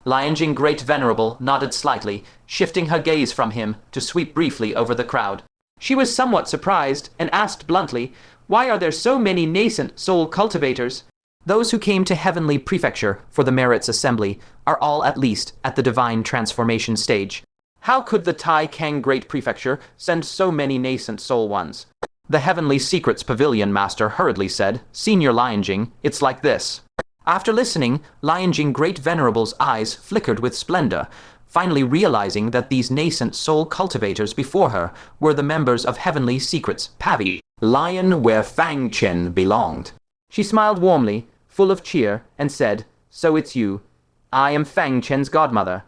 Lianjing Great Venerable nodded slightly, shifting her gaze from him to sweep briefly over the crowd. She was somewhat surprised and asked bluntly, "Why are there so many nascent soul cultivators?" Those who came to Heavenly Prefecture for the Merits Assembly are all at least at the Divine Transformation stage. How could the Tai Kang Great Prefecture send so many nascent soul ones? The Heavenly Secrets Pavilion Master hurriedly said, "Senior Lianjing, it's like this." After listening, Lianjing Great Venerable's eyes flickered with splendor, finally realizing that these nascent soul cultivators before her were the members of Heavenly Secrets Pavi, Lion where Fang Chen belonged. She smiled warmly, full of cheer, and said, "So it's you. I am Fang Chen's godmother.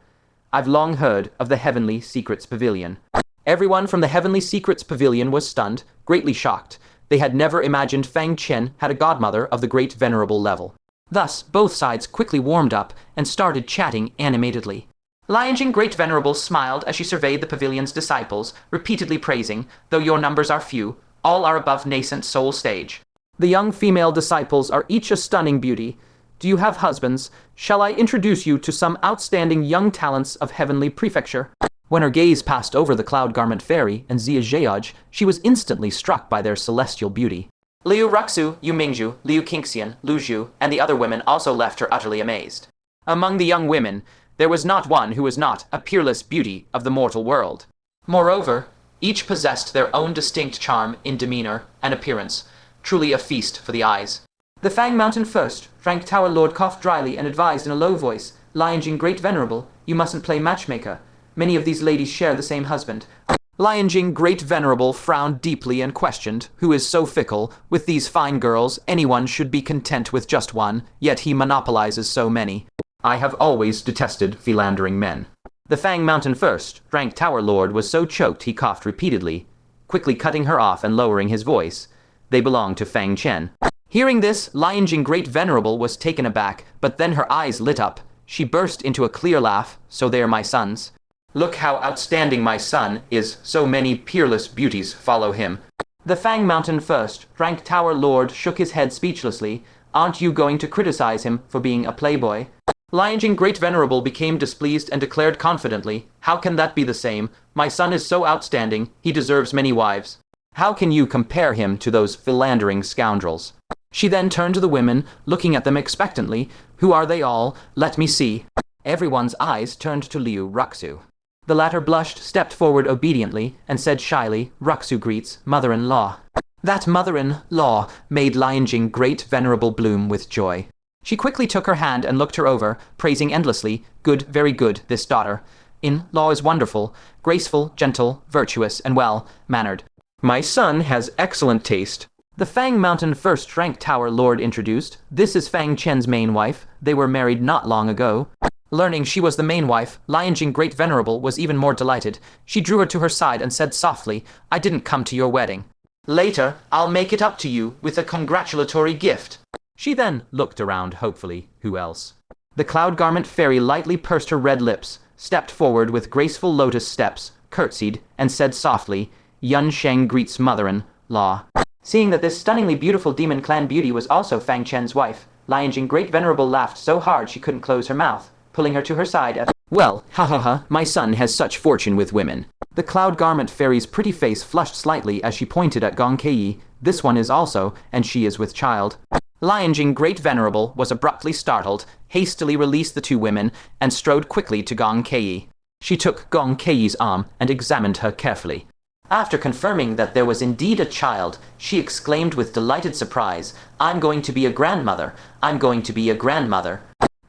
I've long heard of the Heavenly Secrets Pavilion." Everyone from the Heavenly Secrets Pavilion was stunned, greatly shocked. They had never imagined Fang Chen had a godmother of the Great Venerable level. Thus, both sides quickly warmed up and started chatting animatedly. Lianjing Great Venerable smiled as she surveyed the pavilion's disciples, repeatedly praising, "Though your numbers are few, all are above nascent soul stage. The young female disciples are each a stunning beauty. Do you have husbands? Shall I introduce you to some outstanding young talents of Heavenly Prefecture?" When her gaze passed over the Cloud Garment Fairy and Xia Zheoj, she was instantly struck by their celestial beauty. Liu Ruxu, Yu Mingzhu, Liu Qingxian, Lu Zhu, and the other women also left her utterly amazed. Among the young women, there was not one who was not a peerless beauty of the mortal world. Moreover, each possessed their own distinct charm in demeanor and appearance, truly a feast for the eyes. The Fang Mountain First, Frank Tower Lord coughed dryly and advised in a low voice, "Lianjing Great Venerable, you mustn't play matchmaker. Many of these ladies share the same husband." Lianjing Great Venerable frowned deeply and questioned, "Who is so fickle? With these fine girls, anyone should be content with just one, yet he monopolizes so many. I have always detested philandering men." The Fang Mountain First, Frank Tower Lord, was so choked he coughed repeatedly, quickly cutting her off and lowering his voice. They belonged to Fang Chen. Hearing this, Lianjing Great Venerable was taken aback, but then her eyes lit up. She burst into a clear laugh. "So they are my sons. Look how outstanding my son is, so many peerless beauties follow him." The Fang Mountain First, Frank Tower Lord, shook his head speechlessly. "Aren't you going to criticize him for being a playboy?" Lianjing Great Venerable became displeased and declared confidently, "How can that be the same? My son is so outstanding, he deserves many wives. How can you compare him to those philandering scoundrels?" She then turned to the women, looking at them expectantly. "Who are they all? Let me see." Everyone's eyes turned to Liu Ruxu. The latter blushed, stepped forward obediently, and said shyly, "Ruxu greets mother-in-law." That mother-in-law made Lianjing Great Venerable bloom with joy. She quickly took her hand and looked her over, praising endlessly, "Good, very good, this daughter. In-law is wonderful, graceful, gentle, virtuous, and well-mannered. My son has excellent taste." The Fang Mountain First Frank Tower Lord introduced, "This is Fang Chen's main wife. They were married not long ago." Learning she was the main wife, Lianjing Great Venerable was even more delighted. She drew her to her side and said softly, "I didn't come to your wedding. Later, I'll make it up to you with a congratulatory gift." She then looked around hopefully. Who else? The Cloud Garment Fairy lightly pursed her red lips, stepped forward with graceful lotus steps, curtsied, and said softly, "Yun Sheng greets mother-in-law." Seeing that this stunningly beautiful demon clan beauty was also Fang Chen's wife, Lianjing Great Venerable laughed so hard she couldn't close her mouth, pulling her to her side as, "Well, ha ha ha, my son has such fortune with women." The Cloud Garment Fairy's pretty face flushed slightly as she pointed at Gong Kei. "This one is also, and she is with child." Lianjing Great Venerable was abruptly startled, hastily released the two women, and strode quickly to Gong Kei. She took Gong Kei's arm and examined her carefully. After confirming that there was indeed a child, she exclaimed with delighted surprise, "I'm going to be a grandmother. I'm going to be a grandmother."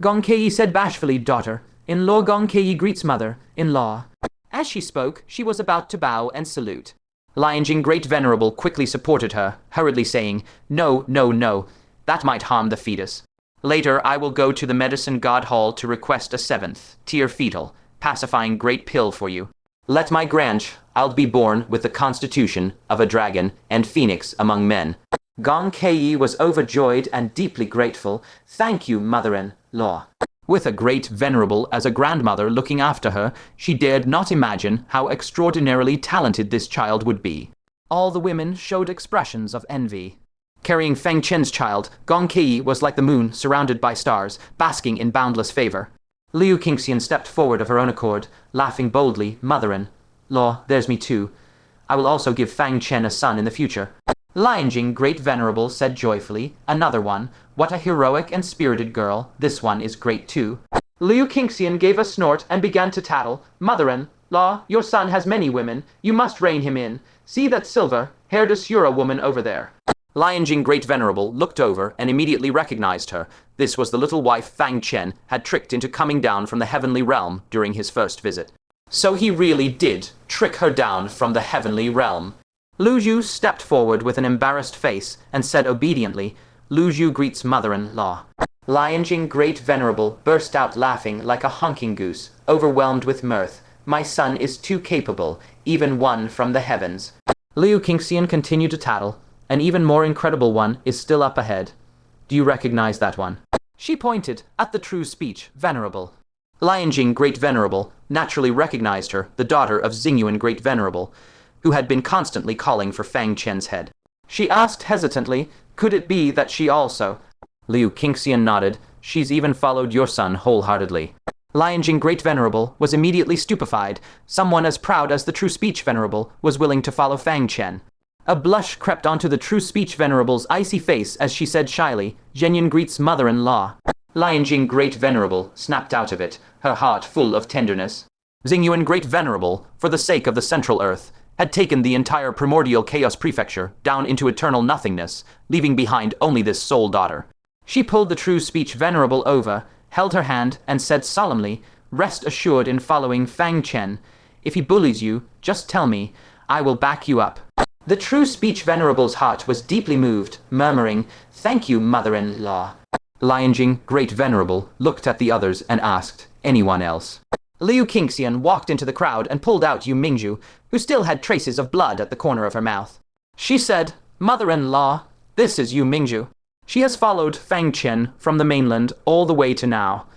Gong Kei said bashfully, "Daughter-in-law Gong Kei greets mother-in-law." As she spoke, she was about to bow and salute. Lianjing Great Venerable quickly supported her, hurriedly saying, "No, no, no. That might harm the fetus. Later, I will go to the Medicine God Hall to request a 7th-tier fetal, pacifying great pill for you. Let my grant, I'll be born with the constitution of a dragon and phoenix among men." Gong Kei was overjoyed and deeply grateful. "Thank you, mother-in-law." With a Great Venerable as a grandmother looking after her, she dared not imagine how extraordinarily talented this child would be. All the women showed expressions of envy. Carrying Fang Chen's child, Gong Kei was like the moon surrounded by stars, basking in boundless favor. Liu Qingxian stepped forward of her own accord, laughing boldly. Mother-in-law, there's me too. I will also give Fang Chen a son in the future. Lian Jing, Great Venerable, said joyfully. Another one. What a heroic and spirited girl. This one is great too. Liu Qingxian gave a snort and began to tattle. Mother-in-law, your son has many women. You must rein him in. See that silver-haired Asura woman over there. Lian Jing, Great Venerable, looked over and immediately recognized her. This was the little wife Fang Chen had tricked into coming down from the heavenly realm during his first visit. So he really did trick her down from the heavenly realm. Lu Zhu stepped forward with an embarrassed face and said obediently, Lu Zhu greets mother-in-law. Lian Jing, Great Venerable, burst out laughing like a honking goose, overwhelmed with mirth. My son is too capable, even one from the heavens. Liu Qingxian continued to tattle. An even more incredible one is still up ahead. Do you recognize that one? She pointed at the true speech, Venerable. Lian Jing, Great Venerable, naturally recognized her, the daughter of Xingyuan, Great Venerable, who had been constantly calling for Fang Chen's head. She asked hesitantly, could it be that she also? Liu Qingxian nodded. She's even followed your son wholeheartedly. Lian Jing, Great Venerable, was immediately stupefied. Someone as proud as the true speech Venerable was willing to follow Fang Chen. A blush crept onto the true speech Venerable's icy face as she said shyly, Zhenyan greets mother-in-law. Lian Jing, Great Venerable, snapped out of it, her heart full of tenderness. Xingyuan, Great Venerable, for the sake of the Central Earth, had taken the entire primordial chaos prefecture down into eternal nothingness, leaving behind only this sole daughter. She pulled the true speech Venerable over, held her hand, and said solemnly, rest assured in following Fang Chen. If he bullies you, just tell me. I will back you up. The true speech Venerable's heart was deeply moved, murmuring, thank you, mother-in-law. Lian Jing, Great Venerable, looked at the others and asked, anyone else? Liu Qingxian walked into the crowd and pulled out Yu Mingzhu, who still had traces of blood at the corner of her mouth. She said, mother-in-law, this is Yu Mingzhu. She has followed Fang Chen from the mainland all the way to now.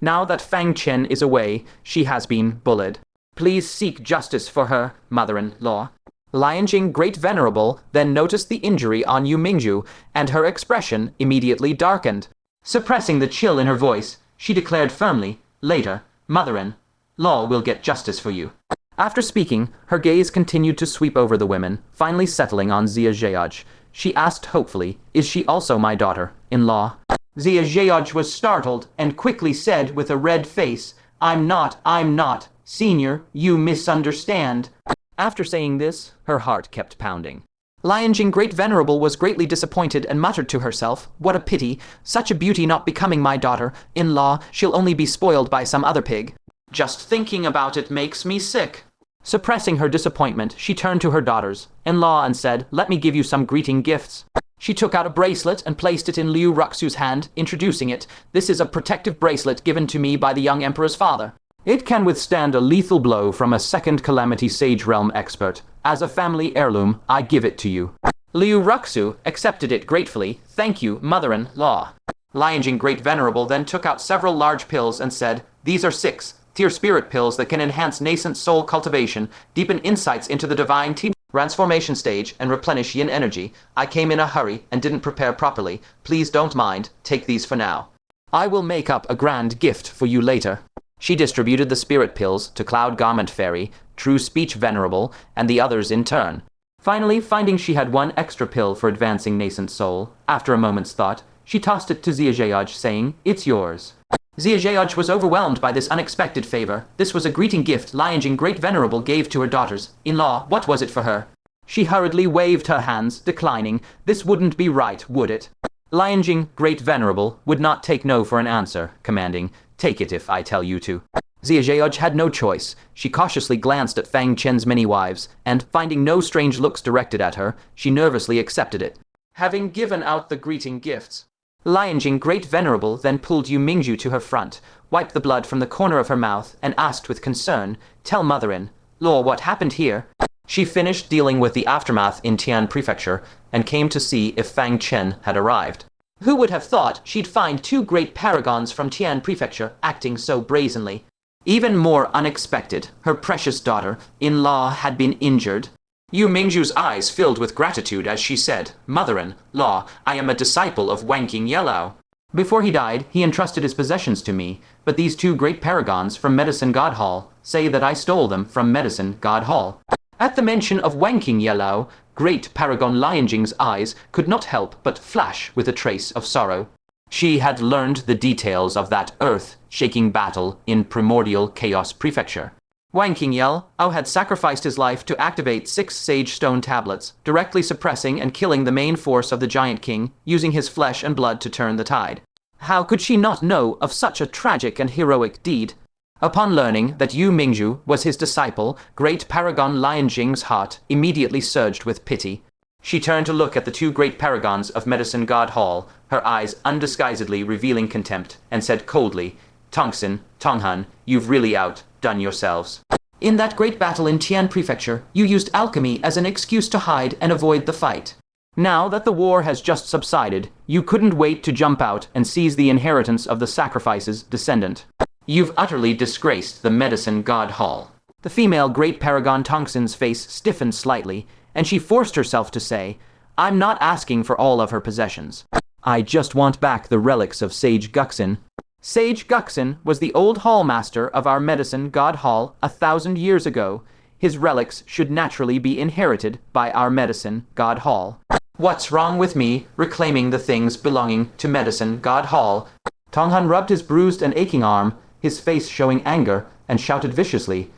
Now that Fang Chen is away, she has been bullied. Please seek justice for her, mother-in-law. Lian Jing, Great Venerable, then noticed the injury on Yu Mingzhu, and her expression immediately darkened. Suppressing the chill in her voice, she declared firmly, later, mother-in-law will get justice for you. After speaking, her gaze continued to sweep over the women, finally settling on Xia Zheoj. She asked hopefully, is she also my daughter-in-law? Xia Zheoj was startled and quickly said with a red face, I'm not. Senior, you misunderstand. After saying this, her heart kept pounding. Lian Jing, Great Venerable, was greatly disappointed and muttered to herself, what a pity, such a beauty not becoming my daughter-in-law, she'll only be spoiled by some other pig. Just thinking about it makes me sick. Suppressing her disappointment, she turned to her daughters-in-law and said, let me give you some greeting gifts. She took out a bracelet and placed it in Liu Ruxu's hand, introducing it. This is a protective bracelet given to me by the young emperor's father. It can withstand a lethal blow from a second Calamity Sage Realm expert. As a family heirloom, I give it to you. Liu Ruxu accepted it gratefully. Thank you, mother-in-law. Lian Jing, Great Venerable, then took out several large pills and said, these are 6-tier spirit pills that can enhance nascent soul cultivation, deepen insights into the divine transformation stage, and replenish yin energy. I came in a hurry and didn't prepare properly. Please don't mind. Take these for now. I will make up a grand gift for you later. She distributed the spirit pills to Cloud Garment Fairy, True Speech Venerable, and the others in turn. Finally, finding she had one extra pill for advancing nascent soul, after a moment's thought, she tossed it to Xia Zheoj, saying, it's yours. Xia Zheoj was overwhelmed by this unexpected favor. This was a greeting gift Lian Jing, Great Venerable, gave to her daughters-in-law. What was it for her? She hurriedly waved her hands, declining. This wouldn't be right, would it? Lian Jing, Great Venerable, would not take no for an answer, commanding, take it if I tell you to. Xia Zheoj had no choice. She cautiously glanced at Fang Chen's many wives, and, finding no strange looks directed at her, she nervously accepted it. Having given out the greeting gifts, Lian Jing, Great Venerable, then pulled Yu Mingzhu to her front, wiped the blood from the corner of her mouth, and asked with concern, tell mother-in-law what happened here. She finished dealing with the aftermath in Tian Prefecture, and came to see if Fang Chen had arrived. Who would have thought she'd find 2 great paragons from Tian Prefecture acting so brazenly? Even more unexpected, her precious daughter-in-law had been injured. Yu Mingzhu's eyes filled with gratitude as she said, mother-in-law, I am a disciple of Wanking Yellow. Before he died, he entrusted his possessions to me, but these two great paragons from Medicine God Hall say that I stole them from Medicine God Hall. At the mention of Wanking Yellow, great Paragon Lianjing's eyes could not help but flash with a trace of sorrow. She had learned the details of that earth-shaking battle in Primordial Chaos Prefecture. Wanking Yell had sacrificed his life to activate 6 Sage Stone tablets, directly suppressing and killing the main force of the Giant King, using his flesh and blood to turn the tide. How could she not know of such a tragic and heroic deed? Upon learning that Yu Mingju was his disciple, great Paragon Lianjing's heart immediately surged with pity. She turned to look at the two great paragons of Medicine God Hall, her eyes undisguisedly revealing contempt, and said coldly, "Tongxin, Tonghan, you've really outdone yourselves. In that great battle in Tian Prefecture, you used alchemy as an excuse to hide and avoid the fight. Now that the war has just subsided, you couldn't wait to jump out and seize the inheritance of the sacrifice's descendant. You've utterly disgraced the Medicine God Hall." The female great paragon Tongxin's face stiffened slightly, and she forced herself to say, "I'm not asking for all of her possessions. I just want back the relics of Sage Guxin." Sage Guxin was the old hall master of our Medicine God Hall 1,000 years ago. His relics should naturally be inherited by our Medicine God Hall. What's wrong with me reclaiming the things belonging to Medicine God Hall? Tonghan rubbed his bruised and aching arm, his face showing anger, and shouted viciously,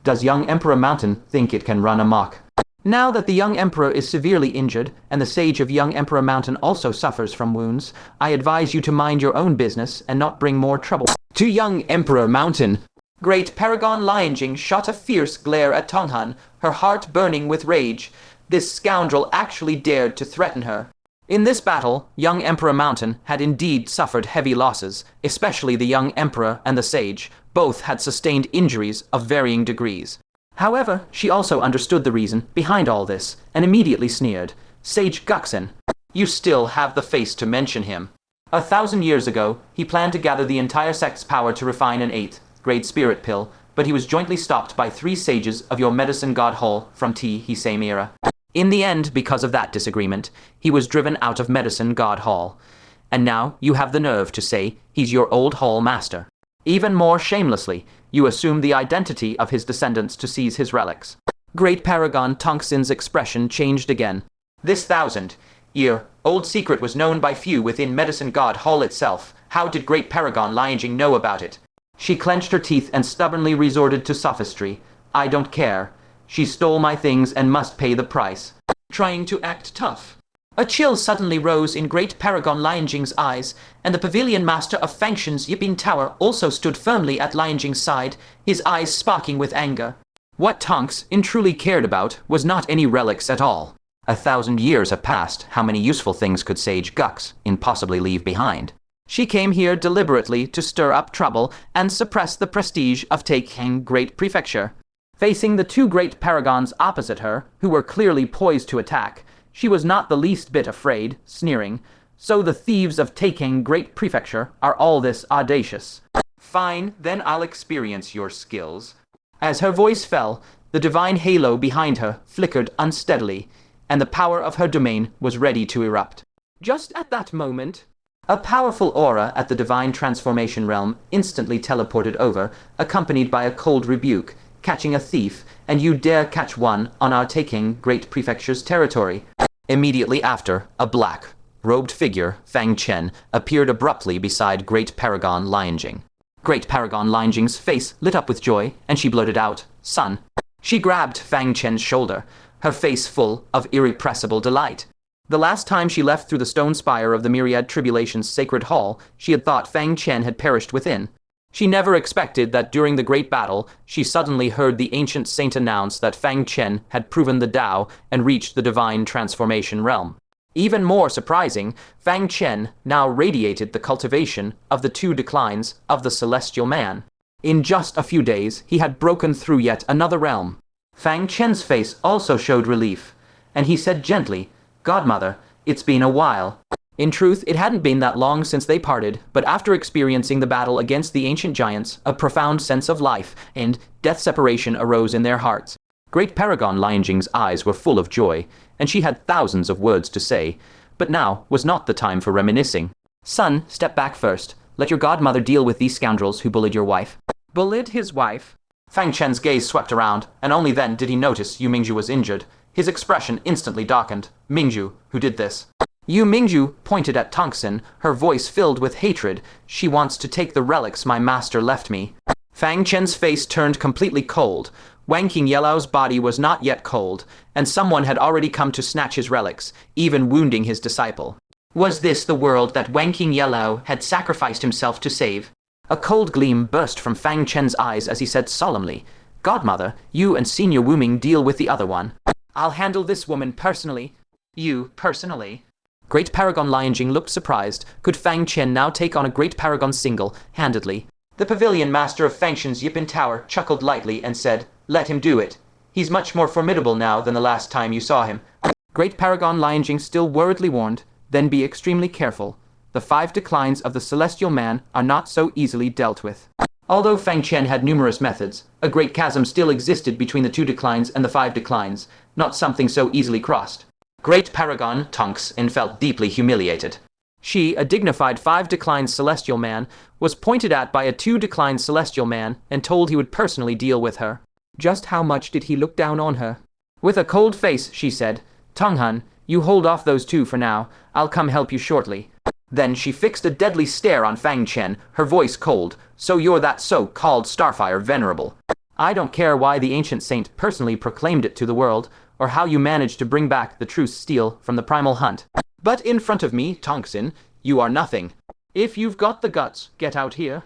"Does young Emperor Mountain think it can run amok?" Now that the young emperor is severely injured, and the sage of young Emperor Mountain also suffers from wounds, I advise you to mind your own business and not bring more trouble to young Emperor Mountain. Great Paragon Lianjing shot a fierce glare at Tonghan, her heart burning with rage. This scoundrel actually dared to threaten her. In this battle, young Emperor Mountain had indeed suffered heavy losses, especially the young emperor and the sage. Both had sustained injuries of varying degrees. However, she also understood the reason behind all this, and immediately sneered. "Sage Guxin, you still have the face to mention him. 1,000 years ago, he planned to gather the entire sect's power to refine an 8th grade spirit pill, but he was jointly stopped by 3 sages of your Medicine God Hall from He same era. In the end, because of that disagreement, he was driven out of Medicine God Hall. And now you have the nerve to say he's your old hall master. Even more shamelessly, you assume the identity of his descendants to seize his relics." Great Paragon Tongxin's expression changed again. "This 1,000-year-old secret was known by few within Medicine God Hall itself. How did Great Paragon Lianjing know about it?" She clenched her teeth and stubbornly resorted to sophistry. "I don't care. She stole my things and must pay the price." Trying to act tough. A chill suddenly rose in Great Paragon Lianjing's eyes, and the pavilion master of Fang Chen's Yipping Tower also stood firmly at Lianjing's side, his eyes sparking with anger. What Tongxin truly cared about was not any relics at all. 1,000 years have passed. How many useful things could Sage Guxin possibly leave behind? She came here deliberately to stir up trouble and suppress the prestige of taking Great Prefecture. Facing the two great paragons opposite her, who were clearly poised to attack, she was not the least bit afraid, sneering, "So the thieves of taking Great Prefecture are all this audacious. Fine, then I'll experience your skills." As her voice fell, the divine halo behind her flickered unsteadily, and the power of her domain was ready to erupt. Just at that moment, a powerful aura at the divine transformation realm instantly teleported over, accompanied by a cold rebuke, "Catching a thief, and you dare catch one on our taking Great Prefecture's territory." Immediately after, a black-robed figure, Fang Chen, appeared abruptly beside Great Paragon Lianjing. Great Paragon Lianjing's face lit up with joy, and she blurted out, "Son." She grabbed Fang Chen's shoulder, her face full of irrepressible delight. The last time she left through the stone spire of the Myriad Tribulation's sacred hall, she had thought Fang Chen had perished within. She never expected that during the great battle, she suddenly heard the ancient saint announce that Fang Chen had proven the Tao and reached the divine transformation realm. Even more surprising, Fang Chen now radiated the cultivation of the 2 declines of the celestial man. In just a few days, he had broken through yet another realm. Fang Chen's face also showed relief, and he said gently, "Godmother, it's been a while." In truth, it hadn't been that long since they parted, but after experiencing the battle against the ancient giants, a profound sense of life and death separation arose in their hearts. Great Paragon Lianjing's eyes were full of joy, and she had thousands of words to say, but now was not the time for reminiscing. Son, step back first. Let your godmother deal with these scoundrels who bullied your wife. Bullied his wife? Fang Chen's gaze swept around, and only then did he notice Yu Mingju was injured. His expression instantly darkened. Mingju, who did this? Yu Mingju pointed at Tongxin, her voice filled with hatred. She wants to take the relics my master left me. Fang Chen's face turned completely cold. Wang Qingyello's body was not yet cold, and someone had already come to snatch his relics, even wounding his disciple. Was this the world that Wang Qingyello had sacrificed himself to save? A cold gleam burst from Fang Chen's eyes as he said solemnly, Godmother, you and Senior Wuming deal with the other one. I'll handle this woman personally. You, personally? Great Paragon Lianjing looked surprised. Could Fang Chen now take on a Great Paragon single-handedly? The Pavilion Master of Fangshen's Yipin Tower chuckled lightly and said, Let him do it. He's much more formidable now than the last time you saw him. Great Paragon Lianjing still worriedly warned, Then be extremely careful. The 5 declines of the Celestial Man are not so easily dealt with. Although Fang Chen had numerous methods, a great chasm still existed between the 2 declines and the 5 declines, not something so easily crossed. Great Paragon Tongxin felt deeply humiliated. She, a dignified 5 declines Celestial Man, was pointed at by a 2 declines Celestial Man and told he would personally deal with her. Just how much did he look down on her? With a cold face, she said, Tonghan, you hold off those 2 for now. I'll come help you shortly. Then she fixed a deadly stare on Fang Chen, her voice cold. So you're that so-called Starfire Venerable. I don't care why the ancient saint personally proclaimed it to the world, or how you managed to bring back the true steel from the primal hunt. But in front of me, Tongxin, you are nothing. If you've got the guts, get out here.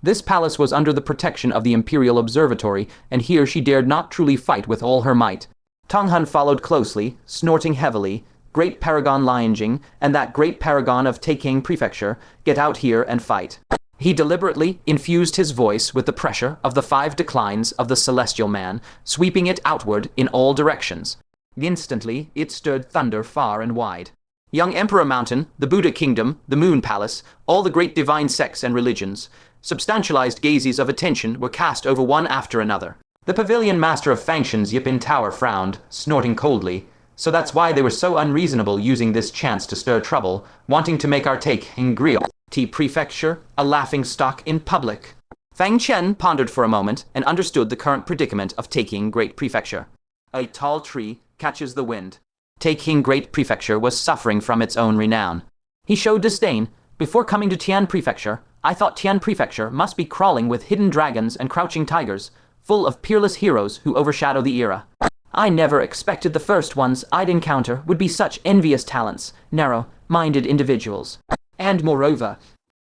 This palace was under the protection of the Imperial Observatory, and here she dared not truly fight with all her might. Tonghan followed closely, snorting heavily. Great Paragon Lianjing, and that Great Paragon of Taking Prefecture, get out here and fight. He deliberately infused his voice with the pressure of the 5 declines of the Celestial Man, sweeping it outward in all directions. Instantly, it stirred thunder far and wide. Young Emperor Mountain, the Buddha Kingdom, the Moon Palace, all the great divine sects and religions, substantialized gazes of attention were cast over one after another. The Pavilion Master of Fangshen's Yipin Tower frowned, snorting coldly. So that's why they were so unreasonable using this chance to stir trouble, wanting to make our take in Griot Prefecture a laughing stock in public. Fang Chen pondered for a moment and understood the current predicament of Taking Great Prefecture. A tall tree catches the wind. Taking Great Prefecture was suffering from its own renown. He showed disdain. Before coming to Tian Prefecture, I thought Tian Prefecture must be crawling with hidden dragons and crouching tigers, full of peerless heroes who overshadow the era. I never expected the first ones I'd encounter would be such envious talents, narrow-minded individuals. And moreover,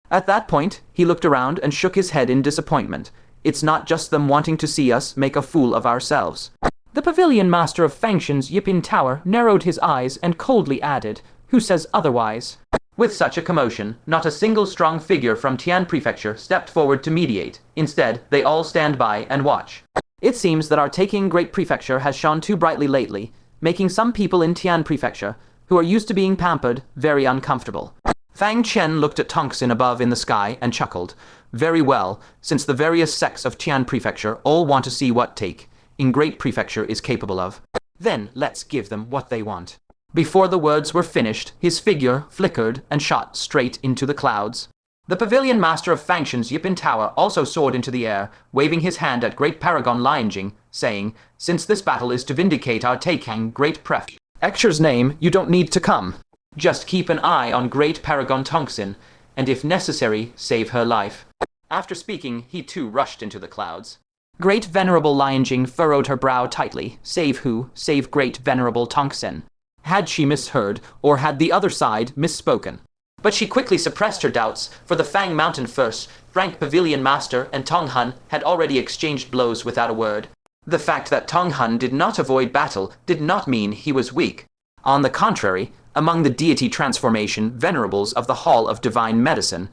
at that point, he looked around and shook his head in disappointment. It's not just them wanting to see us make a fool of ourselves. The Pavilion Master of Fangshen's Yipin Tower narrowed his eyes and coldly added, Who says otherwise? With such a commotion, not a single strong figure from Tian Prefecture stepped forward to mediate. Instead, they all stand by and watch. It seems that our Taking Great Prefecture has shone too brightly lately, making some people in Tian Prefecture, who are used to being pampered, very uncomfortable. Fang Chen looked at Tongxin above in the sky and chuckled. Very well, since the various sects of Tian Prefecture all want to see what Taking Great Prefecture is capable of. Then let's give them what they want. Before the words were finished, his figure flickered and shot straight into the clouds. The Pavilion Master of Fangshen's Yipin Tower also soared into the air, waving his hand at Great Paragon Lianjing, saying, Since this battle is to vindicate our Taking Great Prefecture's name, you don't need to come. Just keep an eye on Great Paragon Tongxin, and if necessary, save her life. After speaking, he too rushed into the clouds. Great Venerable Lianjing furrowed her brow tightly. Save who? Save Great Venerable Tongxin. Had she misheard, or had the other side misspoken? But she quickly suppressed her doubts, for the Fang Mountain first, Frank Pavilion Master and Tonghan had already exchanged blows without a word. The fact that Tonghan did not avoid battle did not mean he was weak. On the contrary, among the deity transformation venerables of the Hall of Divine Medicine,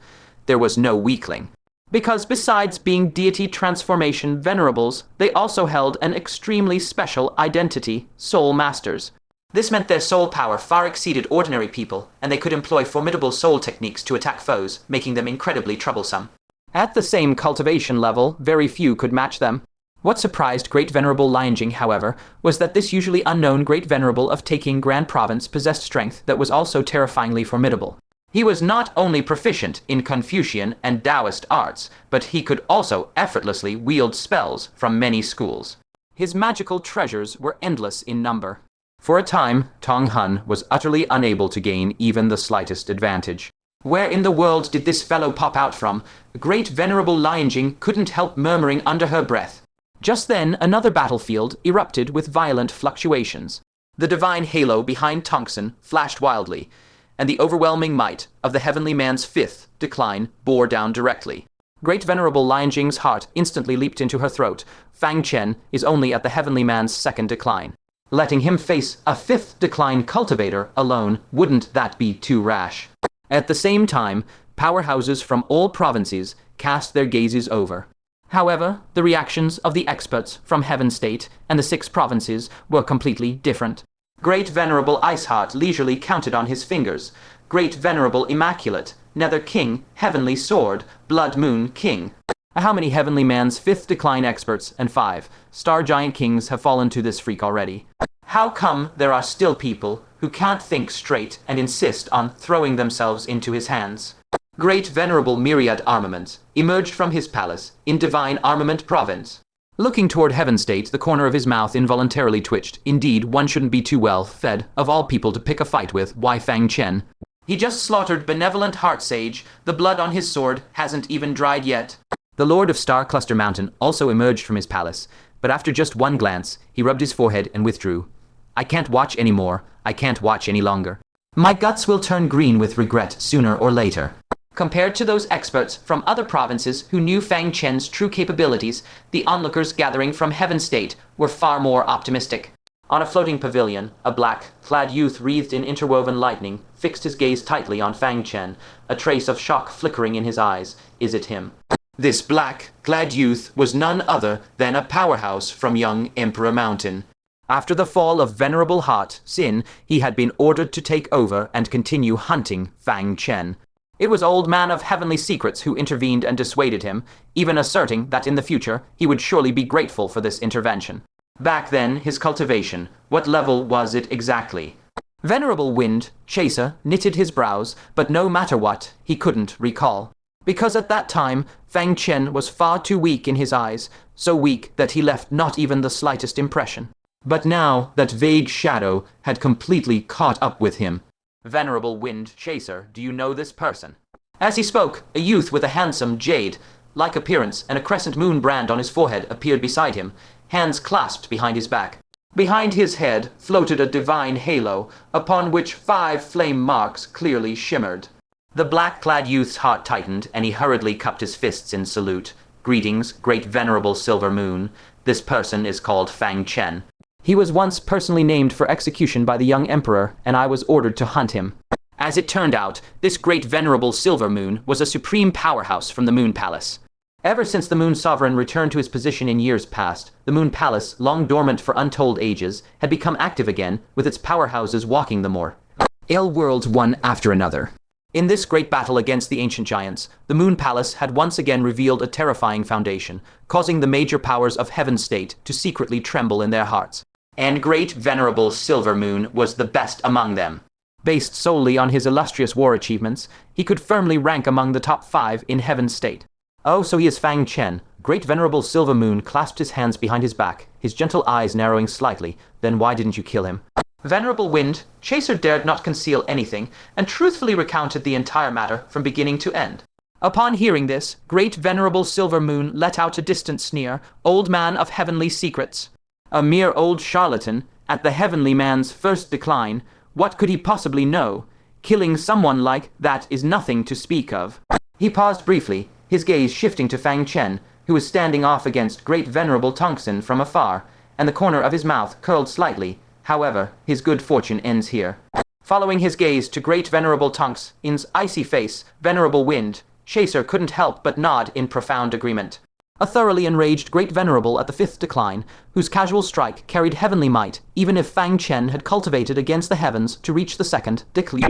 there was no weakling. Because besides being deity transformation venerables, they also held an extremely special identity, soul masters. This meant their soul power far exceeded ordinary people, and they could employ formidable soul techniques to attack foes, making them incredibly troublesome. At the same cultivation level, very few could match them. What surprised Great Venerable Lianjing, however, was that this usually unknown Great Venerable of Taking Grand Province possessed strength that was also terrifyingly formidable. He was not only proficient in Confucian and Taoist arts, but he could also effortlessly wield spells from many schools. His magical treasures were endless in number. For a time, Tong Hun was utterly unable to gain even the slightest advantage. Where in the world did this fellow pop out from? The great venerable Lianjing couldn't help murmuring under her breath. Just then, another battlefield erupted with violent fluctuations. The divine halo behind Tongson flashed wildly, and the overwhelming might of the heavenly man's fifth decline bore down directly. Great venerable Lianjing's heart instantly leaped into her throat. Fang Chen is only at the heavenly man's second decline. Letting him face a fifth decline cultivator alone, wouldn't that be too rash? At the same time, powerhouses from all provinces cast their gazes over. However, the reactions of the experts from Heaven State and the 6 provinces were completely different. Great Venerable Iceheart leisurely counted on his fingers. Great Venerable Immaculate, Nether King, Heavenly Sword, Blood Moon King. How many Heavenly Man's 5th decline experts and 5 Star Giant Kings have fallen to this freak already? How come there are still people who can't think straight and insist on throwing themselves into his hands? Great Venerable Myriad Armament emerged from his palace in Divine Armament Province. Looking toward Heaven State, the corner of his mouth involuntarily twitched. Indeed, one shouldn't be too well fed, of all people to pick a fight with. Why Fang Chen? He just slaughtered Benevolent Heart Sage. The blood on his sword hasn't even dried yet. The Lord of Star Cluster Mountain also emerged from his palace, but after just one glance, he rubbed his forehead and withdrew. I can't watch anymore. I can't watch any longer. My guts will turn green with regret sooner or later. Compared to those experts from other provinces who knew Fang Chen's true capabilities, the onlookers gathering from Heaven State were far more optimistic. On a floating pavilion, a black-clad youth wreathed in interwoven lightning fixed his gaze tightly on Fang Chen, a trace of shock flickering in his eyes. Is it him? This black-clad youth was none other than a powerhouse from young Emperor Mountain. After the fall of Venerable Heart Sin, he had been ordered to take over and continue hunting Fang Chen. It was Old Man of Heavenly Secrets who intervened and dissuaded him, even asserting that in the future he would surely be grateful for this intervention. Back then, his cultivation, what level was it exactly? Venerable Wind Chaser knitted his brows, but no matter what, he couldn't recall. Because at that time, Fang Chen was far too weak in his eyes, so weak that he left not even the slightest impression. But now that vague shadow had completely caught up with him. Venerable Wind Chaser, do you know this person? As he spoke, a youth with a handsome jade-like appearance and a crescent moon brand on his forehead appeared beside him, hands clasped behind his back. Behind his head floated a divine halo, upon which 5 flame marks clearly shimmered. The black-clad youth's heart tightened, and he hurriedly cupped his fists in salute. Greetings, great venerable Silver Moon. This person is called Fang Chen. He was once personally named for execution by the young emperor, and I was ordered to hunt him. As it turned out, this great venerable Silver Moon was a supreme powerhouse from the Moon Palace. Ever since the Moon Sovereign returned to his position in years past, the Moon Palace, long dormant for untold ages, had become active again, with its powerhouses walking the more ill worlds one after another. In this great battle against the ancient giants, the Moon Palace had once again revealed a terrifying foundation, causing the major powers of Heaven State to secretly tremble in their hearts. And great venerable Silver Moon was the best among them. Based solely on his illustrious war achievements, he could firmly rank among the top 5 in Heaven State. Oh, so he is Fang Chen. Great venerable Silver Moon clasped his hands behind his back, his gentle eyes narrowing slightly. Then why didn't you kill him? Venerable Wind Chaser dared not conceal anything, and truthfully recounted the entire matter from beginning to end. Upon hearing this, great venerable Silver Moon let out a distant sneer. Old Man of Heavenly Secrets. A mere old charlatan, at the heavenly man's first decline. What could he possibly know? Killing someone like that is nothing to speak of. He paused briefly, his gaze shifting to Fang Chen, who was standing off against great venerable Tongson from afar, and the corner of his mouth curled slightly. However, his good fortune ends here. Following his gaze to great venerable Tongsin's icy face, Venerable Wind Chaser couldn't help but nod in profound agreement. A thoroughly enraged great venerable at the 5th decline, whose casual strike carried heavenly might, even if Fang Chen had cultivated against the heavens to reach the 2nd decline,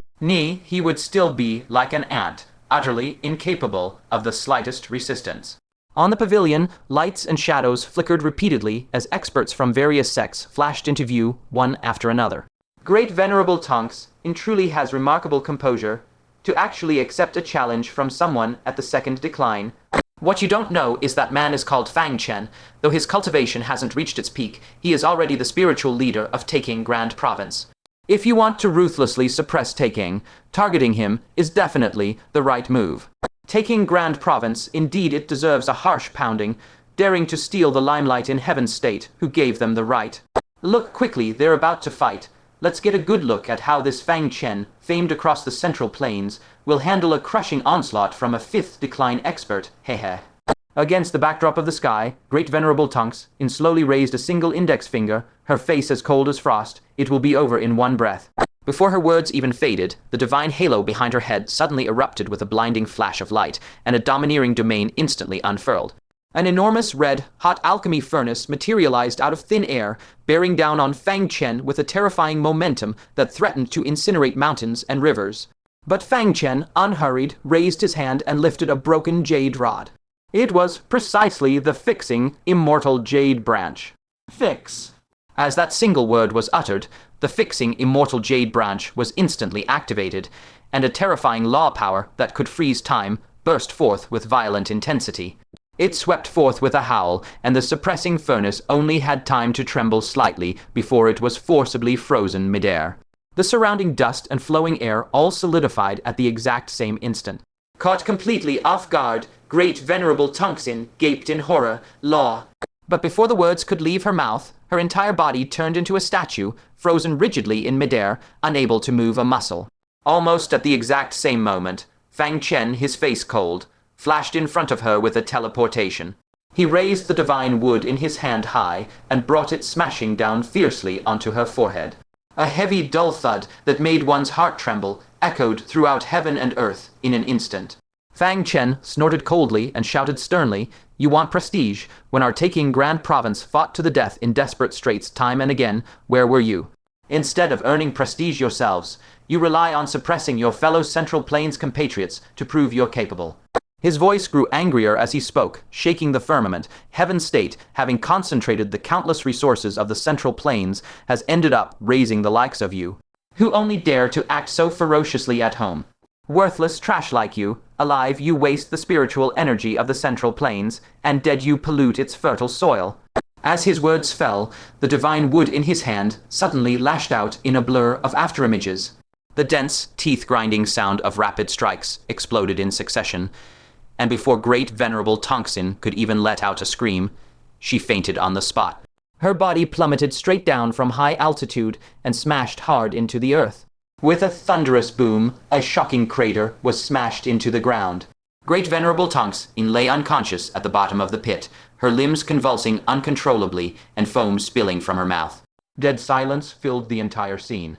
he would still be like an ant, utterly incapable of the slightest resistance. On the pavilion, lights and shadows flickered repeatedly as experts from various sects flashed into view, one after another. Great venerable Tonks, in truly has remarkable composure. to actually accept a challenge from someone at the second decline. What you don't know is that man is called Fang Chen. Though his cultivation hasn't reached its peak, he is already the spiritual leader of Taking Grand Province. If you want to ruthlessly suppress Taking, targeting him is definitely the right move. Taking Grand Province, indeed it deserves a harsh pounding, daring to steal the limelight in Heaven's State, who gave them the right. Look quickly, they're about to fight. Let's get a good look at how this Fang Chen, famed across the Central Plains, will handle a crushing onslaught from a 5th decline expert, hehe. Against the backdrop of the sky, Great Venerable Tunks, in slowly raised a single index finger, her face as cold as frost, it will be over in one breath. Before her words even faded, the divine halo behind her head suddenly erupted with a blinding flash of light, and a domineering domain instantly unfurled. An enormous red, hot alchemy furnace materialized out of thin air, bearing down on Fang Chen with a terrifying momentum that threatened to incinerate mountains and rivers. But Fang Chen, unhurried, raised his hand and lifted a broken jade rod. It was precisely the fixing, immortal jade branch. Fix. As that single word was uttered, the fixing immortal jade branch was instantly activated, and a terrifying law power that could freeze time burst forth with violent intensity. It swept forth with a howl, and the suppressing furnace only had time to tremble slightly before it was forcibly frozen midair. The surrounding dust and flowing air all solidified at the exact same instant. Caught completely off guard, Great Venerable Tunksin gaped in horror, law. But before the words could leave her mouth, her entire body turned into a statue, frozen rigidly in midair, unable to move a muscle. Almost at the exact same moment, Fang Chen, his face cold, flashed in front of her with a teleportation. He raised the divine wood in his hand high and brought it smashing down fiercely onto her forehead. A heavy, dull thud that made one's heart tremble echoed throughout heaven and earth in an instant. Fang Chen snorted coldly and shouted sternly, "You want prestige? When our Taking Grand Province fought to the death in desperate straits time and again, where were you? Instead of earning prestige yourselves, you rely on suppressing your fellow Central Plains compatriots to prove you're capable." His voice grew angrier as he spoke, shaking the firmament. Heaven's State, having concentrated the countless resources of the Central Plains, has ended up raising the likes of you, who only dare to act so ferociously at home. Worthless trash like you, alive you waste the spiritual energy of the Central Plains, and dead you pollute its fertile soil. As his words fell, the divine wood in his hand suddenly lashed out in a blur of afterimages. The dense, teeth-grinding sound of rapid strikes exploded in succession, and before Great Venerable Tunksin could even let out a scream, she fainted on the spot. Her body plummeted straight down from high altitude and smashed hard into the earth. With a thunderous boom, a shocking crater was smashed into the ground. Great Venerable Tunksin lay unconscious at the bottom of the pit, her limbs convulsing uncontrollably and foam spilling from her mouth. Dead silence filled the entire scene.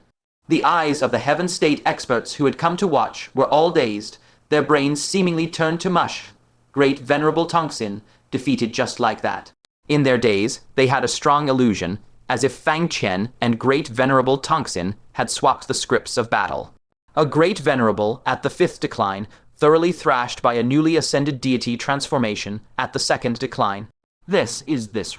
The eyes of the Heaven State experts who had come to watch were all dazed, their brains seemingly turned to mush. Great Venerable Tunksin defeated just like that. In their daze, they had a strong illusion, as if Fang Chen and Great Venerable Tunksin had swapped the scripts of battle. A Great Venerable at the 5th decline, thoroughly thrashed by a newly ascended deity transformation at the 2nd decline. This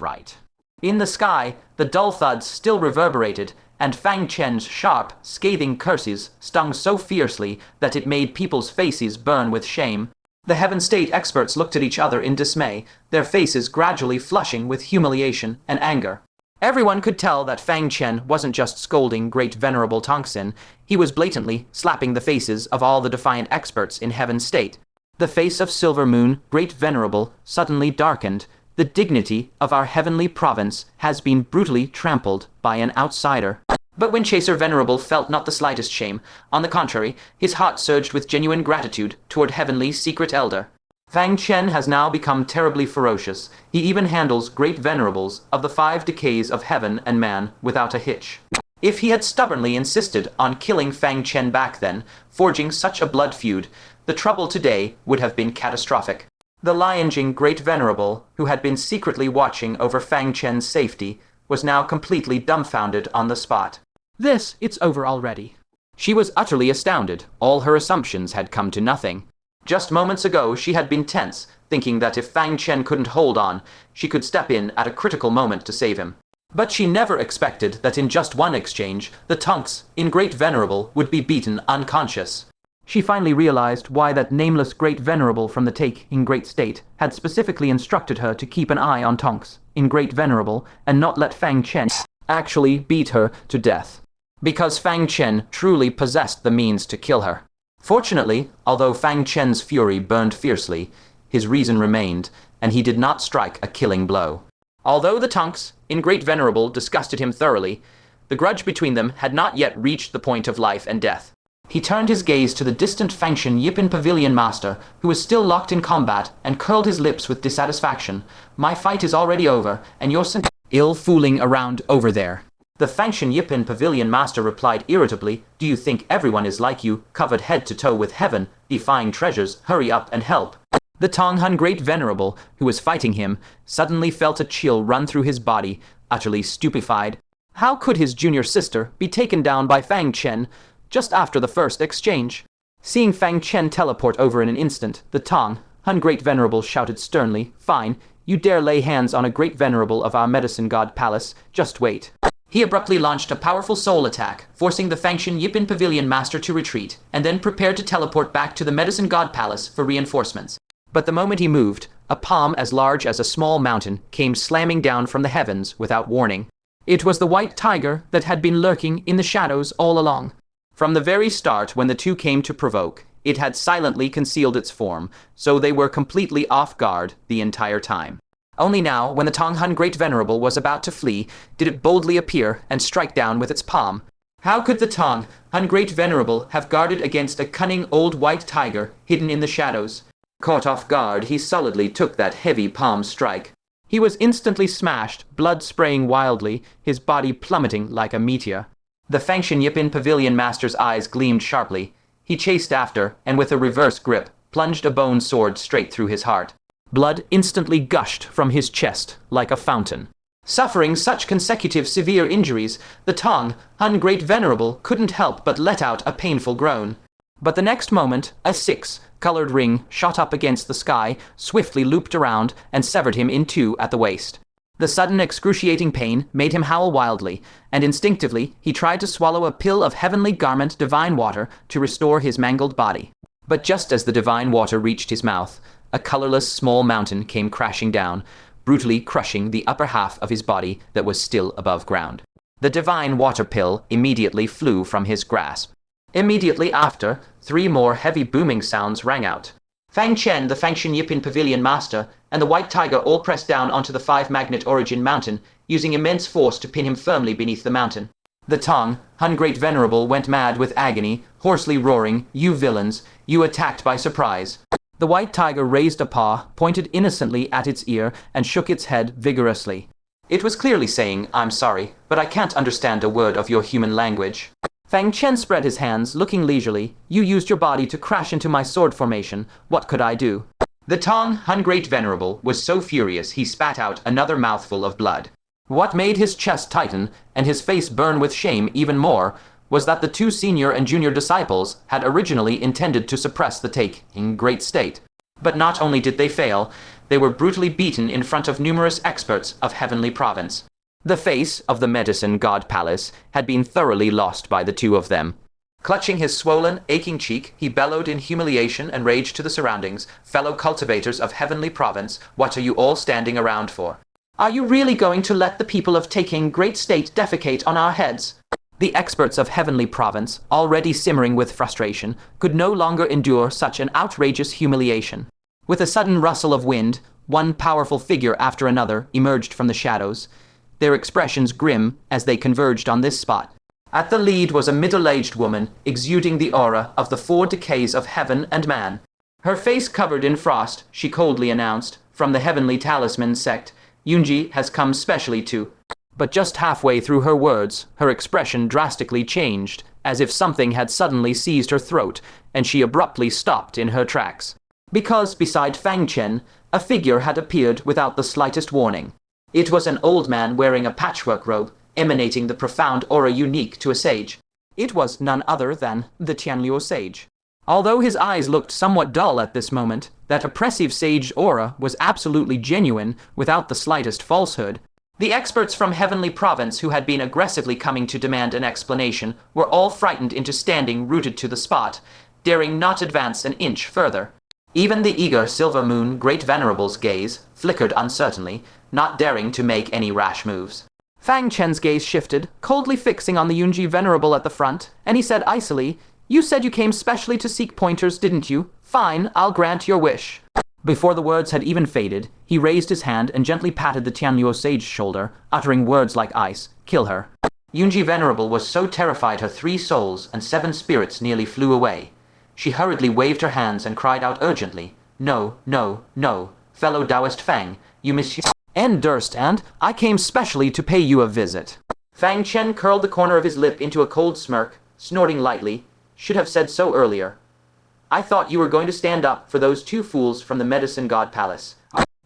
right. In the sky, the dull thuds still reverberated, and Fang Chen's sharp, scathing curses stung so fiercely that it made people's faces burn with shame. The Heaven State experts looked at each other in dismay, their faces gradually flushing with humiliation and anger. Everyone could tell that Fang Chen wasn't just scolding Great Venerable Tunksin, he was blatantly slapping the faces of all the defiant experts in Heaven State. The face of Silver Moon, Great Venerable, suddenly darkened. The dignity of our heavenly province has been brutally trampled by an outsider. But Windchaser Venerable felt not the slightest shame. On the contrary, his heart surged with genuine gratitude toward Heavenly Secret Elder. Fang Chen has now become terribly ferocious. He even handles Great Venerables of the 5 decays of heaven and man without a hitch. If he had stubbornly insisted on killing Fang Chen back then, forging such a blood feud, the trouble today would have been catastrophic. The Lion-Jing Great Venerable, who had been secretly watching over Fang Chen's safety, was now completely dumbfounded on the spot. It's over already. She was utterly astounded. All her assumptions had come to nothing. Just moments ago, she had been tense, thinking that if Fang Chen couldn't hold on, she could step in at a critical moment to save him. But she never expected that in just one exchange, the Tunks in Great Venerable would be beaten unconscious. She finally realized why that nameless Great Venerable from the take in Great State had specifically instructed her to keep an eye on Tonks in Great Venerable and not let Fang Chen actually beat her to death. Because Fang Chen truly possessed the means to kill her. Fortunately, although Fang Chen's fury burned fiercely, his reason remained, and he did not strike a killing blow. Although the Tonks in Great Venerable disgusted him thoroughly, the grudge between them had not yet reached the point of life and death. He turned his gaze to the distant Fang Chen Yipin Pavilion Master, who was still locked in combat, and curled his lips with dissatisfaction. My fight is already over, and you're ill fooling around over there. The Fang Chen Yipin Pavilion Master replied irritably, Do you think everyone is like you, covered head to toe with heaven, defying treasures? Hurry up and help. The Tong Hun Great Venerable, who was fighting him, suddenly felt a chill run through his body, utterly stupefied. How could his junior sister be taken down by Fang Chen just after the first exchange? Seeing Fang Chen teleport over in an instant, the Tong Hun Great Venerable shouted sternly, Fine, you dare lay hands on a Great Venerable of our Medicine God Palace, just wait. He abruptly launched a powerful soul attack, forcing the Fang Chen Yipin Pavilion Master to retreat, and then prepared to teleport back to the Medicine God Palace for reinforcements. But the moment he moved, a palm as large as a small mountain came slamming down from the heavens without warning. It was the white tiger that had been lurking in the shadows all along. From the very start, when the two came to provoke, it had silently concealed its form, so they were completely off guard the entire time. Only now, when the Tong Hun Great Venerable was about to flee, did it boldly appear and strike down with its palm. How could the Tong Hun Great Venerable have guarded against a cunning old white tiger hidden in the shadows? Caught off guard, he solidly took that heavy palm strike. He was instantly smashed, blood spraying wildly, his body plummeting like a meteor. The Fang Chen Yipin Pavilion Master's eyes gleamed sharply. He chased after, and with a reverse grip, plunged a bone sword straight through his heart. Blood instantly gushed from his chest like a fountain. Suffering such consecutive severe injuries, the Tong Hun Great Venerable couldn't help but let out a painful groan. But the next moment, a six-colored ring shot up against the sky, swiftly looped around, and severed him in two at the waist. The sudden excruciating pain made him howl wildly, and instinctively he tried to swallow a pill of heavenly garment divine water to restore his mangled body. But just as the divine water reached his mouth, a colorless small mountain came crashing down, brutally crushing the upper half of his body that was still above ground. The divine water pill immediately flew from his grasp. Immediately after, 3 more heavy booming sounds rang out. Fang Chen, the Fang Chen Yipin Pavilion Master, and the White Tiger all pressed down onto the 5-magnet origin mountain, using immense force to pin him firmly beneath the mountain. The Tong Hun Great Venerable went mad with agony, hoarsely roaring, You villains, you attacked by surprise. The White Tiger raised a paw, pointed innocently at its ear, and shook its head vigorously. It was clearly saying, I'm sorry, but I can't understand a word of your human language. Fang Chen spread his hands, looking leisurely. You used your body to crash into my sword formation. What could I do? The Tong Hun Great Venerable was so furious he spat out another mouthful of blood. What made his chest tighten and his face burn with shame even more was that the 2 senior and junior disciples had originally intended to suppress the take in Great State. But not only did they fail, they were brutally beaten in front of numerous experts of Heavenly Province. The face of the Medicine God Palace had been thoroughly lost by the 2 of them. Clutching his swollen, aching cheek, he bellowed in humiliation and rage to the surroundings. Fellow cultivators of Heavenly Province, what are you all standing around for? Are you really going to let the people of taking Great State defecate on our heads? The experts of Heavenly Province, already simmering with frustration, could no longer endure such an outrageous humiliation. With a sudden rustle of wind, one powerful figure after another emerged from the shadows, their expressions grim as they converged on this spot. At the lead was a middle-aged woman, exuding the aura of the 4 decays of heaven and man. Her face covered in frost, she coldly announced, from the Heavenly Talisman Sect, Yunji has come specially to... But just halfway through her words, her expression drastically changed, as if something had suddenly seized her throat, and she abruptly stopped in her tracks. Because beside Fang Chen, a figure had appeared without the slightest warning. It was an old man wearing a patchwork robe, emanating the profound aura unique to a sage. It was none other than the Tianliu sage. Although his eyes looked somewhat dull at this moment, that oppressive sage aura was absolutely genuine, without the slightest falsehood. The experts from Heavenly Province who had been aggressively coming to demand an explanation were all frightened into standing rooted to the spot, daring not advance an inch further. Even the eager Silver Moon Great Venerable's gaze flickered uncertainly, not daring to make any rash moves. Fang Chen's gaze shifted, coldly fixing on the Yunji Venerable at the front, and he said icily, "You said you came specially to seek pointers, didn't you? Fine, I'll grant your wish." Before the words had even faded, he raised his hand and gently patted the Tianyuo sage's shoulder, uttering words like ice, "Kill her." Yunji Venerable was so terrified her 3 souls and 7 spirits nearly flew away. She hurriedly waved her hands and cried out urgently, "No, no, no, fellow Taoist Fang, you miss and durst, and I came specially to pay you a visit." Fang Chen curled the corner of his lip into a cold smirk, snorting lightly. "Should have said so earlier. I thought you were going to stand up for those 2 fools from the Medicine God Palace."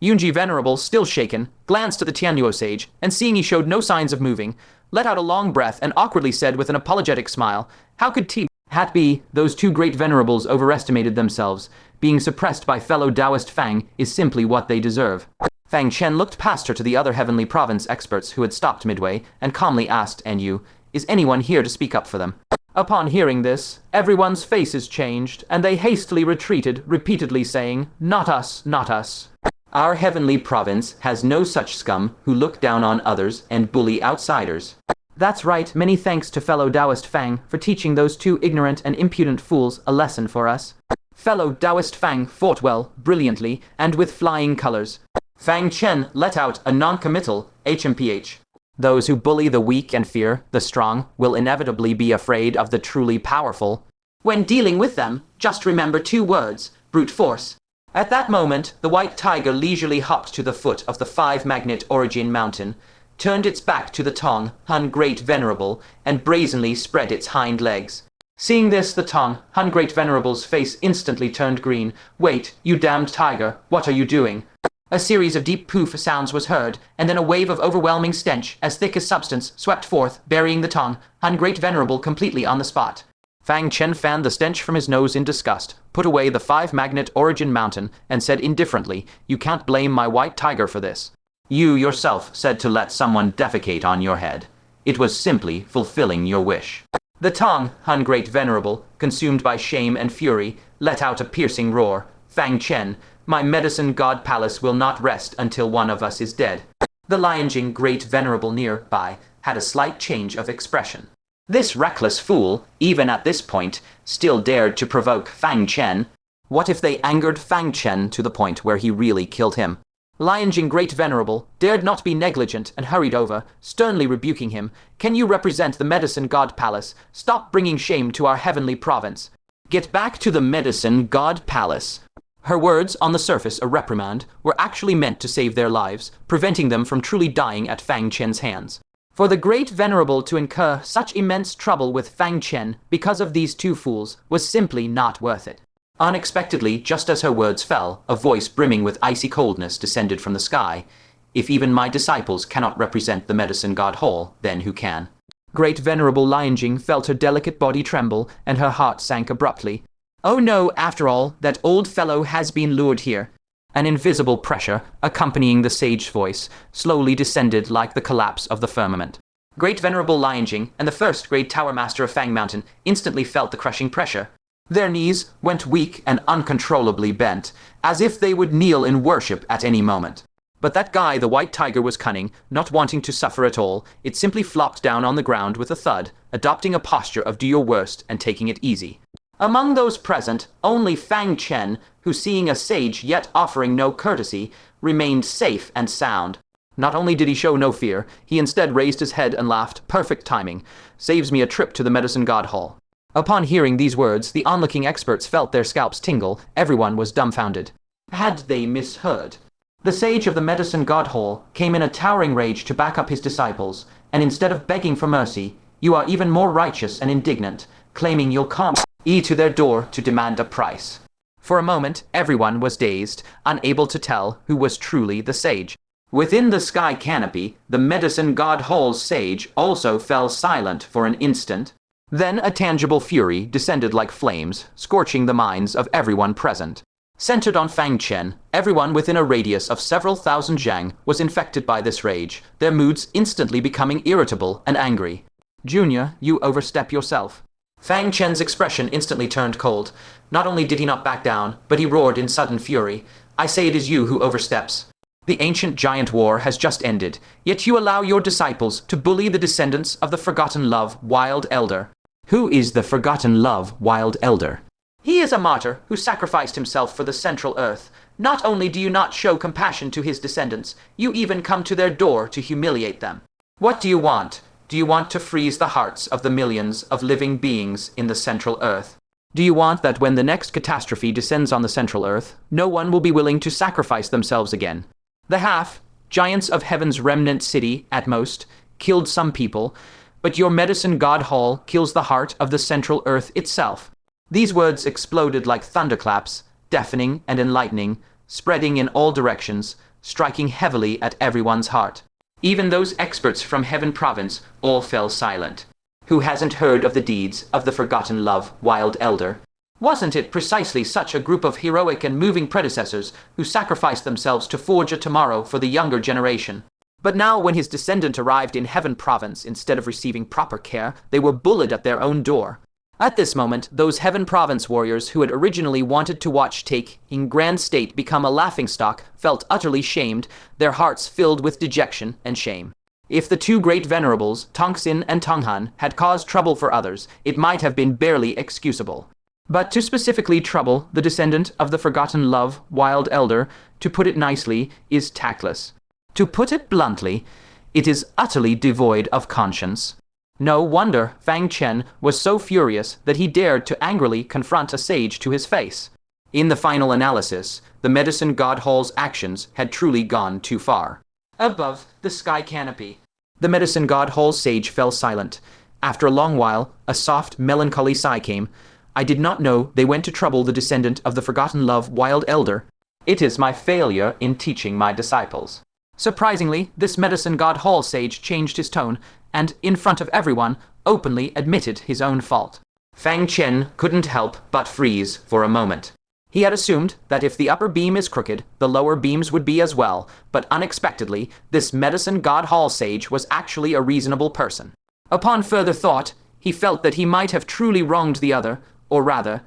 Yunji Venerable, still shaken, glanced at the Tianyuo sage, and seeing he showed no signs of moving, let out a long breath and awkwardly said with an apologetic smile, "How could Hat be, those 2 great venerables overestimated themselves. Being suppressed by fellow Taoist Fang is simply what they deserve." Fang Chen looked past her to the other Heavenly Province experts who had stopped midway, and calmly asked NU, "Is anyone here to speak up for them?" Upon hearing this, everyone's faces changed, and they hastily retreated, repeatedly saying, "Not us, not us." Our Heavenly Province has no such scum who look down on others and bully outsiders. That's right, many thanks to fellow Taoist Fang for teaching those 2 ignorant and impudent fools a lesson for us. Fellow Taoist Fang fought well, brilliantly, and with flying colors. Fang Chen let out a non-committal HMPH. Those who bully the weak and fear the strong will inevitably be afraid of the truly powerful. When dealing with them, just remember 2 words, brute force. At that moment, the white tiger leisurely hopped to the foot of the 5-magnet origin mountain, turned its back to the Tong, Hun Great Venerable, and brazenly spread its hind legs. Seeing this, the Tong, Hun Great Venerable's face instantly turned green. "Wait, you damned tiger, what are you doing?" A series of deep poof sounds was heard, and then a wave of overwhelming stench, as thick as substance, swept forth, burying the Tong, Hun Great Venerable completely on the spot. Fang Chen fanned the stench from his nose in disgust, put away the 5-magnet origin mountain, and said indifferently, "You can't blame my white tiger for this. You yourself said to let someone defecate on your head. It was simply fulfilling your wish." The Tong, Hun Great Venerable, consumed by shame and fury, let out a piercing roar. "Fang Chen, my Medicine God Palace will not rest until one of us is dead." The Lianjing Great Venerable nearby had a slight change of expression. This reckless fool, even at this point, still dared to provoke Fang Chen. What if they angered Fang Chen to the point where he really killed him? Lianjing Great Venerable dared not be negligent and hurried over, sternly rebuking him. "Can you represent the Medicine God Palace? Stop bringing shame to our Heavenly Province. Get back to the Medicine God Palace." Her words, on the surface a reprimand, were actually meant to save their lives, preventing them from truly dying at Fang Chen's hands. For the Great Venerable to incur such immense trouble with Fang Chen because of these 2 fools was simply not worth it. Unexpectedly, just as her words fell, a voice brimming with icy coldness descended from the sky. "If even my disciples cannot represent the Medicine God Hall, then who can?" Great Venerable Lianjing felt her delicate body tremble, and her heart sank abruptly. "Oh no, after all, that old fellow has been lured here." An invisible pressure, accompanying the sage's voice, slowly descended like the collapse of the firmament. Great Venerable Lianjing and the first Great Tower Master of Fang Mountain instantly felt the crushing pressure. Their knees went weak and uncontrollably bent, as if they would kneel in worship at any moment. But that guy, the white tiger, was cunning, not wanting to suffer at all. It simply flopped down on the ground with a thud, adopting a posture of do your worst and taking it easy. Among those present, only Fang Chen, who seeing a sage yet offering no courtesy, remained safe and sound. Not only did he show no fear, he instead raised his head and laughed. "Perfect timing. Saves me a trip to the Medicine God Hall." Upon hearing these words, the onlooking experts felt their scalps tingle. Everyone was dumbfounded. Had they misheard? The sage of the Medicine God Hall came in a towering rage to back up his disciples, and instead of begging for mercy, you are even more righteous and indignant, claiming you'll come to their door to demand a price. For a moment, everyone was dazed, unable to tell who was truly the sage. Within the sky canopy, the Medicine God Hall's sage also fell silent for an instant. Then a tangible fury descended like flames, scorching the minds of everyone present. Centered on Fang Chen, everyone within a radius of several thousand zhang was infected by this rage, their moods instantly becoming irritable and angry. "Junior, you overstep yourself." Fang Chen's expression instantly turned cold. Not only did he not back down, but he roared in sudden fury. I say it is you who oversteps. The ancient giant war has just ended, yet you allow your disciples to bully the descendants of the Forgotten Love Wild Elder. Who is the Forgotten Love Wild Elder? He is a martyr who sacrificed himself for the Central Earth. Not only do you not show compassion to his descendants, you even come to their door to humiliate them. What do you want? Do you want to freeze the hearts of the millions of living beings in the Central Earth? Do you want that when the next catastrophe descends on the Central Earth, no one will be willing to sacrifice themselves again? The half, giants of Heaven's remnant city, at most, killed some people, but your medicine god hall kills the heart of the Central Earth itself. These words exploded like thunderclaps, deafening and enlightening, spreading in all directions, striking heavily at everyone's heart. Even those experts from Heaven Province all fell silent. Who hasn't heard of the deeds of the Forgotten Love Wild Elder? Wasn't it precisely such a group of heroic and moving predecessors who sacrificed themselves to forge a tomorrow for the younger generation? But now when his descendant arrived in Heaven Province, instead of receiving proper care, they were bullied at their own door. At this moment, those Heaven Province warriors who had originally wanted to watch Take in grand state become a laughingstock felt utterly shamed, their hearts filled with dejection and shame. If the two great venerables, Tongxin and Tonghan, had caused trouble for others, it might have been barely excusable. But to specifically trouble the descendant of the Forgotten Love Wild Elder, to put it nicely, is tactless. To put it bluntly, it is utterly devoid of conscience. No wonder Fang Chen was so furious that he dared to angrily confront a sage to his face. In the final analysis, the medicine god hall's actions had truly gone too far. Above the sky canopy, the medicine god hall sage fell silent. After a long while, a soft, melancholy sigh came. I did not know they went to trouble the descendant of the Forgotten Love Wild Elder. It is my failure in teaching my disciples. Surprisingly, this medicine god hall sage changed his tone, and, in front of everyone, openly admitted his own fault. Fang Chen couldn't help but freeze for a moment. He had assumed that if the upper beam is crooked, the lower beams would be as well, but unexpectedly, this medicine god hall sage was actually a reasonable person. Upon further thought, he felt that he might have truly wronged the other, or rather,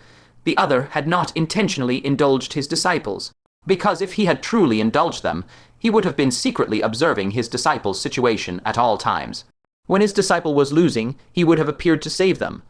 the other had not intentionally indulged his disciples, because if he had truly indulged them, he would have been secretly observing his disciples' situation at all times. When his disciple was losing, he would have appeared to save them.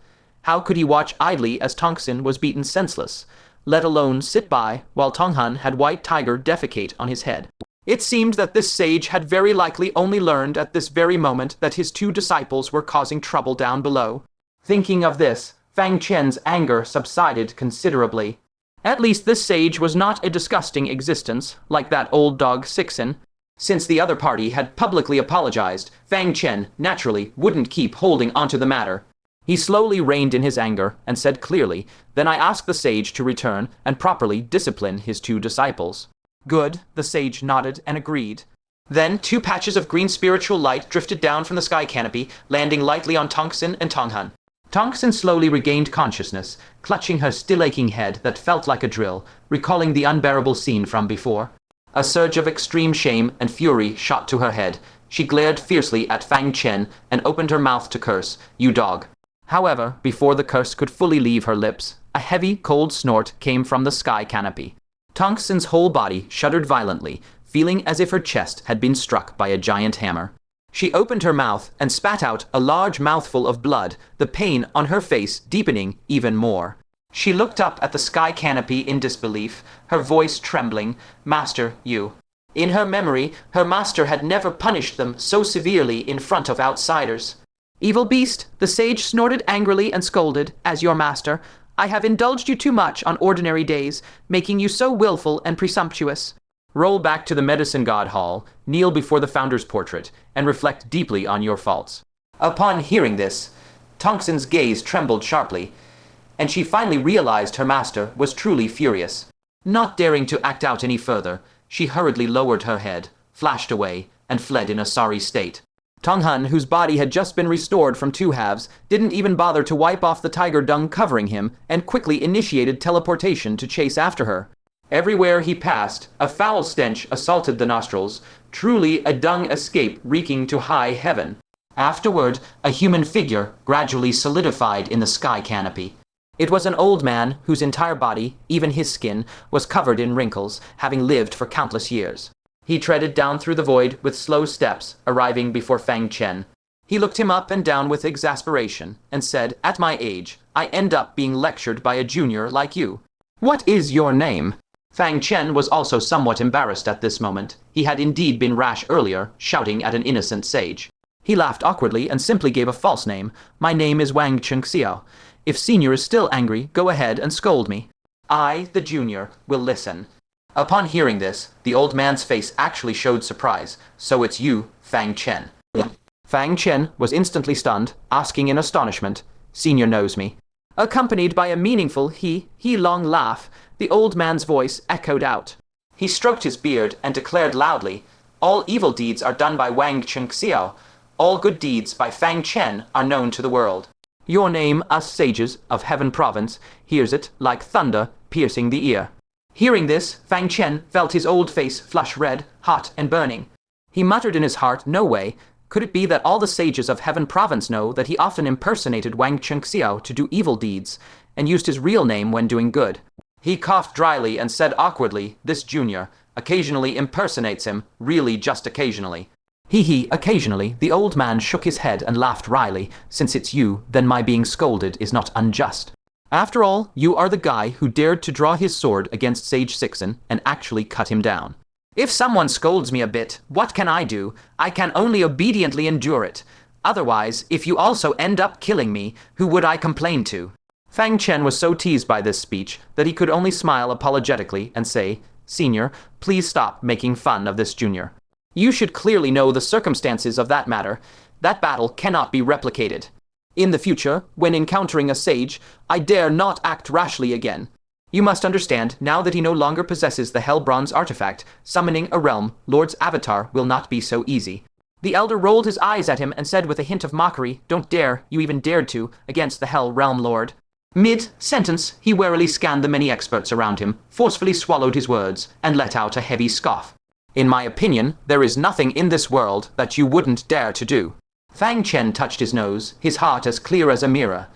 How could he watch idly as Tongxin was beaten senseless, let alone sit by while Tonghan had White Tiger defecate on his head? It seemed that this sage had very likely only learned at this very moment that his two disciples were causing trouble down below. Thinking of this, Fang Chen's anger subsided considerably. At least this sage was not a disgusting existence, like that old dog Sixin. Since the other party had publicly apologized, Fang Chen, naturally, wouldn't keep holding onto the matter. He slowly reined in his anger and said clearly, "Then I ask the sage to return and properly discipline his two disciples." Good, the sage nodded and agreed. Then 2 patches of green spiritual light drifted down from the sky canopy, landing lightly on Tongxin and Tonghan. Tongxin slowly regained consciousness, clutching her still-aching head that felt like a drill, recalling the unbearable scene from before. A surge of extreme shame and fury shot to her head. She glared fiercely at Fang Chen and opened her mouth to curse, "You dog." However, before the curse could fully leave her lips, a heavy, cold snort came from the sky canopy. Tongxin's whole body shuddered violently, feeling as if her chest had been struck by a giant hammer. She opened her mouth and spat out a large mouthful of blood, the pain on her face deepening even more. She looked up at the sky canopy in disbelief, her voice trembling. "Master, you." In her memory, her master had never punished them so severely in front of outsiders. "Evil beast," the sage snorted angrily and scolded, "as your master, I have indulged you too much on ordinary days, making you so willful and presumptuous. Roll back to the medicine god hall, kneel before the founder's portrait, and reflect deeply on your faults." Upon hearing this, Tongxin's gaze trembled sharply, and she finally realized her master was truly furious. Not daring to act out any further, she hurriedly lowered her head, flashed away, and fled in a sorry state. Tonghan, whose body had just been restored from 2 halves, didn't even bother to wipe off the tiger dung covering him, and quickly initiated teleportation to chase after her. Everywhere he passed, a foul stench assaulted the nostrils, truly a dung escape reeking to high heaven. Afterward, a human figure gradually solidified in the sky canopy. It was an old man whose entire body, even his skin, was covered in wrinkles, having lived for countless years. He treaded down through the void with slow steps, arriving before Fang Chen. He looked him up and down with exasperation, and said, "At my age, I end up being lectured by a junior like you. What is your name?" Fang Chen was also somewhat embarrassed at this moment. He had indeed been rash earlier, shouting at an innocent sage. He laughed awkwardly and simply gave a false name. "My name is Wang Chengxiao. If Senior is still angry, go ahead and scold me. I, the junior, will listen." Upon hearing this, the old man's face actually showed surprise. "So it's you, Fang Chen." Fang Chen was instantly stunned, asking in astonishment, "Senior knows me." Accompanied by a meaningful he-long laugh, the old man's voice echoed out. He stroked his beard and declared loudly, "All evil deeds are done by Wang Chengxiao. All good deeds by Fang Chen are known to the world. Your name, us sages of Heaven Province, hears it like thunder piercing the ear." Hearing this, Fang Chen felt his old face flush red, hot and burning. He muttered in his heart, "No way. Could it be that all the sages of Heaven Province know that he often impersonated Wang Chengxiao to do evil deeds, and used his real name when doing good?" He coughed dryly and said awkwardly, "This junior occasionally impersonates him, really just occasionally." Occasionally, the old man shook his head and laughed wryly. "Since it's you, then my being scolded is not unjust. After all, you are the guy who dared to draw his sword against Sage Sixen and actually cut him down. If someone scolds me a bit, what can I do? I can only obediently endure it. Otherwise, if you also end up killing me, who would I complain to?" Fang Chen was so teased by this speech that he could only smile apologetically and say, "Senior, please stop making fun of this junior. You should clearly know the circumstances of that matter. That battle cannot be replicated. In the future, when encountering a sage, I dare not act rashly again. You must understand, now that he no longer possesses the Hell Bronze artifact, summoning a realm Lord's avatar will not be so easy." The elder rolled his eyes at him and said with a hint of mockery, "Don't dare, you even dared to, against the Hell Realm Lord." Mid-sentence, he warily scanned the many experts around him, forcefully swallowed his words, and let out a heavy scoff. "In my opinion, there is nothing in this world that you wouldn't dare to do." Fang Chen touched his nose, his heart as clear as a mirror.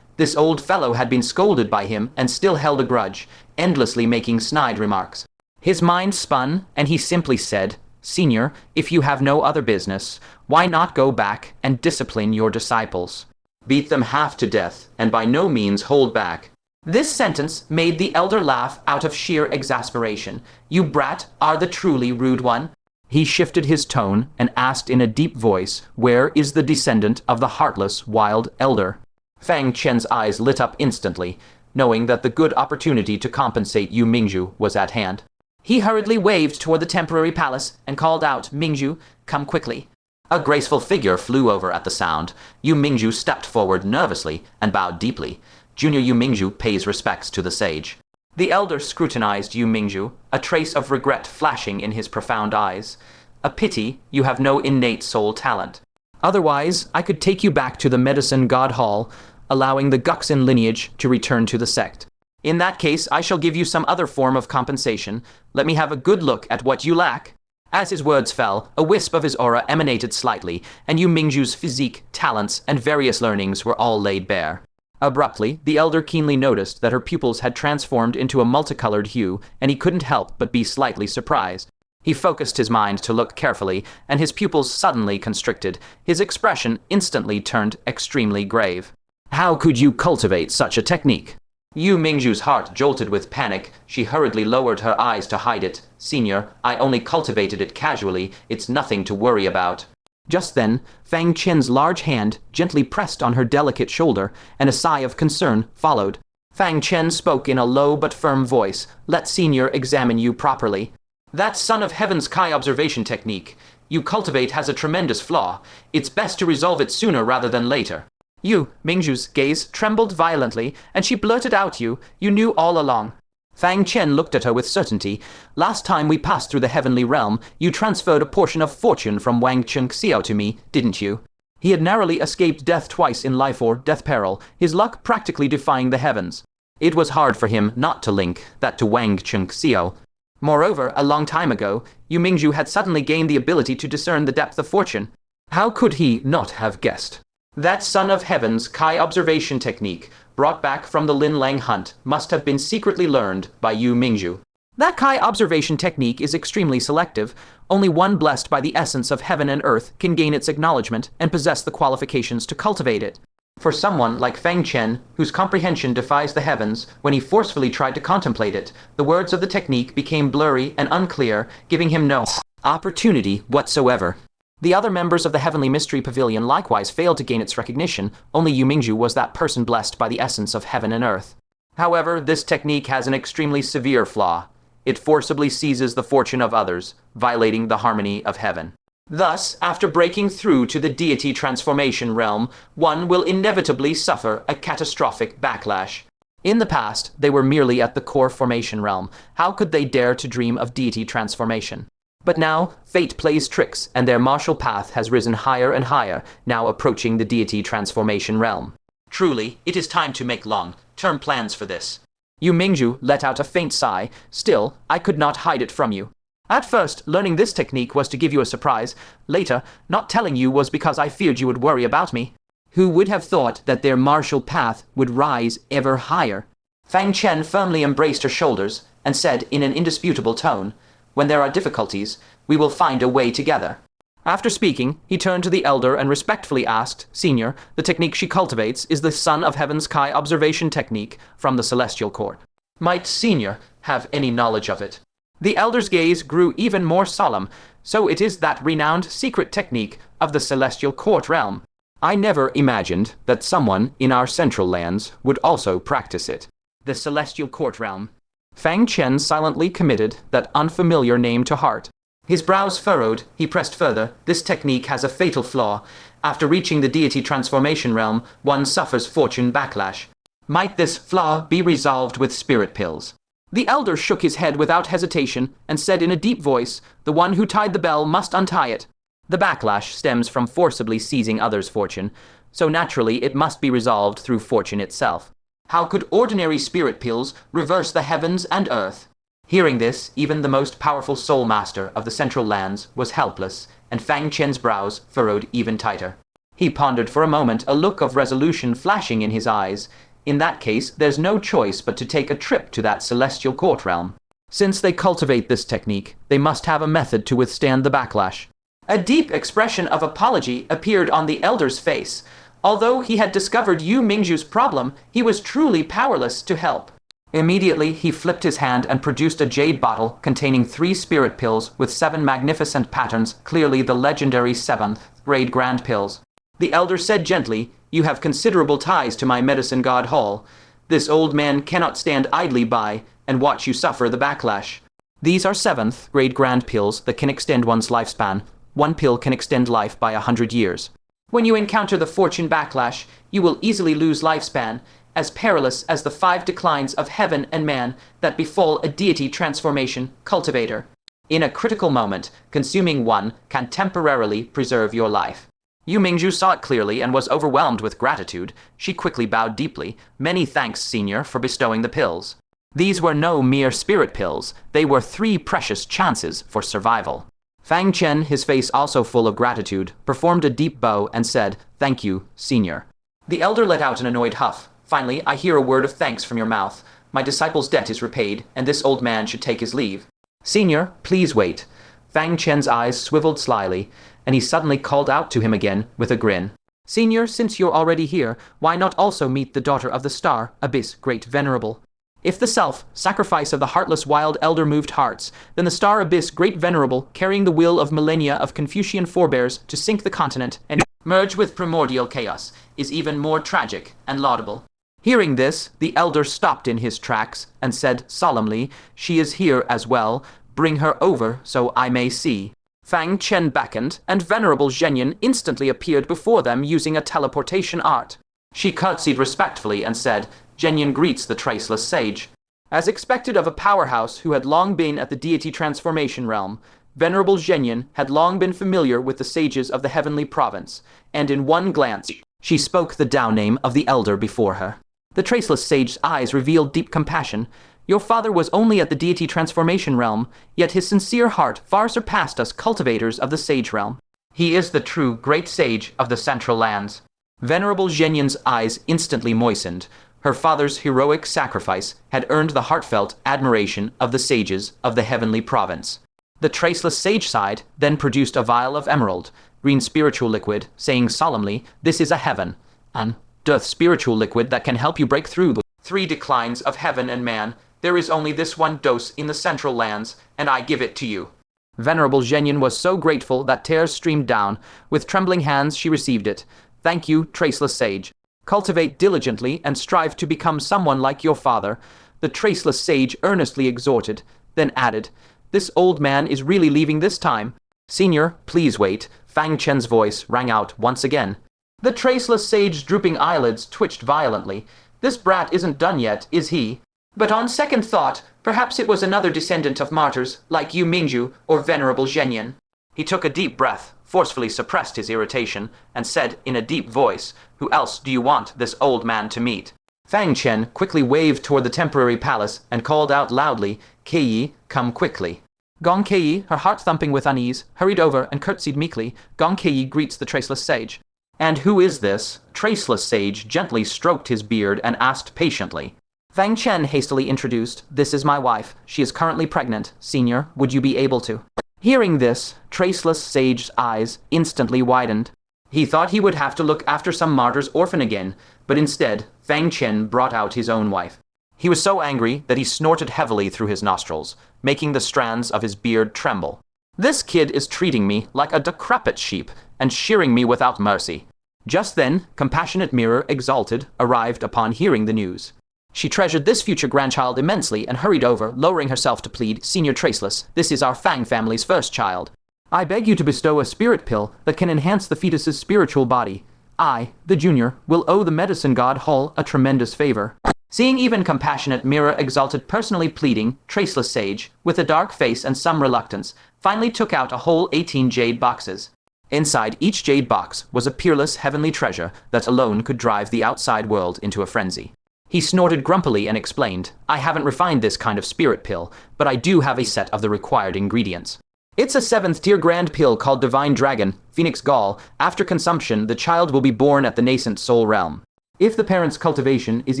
This old fellow had been scolded by him and still held a grudge, endlessly making snide remarks. His mind spun, and he simply said, "Senior, if you have no other business, why not go back and discipline your disciples? Beat them half to death, and by no means hold back." This sentence made the elder laugh out of sheer exasperation. "You brat are the truly rude one." He shifted his tone and asked in a deep voice, "Where is the descendant of the heartless wild elder?" Fang Chen's eyes lit up instantly, knowing that the good opportunity to compensate Yu Mingzhu was at hand. He hurriedly waved toward the temporary palace and called out, "Mingzhu, come quickly." A graceful figure flew over at the sound. Yu Mingzhu stepped forward nervously and bowed deeply. Junior Yu Mingzhu pays respects to the sage. The elder scrutinized Yu Mingzhu, a trace of regret flashing in his profound eyes. "A pity you have no innate soul talent. Otherwise, I could take you back to the Medicine God Hall, allowing the Guxin lineage to return to the sect. In that case, I shall give you some other form of compensation. Let me have a good look at what you lack." As his words fell, a wisp of his aura emanated slightly, and Yu Mingzhu's physique, talents, and various learnings were all laid bare. Abruptly, the elder keenly noticed that her pupils had transformed into a multicolored hue, and he couldn't help but be slightly surprised. He focused his mind to look carefully, and his pupils suddenly constricted. His expression instantly turned extremely grave. "How could you cultivate such a technique?" Yu Mingzhu's heart jolted with panic. She hurriedly lowered her eyes to hide it. "Senior, I only cultivated it casually. It's nothing to worry about." Just then, Fang Chen's large hand gently pressed on her delicate shoulder, and a sigh of concern followed. Fang Chen spoke in a low but firm voice. "Let Senior examine you properly. That Son of Heaven's Kai observation technique you cultivate has a tremendous flaw. It's best to resolve it sooner rather than later." Yu Mingzhu's gaze trembled violently, and she blurted out, You knew all along." Fang Chen looked at her with certainty. "Last time we passed through the heavenly realm, you transferred a portion of fortune from Wang Chengxiao to me, didn't you?" He had narrowly escaped death twice in life or death peril, his luck practically defying the heavens. It was hard for him not to link that to Wang Chengxiao. Moreover, a long time ago, Yu Mingzhu had suddenly gained the ability to discern the depth of fortune. How could he not have guessed? That Son of Heaven's Kai observation technique, brought back from the Lin Lang hunt, must have been secretly learned by Yu Mingzhu. That Kai observation technique is extremely selective. Only one blessed by the essence of heaven and earth can gain its acknowledgement and possess the qualifications to cultivate it. For someone like Fang Chen, whose comprehension defies the heavens, when he forcefully tried to contemplate it, the words of the technique became blurry and unclear, giving him no opportunity whatsoever. The other members of the Heavenly Mystery Pavilion likewise failed to gain its recognition. Only Yu Mingzhu was that person blessed by the essence of heaven and earth. However, this technique has an extremely severe flaw. It forcibly seizes the fortune of others, violating the harmony of heaven. Thus, after breaking through to the deity transformation realm, one will inevitably suffer a catastrophic backlash. In the past, they were merely at the core formation realm. How could they dare to dream of deity transformation? But now, fate plays tricks, and their martial path has risen higher and higher, now approaching the deity transformation realm. Truly, it is time to make long-term plans for this. Yu Mingzhu let out a faint sigh. Still, I could not hide it from you. At first, learning this technique was to give you a surprise. Later, not telling you was because I feared you would worry about me. Who would have thought that their martial path would rise ever higher? Fang Chen firmly embraced her shoulders and said in an indisputable tone, "When there are difficulties, we will find a way together." After speaking, he turned to the elder and respectfully asked, "Senior, the technique she cultivates is the Son of Heaven's Kai observation technique from the Celestial Court. Might Senior have any knowledge of it?" The elder's gaze grew even more solemn. "So it is that renowned secret technique of the Celestial Court realm. I never imagined that someone in our central lands would also practice it." The Celestial Court realm. Fang Chen silently committed that unfamiliar name to heart. His brows furrowed, he pressed further. "This technique has a fatal flaw. After reaching the deity transformation realm, one suffers fortune backlash. Might this flaw be resolved with spirit pills?" The elder shook his head without hesitation and said in a deep voice, "The one who tied the bell must untie it." The backlash stems from forcibly seizing others' fortune, so naturally it must be resolved through fortune itself. How could ordinary spirit pills reverse the heavens and earth? Hearing this, even the most powerful soul master of the Central Lands was helpless, and Fang Chen's brows furrowed even tighter. He pondered for a moment, a look of resolution flashing in his eyes. In that case, there's no choice but to take a trip to that celestial court realm. Since they cultivate this technique, they must have a method to withstand the backlash. A deep expression of apology appeared on the elder's face. Although he had discovered Yu Mingzhu's problem, he was truly powerless to help. Immediately, he flipped his hand and produced a jade bottle containing 3 spirit pills with 7 magnificent patterns, clearly the legendary 7th grade grand pills. The elder said gently, "You have considerable ties to my medicine god Hall. This old man cannot stand idly by and watch you suffer the backlash. These are 7th grade grand pills that can extend one's lifespan. One pill can extend life by 100 years. When you encounter the fortune backlash, you will easily lose lifespan, as perilous as the 5 declines of heaven and man that befall a deity transformation cultivator. In a critical moment, consuming one can temporarily preserve your life." Yu Mingzhu saw it clearly and was overwhelmed with gratitude. She quickly bowed deeply. "Many thanks, Senior, for bestowing the pills." These were no mere spirit pills. They were 3 precious chances for survival. Fang Chen, his face also full of gratitude, performed a deep bow and said, "Thank you, Senior." The elder let out an annoyed huff. "Finally, I hear a word of thanks from your mouth. My disciple's debt is repaid, and this old man should take his leave." "Senior, please wait." Fang Chen's eyes swiveled slyly, and he suddenly called out to him again with a grin. "Senior, since you're already here, why not also meet the daughter of the star, Abyss Great Venerable? If the self-sacrifice of the heartless wild elder moved hearts, then the star Abyss Great Venerable, carrying the will of millennia of Confucian forebears to sink the continent and merge with primordial chaos, is even more tragic and laudable." Hearing this, the elder stopped in his tracks and said solemnly, "She is here as well. Bring her over so I may see." Fang Chen beckoned, and Venerable Zhenyan instantly appeared before them using a teleportation art. She curtsied respectfully and said, "Zhenyan greets the traceless sage." As expected of a powerhouse who had long been at the deity transformation realm, Venerable Zhenyan had long been familiar with the sages of the heavenly province, and in one glance she spoke the Tao name of the elder before her. The traceless sage's eyes revealed deep compassion. "Your father was only at the deity transformation realm, yet his sincere heart far surpassed us cultivators of the sage realm. He is the true great sage of the Central Lands. Venerable Zhenyan's eyes instantly moistened. Her father's heroic sacrifice had earned the heartfelt admiration of the sages of the Heavenly Province. The traceless sage sighed, then produced a vial of emerald, green spiritual liquid, saying solemnly, "This is a heaven, an death spiritual liquid that can help you break through the 3 declines of heaven and man. There is only this one dose in the Central Lands, and I give it to you." Venerable Zhenyan was so grateful that tears streamed down. With trembling hands she received it. "Thank you, traceless sage. Cultivate diligently and strive to become someone like your father," the traceless sage earnestly exhorted, then added, "This old man is really leaving this time." "Senior, please wait," Fang Chen's voice rang out once again. The traceless sage's drooping eyelids twitched violently. "This brat isn't done yet, is he? But on second thought, perhaps it was another descendant of martyrs, like you Mingju or Venerable Zhenyan." He took a deep breath, forcefully suppressed his irritation, and said in a deep voice, "Who else do you want this old man to meet?" Fang Chen quickly waved toward the temporary palace and called out loudly, "Keiyi, come quickly." Gong Keiyi, her heart thumping with unease, hurried over and curtsied meekly. Gong Keiyi greets the traceless sage. "And who is this?" Traceless sage gently stroked his beard and asked patiently. Fang Chen hastily introduced, "This is my wife. She is currently pregnant. Senior, would you be able to?" Hearing this, traceless sage's eyes instantly widened. He thought he would have to look after some martyr's orphan again, but instead, Fang Chen brought out his own wife. He was so angry that he snorted heavily through his nostrils, making the strands of his beard tremble. "This kid is treating me like a decrepit sheep and shearing me without mercy." Just then, Compassionate Mirror, exalted, arrived upon hearing the news. She treasured this future grandchild immensely and hurried over, lowering herself to plead, "Senior Traceless, this is our Fang family's first child. I beg you to bestow a spirit pill that can enhance the fetus's spiritual body. I, the junior, will owe the medicine god Hull a tremendous favor." Seeing even Compassionate Mirror exalted personally pleading, Traceless Sage, with a dark face and some reluctance, finally took out a whole 18 jade boxes. Inside each jade box was a peerless heavenly treasure that alone could drive the outside world into a frenzy. He snorted grumpily and explained, "I haven't refined this kind of spirit pill, but I do have a set of the required ingredients. It's a 7th-tier grand pill called Divine Dragon-Phoenix Gall. After consumption, the child will be born at the nascent soul realm. If the parent's cultivation is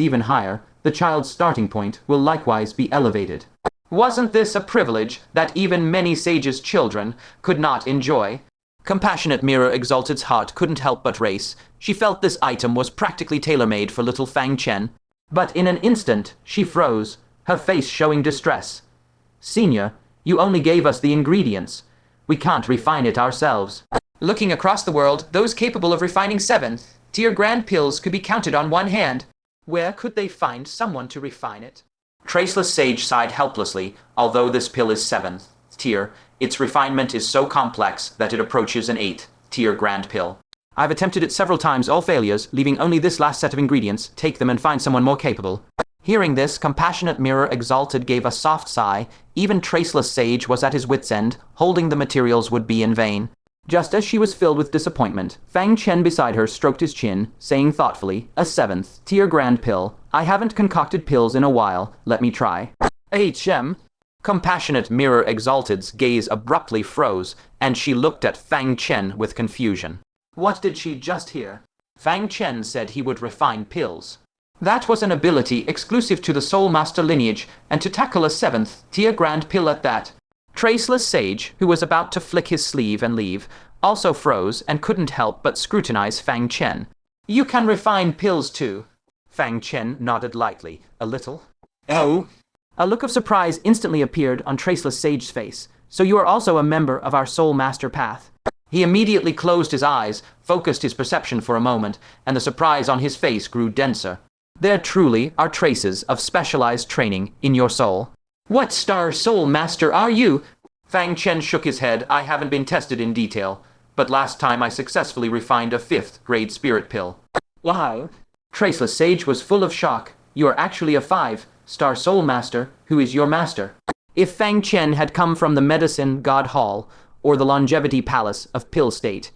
even higher, the child's starting point will likewise be elevated." Wasn't this a privilege that even many sages' children could not enjoy? Compassionate Mirror Exalted's heart couldn't help but race. She felt this item was practically tailor-made for little Fang Chen. But in an instant, she froze, her face showing distress. "Senior, you only gave us the ingredients. We can't refine it ourselves." Looking across the world, those capable of refining 7th-tier grand pills could be counted on one hand. Where could they find someone to refine it? Traceless Sage sighed helplessly. Although this pill is 7th tier, its refinement is so complex that it approaches an 8th-tier grand pill. "I've attempted it several times, all failures, leaving only this last set of ingredients. Take them and find someone more capable." Hearing this, Compassionate Mirror Exalted gave a soft sigh. Even Traceless Sage was at his wit's end. Holding the materials would be in vain. Just as she was filled with disappointment, Fang Chen beside her stroked his chin, saying thoughtfully, "A 7th-tier grand pill. I haven't concocted pills in a while. Let me try." "HM?" Compassionate Mirror Exalted's gaze abruptly froze, and she looked at Fang Chen with confusion. What did she just hear? Fang Chen said he would refine pills. That was an ability exclusive to the Soul Master lineage, and to tackle a 7th-tier grand pill at that. Traceless Sage, who was about to flick his sleeve and leave, also froze and couldn't help but scrutinize Fang Chen. "You can refine pills too?" Fang Chen nodded lightly, a little. "Oh?" A look of surprise instantly appeared on Traceless Sage's face. "So you are also a member of our Soul Master path?" He immediately closed his eyes, focused his perception for a moment, and the surprise on his face grew denser. "There truly are traces of specialized training in your soul." "What star Soul Master are you?" Fang Chen shook his head. "I haven't been tested in detail, but last time I successfully refined a 5th-grade spirit pill." "Wow." Traceless Sage was full of shock. "You are actually a 5-star Soul Master. Who is your master?" If Fang Chen had come from the Medicine God Hall, or the Longevity Palace of Pill State,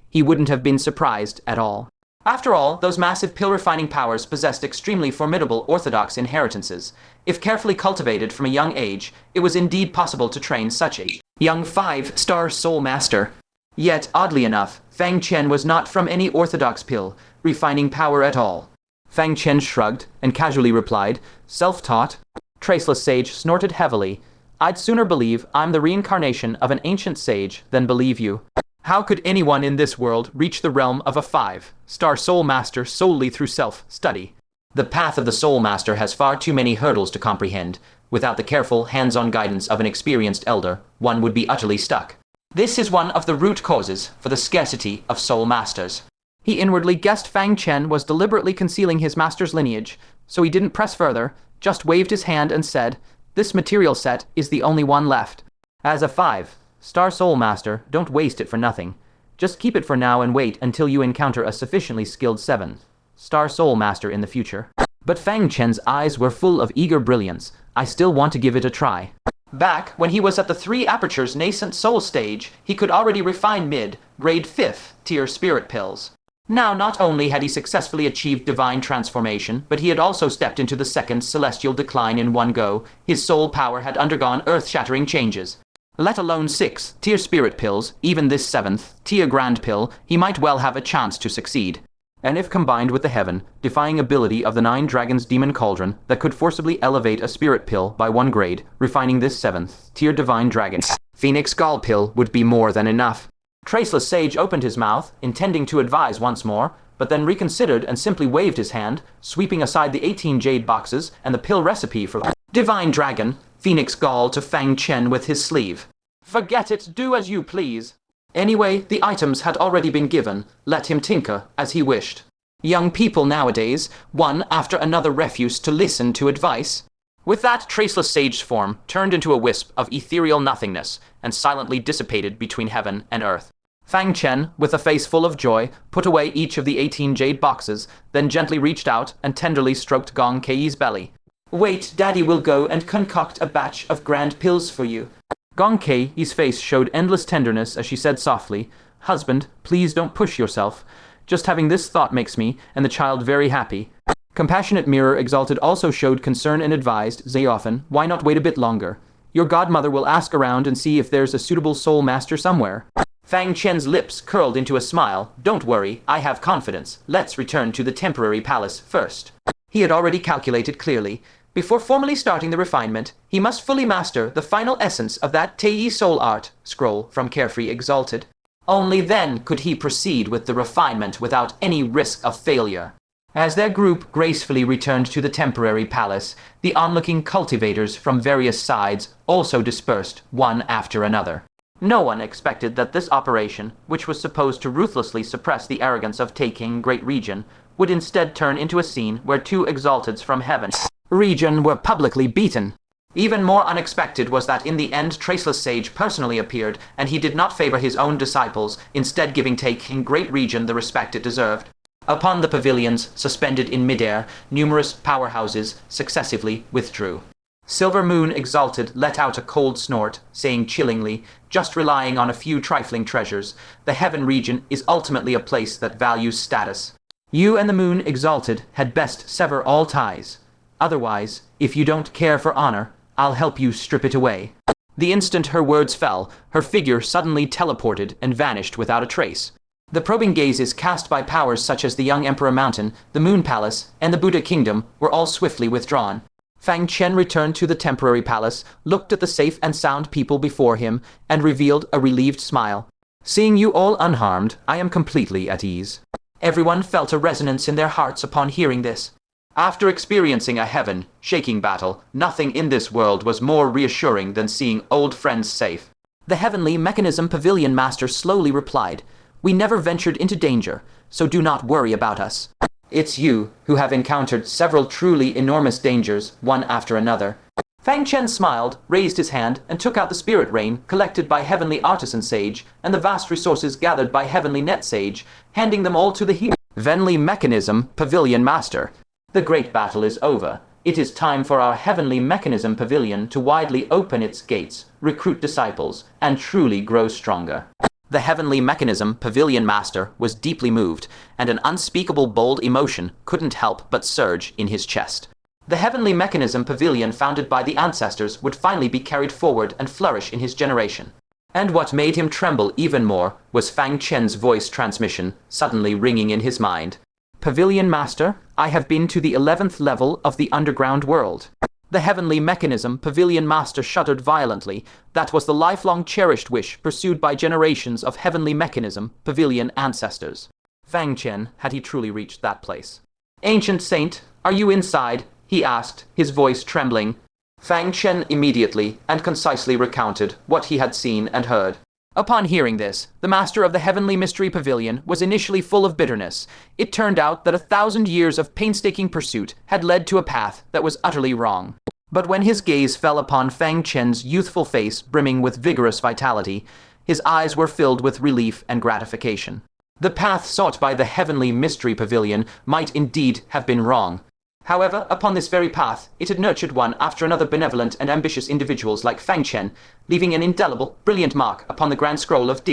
he wouldn't have been surprised at all. After all, those massive pill-refining powers possessed extremely formidable orthodox inheritances. If carefully cultivated from a young age, it was indeed possible to train such a young 5-star Soul Master. Yet, oddly enough, Fang Chen was not from any orthodox pill, refining power at all. Fang Chen shrugged and casually replied, "Self-taught?" Traceless Sage snorted heavily. "I'd sooner believe I'm the reincarnation of an ancient sage than believe you. How could anyone in this world reach the realm of a 5-star Soul Master solely through self-study? The path of the Soul Master has far too many hurdles to comprehend. Without the careful, hands-on guidance of an experienced elder, one would be utterly stuck. This is one of the root causes for the scarcity of Soul Masters." He inwardly guessed Fang Chen was deliberately concealing his master's lineage, so he didn't press further, just waved his hand and said, "This material set is the only one left. As a 5-star Soul Master, don't waste it for nothing. Just keep it for now and wait until you encounter a sufficiently skilled 7-star Soul Master in the future." But Fang Chen's eyes were full of eager brilliance. "I still want to give it a try." Back when he was at the 3 Apertures nascent soul stage, he could already refine mid-grade 5th tier spirit pills. Now, not only had he successfully achieved divine transformation, but he had also stepped into the 2nd celestial decline in one go. His soul power had undergone earth-shattering changes. Let alone 6 tier spirit pills, even this 7th tier grand pill, he might well have a chance to succeed. And if combined with the heaven-defying ability of the 9 Dragons Demon Cauldron that could forcibly elevate a spirit pill by 1 grade, refining this 7th tier divine Dragon-Phoenix Gall pill would be more than enough. Traceless Sage opened his mouth, intending to advise once more, but then reconsidered and simply waved his hand, sweeping aside the 18 jade boxes and the pill recipe for Divine Dragon-Phoenix Gall to Fang Chen with his sleeve. "Forget it, do as you please." Anyway, the items had already been given. Let him tinker as he wished. Young people nowadays, one after another, refuse to listen to advice. With that, Traceless Sage's form turned into a wisp of ethereal nothingness and silently dissipated between heaven and earth. Fang Chen, with a face full of joy, put away each of the 18 jade boxes, then gently reached out and tenderly stroked Gong Kei's belly. "Wait, Daddy will go and concoct a batch of grand pills for you." Gong Kei's face showed endless tenderness as she said softly, "Husband, please don't push yourself. Just having this thought makes me and the child very happy." Compassionate Mirror Exalted also showed concern and advised Zayofan, "Why not wait a bit longer? Your godmother will ask around and see if there's a suitable soul master somewhere." Fang Chen's lips curled into a smile. "Don't worry, I have confidence. Let's return to the temporary palace first." He had already calculated clearly. Before formally starting the refinement, he must fully master the final essence of that Tei Soul Art scroll from Carefree Exalted. Only then could he proceed with the refinement without any risk of failure. As their group gracefully returned to the temporary palace, the onlooking cultivators from various sides also dispersed one after another. No one expected that this operation, which was supposed to ruthlessly suppress the arrogance of taking Great Region, would instead turn into a scene where 2 Exalteds from Heaven Region were publicly beaten. Even more unexpected was that in the end Traceless Sage personally appeared, and he did not favor his own disciples, instead giving taking Great Region the respect it deserved. Upon the pavilions, suspended in midair, numerous powerhouses successively withdrew. Silver Moon Exalted let out a cold snort, saying chillingly, "Just relying on a few trifling treasures, the Heaven Region is ultimately a place that values status. You and the Moon Exalted had best sever all ties. Otherwise, if you don't care for honor, I'll help you strip it away." The instant her words fell, her figure suddenly teleported and vanished without a trace. The probing gazes cast by powers such as the Young Emperor Mountain, the Moon Palace, and the Buddha Kingdom were all swiftly withdrawn. Fang Chen returned to the temporary palace, looked at the safe and sound people before him, and revealed a relieved smile. "Seeing you all unharmed, I am completely at ease." Everyone felt a resonance in their hearts upon hearing this. After experiencing a heaven-shaking battle, nothing in this world was more reassuring than seeing old friends safe. The Heavenly Mechanism Pavilion Master slowly replied, "We never ventured into danger, so do not worry about us. It's you who have encountered several truly enormous dangers, one after another." Fang Chen smiled, raised his hand, and took out the spirit rain collected by Heavenly Artisan Sage and the vast resources gathered by Heavenly Net Sage, handing them all to the Heavenly Mechanism Pavilion Master. "The great battle is over. It is time for our Heavenly Mechanism Pavilion to widely open its gates, recruit disciples, and truly grow stronger." The Heavenly Mechanism Pavilion Master was deeply moved, and an unspeakable bold emotion couldn't help but surge in his chest. The Heavenly Mechanism Pavilion founded by the ancestors would finally be carried forward and flourish in his generation. And what made him tremble even more was Fang Chen's voice transmission suddenly ringing in his mind. Pavilion Master, I have been to the 11th level of the underground world. The heavenly mechanism Pavilion Master shuddered violently. That was the lifelong cherished wish pursued by generations of heavenly mechanism Pavilion ancestors. Fang Chen, had he truly reached that place? Ancient Saint, are you inside? He asked, his voice trembling. Fang Chen immediately and concisely recounted what he had seen and heard. Upon hearing this, the master of the Heavenly Mystery Pavilion was initially full of bitterness. It turned out that 1,000 years of painstaking pursuit had led to a path that was utterly wrong. But when his gaze fell upon Fang Chen's youthful face brimming with vigorous vitality, his eyes were filled with relief and gratification. The path sought by the Heavenly Mystery Pavilion might indeed have been wrong. However, upon this very path, it had nurtured one after another benevolent and ambitious individuals like Fang Chen, leaving an indelible, brilliant mark upon the grand scroll of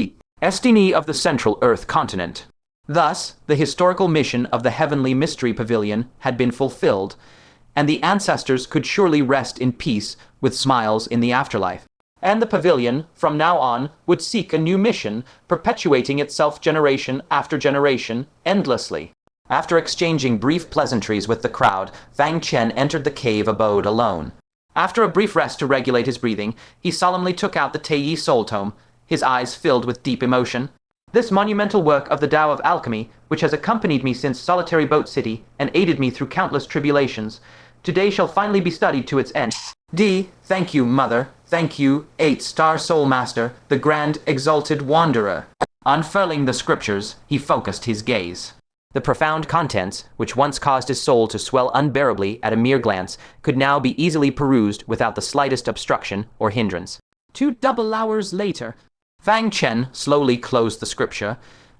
destiny of the Central Earth continent. Thus, the historical mission of the Heavenly Mystery Pavilion had been fulfilled, and the ancestors could surely rest in peace with smiles in the afterlife. And the pavilion, from now on, would seek a new mission, perpetuating itself generation after generation, endlessly. After exchanging brief pleasantries with the crowd, Fang Chen entered the cave abode alone. After a brief rest to regulate his breathing, he solemnly took out the Tei Soul Tome, his eyes filled with deep emotion. This monumental work of the Tao of Alchemy, which has accompanied me since Solitary Boat City and aided me through countless tribulations, today shall finally be studied to its end. Thank you, Mother. Thank you, 8-star Soul Master, the Grand Exalted Wanderer. Unfurling the scriptures, he focused his gaze. The profound contents, which once caused his soul to swell unbearably at a mere glance, could now be easily perused without the slightest obstruction or hindrance. 2 double hours later, Fang Chen slowly closed the scripture,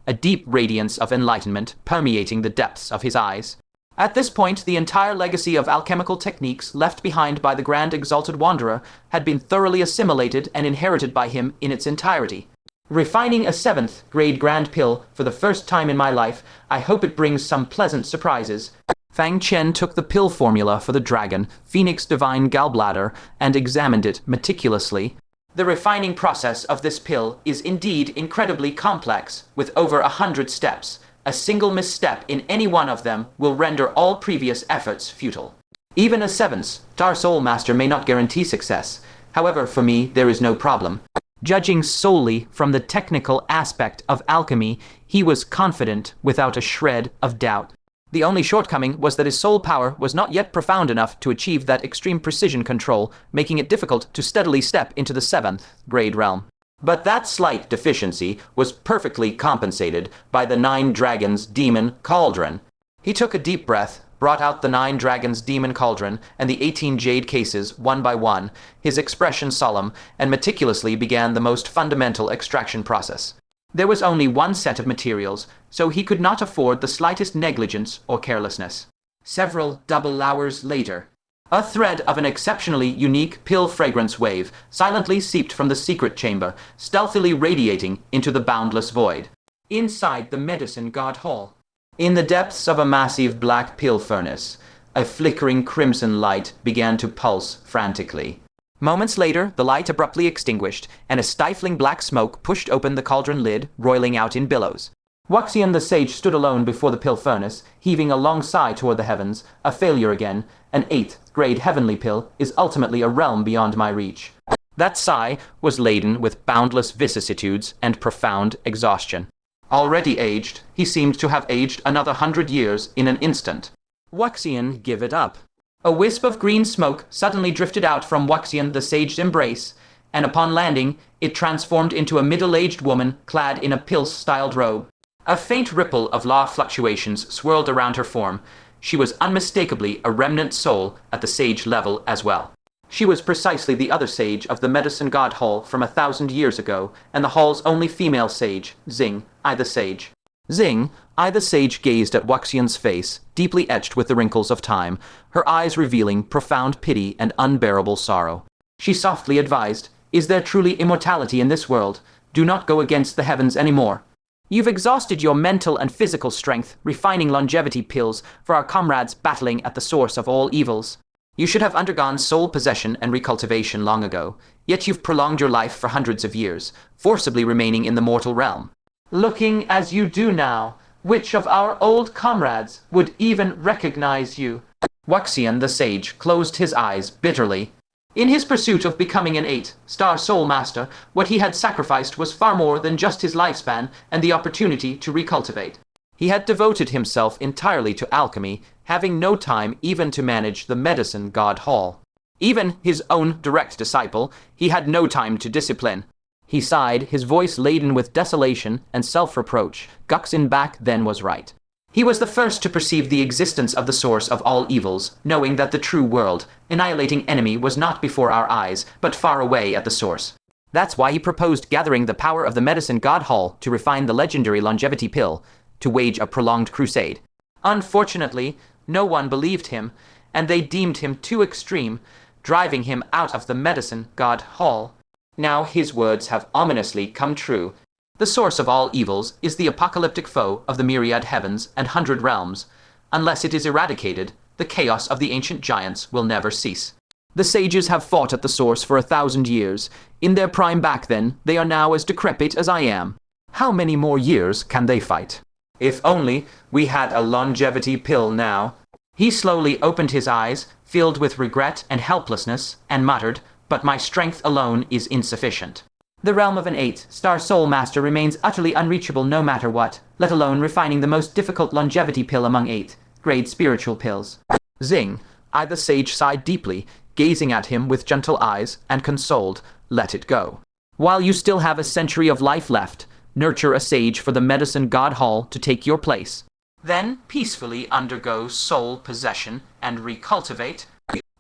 a deep radiance of enlightenment permeating the depths of his eyes. At this point, the entire legacy of alchemical techniques left behind by the Grand Exalted Wanderer had been thoroughly assimilated and inherited by him in its entirety. Refining a 7th grade grand pill for the first time in my life, I hope it brings some pleasant surprises. Fang Chen took the pill formula for the Dragon-Phoenix Divine Gallbladder and examined it meticulously. The refining process of this pill is indeed incredibly complex, with over 100 steps. A single misstep in any one of them will render all previous efforts futile. Even a 7-star Soul Master may not guarantee success. However, for me, there is no problem. Judging solely from the technical aspect of alchemy, he was confident without a shred of doubt. The only shortcoming was that his soul power was not yet profound enough to achieve that extreme precision control, making it difficult to steadily step into the 7th grade realm. But that slight deficiency was perfectly compensated by the 9 Dragons Demon Cauldron. He took a deep breath, brought out the 9 Dragons Demon Cauldron and the 18 jade cases one by one, his expression solemn, and meticulously began the most fundamental extraction process. There was only one set of materials, so he could not afford the slightest negligence or carelessness. Several double hours later, a thread of an exceptionally unique pill fragrance wave silently seeped from the secret chamber, stealthily radiating into the boundless void. Inside the medicine god hall, in the depths of a massive black pill furnace, a flickering crimson light began to pulse frantically. Moments later, the light abruptly extinguished, and a stifling black smoke pushed open the cauldron lid, roiling out in billows. Wuxian the sage stood alone before the pill furnace, heaving a long sigh toward the heavens. A failure again. An 8th grade heavenly pill is ultimately a realm beyond my reach. That sigh was laden with boundless vicissitudes and profound exhaustion. Already aged, he seemed to have aged another 100 years in an instant. Wuxian, give it up. A wisp of green smoke suddenly drifted out from Wuxian the sage's embrace, and upon landing, it transformed into a middle-aged woman clad in a pill-styled robe. A faint ripple of law fluctuations swirled around her form. She was unmistakably a remnant soul at the sage level as well. She was precisely the other sage of the Medicine God Hall from 1,000 years ago, and the hall's only female sage, Xing, I the Sage. Xing, I the Sage gazed at Wuxian's face, deeply etched with the wrinkles of time, her eyes revealing profound pity and unbearable sorrow. She softly advised, "Is there truly immortality in this world? Do not go against the heavens any more. You've exhausted your mental and physical strength, refining longevity pills for our comrades battling at the source of all evils. You should have undergone soul possession and recultivation long ago, yet you've prolonged your life for hundreds of years, forcibly remaining in the mortal realm. Looking as you do now, which of our old comrades would even recognize you? Wuxian the sage closed his eyes bitterly. In his pursuit of becoming an 8-star soul master, what he had sacrificed was far more than just his lifespan and the opportunity to recultivate. He had devoted himself entirely to alchemy, having no time even to manage the medicine god hall. Even his own direct disciple, he had no time to discipline. He sighed, his voice laden with desolation and self-reproach. Guxin back then was right. He was the first to perceive the existence of the source of all evils, knowing that the true world, annihilating enemy, was not before our eyes, but far away at the source. That's why he proposed gathering the power of the medicine god hall to refine the legendary longevity pill, to wage a prolonged crusade. Unfortunately, no one believed him, and they deemed him too extreme, driving him out of the medicine god hall. Now his words have ominously come true. The source of all evils is the apocalyptic foe of the myriad heavens and 100 realms. Unless it is eradicated, the chaos of the ancient giants will never cease. The sages have fought at the source for 1,000 years. In their prime back then, they are now as decrepit as I am. How many more years can they fight? If only we had a longevity pill now. He slowly opened his eyes, filled with regret and helplessness, and muttered, "But my strength alone is insufficient." The realm of an 8-star soul master remains utterly unreachable no matter what, let alone refining the most difficult longevity pill among 8-grade spiritual pills. Zing, I the sage sighed deeply, gazing at him with gentle eyes, and consoled, "Let it go. While you still have a century of life left, nurture a sage for the medicine god hall to take your place. Then peacefully undergo soul possession and recultivate."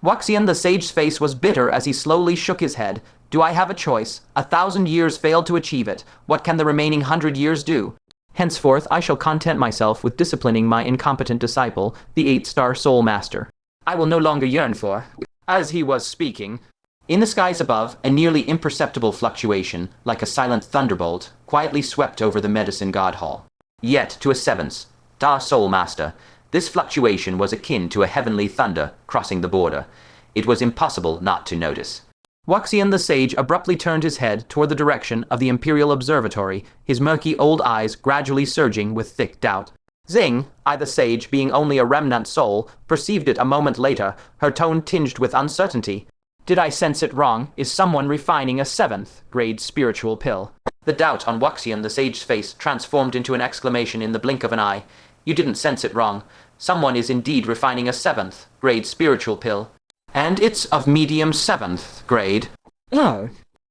Wuxian the sage's face was bitter as he slowly shook his head. "Do I have a choice? 1,000 years failed to achieve it. What can the remaining 100 years do? Henceforth I shall content myself with disciplining my incompetent disciple, the 8-star soul master. I will no longer yearn for." As he was speaking, in the skies above, a nearly imperceptible fluctuation, like a silent thunderbolt, quietly swept over the medicine god hall. Yet to a 7-star soul master, this fluctuation was akin to a heavenly thunder crossing the border. It was impossible not to notice. Wuxian the sage abruptly turned his head toward the direction of the Imperial Observatory, his murky old eyes gradually surging with thick doubt. Zing, I the sage, being only a remnant soul, perceived it a moment later, her tone tinged with uncertainty. "Did I sense it wrong? Is someone refining a 7th-grade spiritual pill?" The doubt on Wuxian the sage's face transformed into an exclamation in the blink of an eye. "You didn't sense it wrong. Someone is indeed refining a 7th-grade spiritual pill. And it's of medium 7th grade." Oh.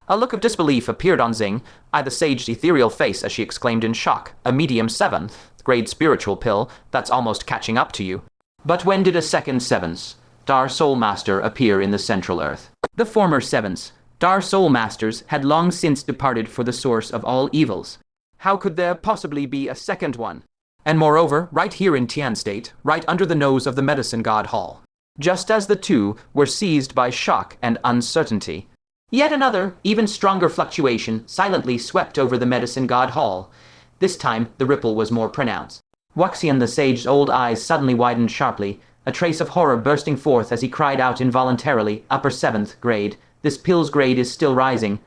A look of disbelief appeared on Zing, I the sage's ethereal face as she exclaimed in shock, "A medium 7th-grade spiritual pill? That's almost catching up to you." But when did a second 7-star soul master appear in the Central Earth? The former 7-star soul masters had long since departed for the source of all evils. How could there possibly be a second one? And moreover, right here in Tian State, right under the nose of the medicine god hall. Just as the two were seized by shock and uncertainty. Yet another, even stronger fluctuation silently swept over the medicine god hall. This time, the ripple was more pronounced. Wuxian the sage's old eyes suddenly widened sharply, a trace of horror bursting forth as he cried out involuntarily, "Upper 7th grade. This pill's grade is still rising."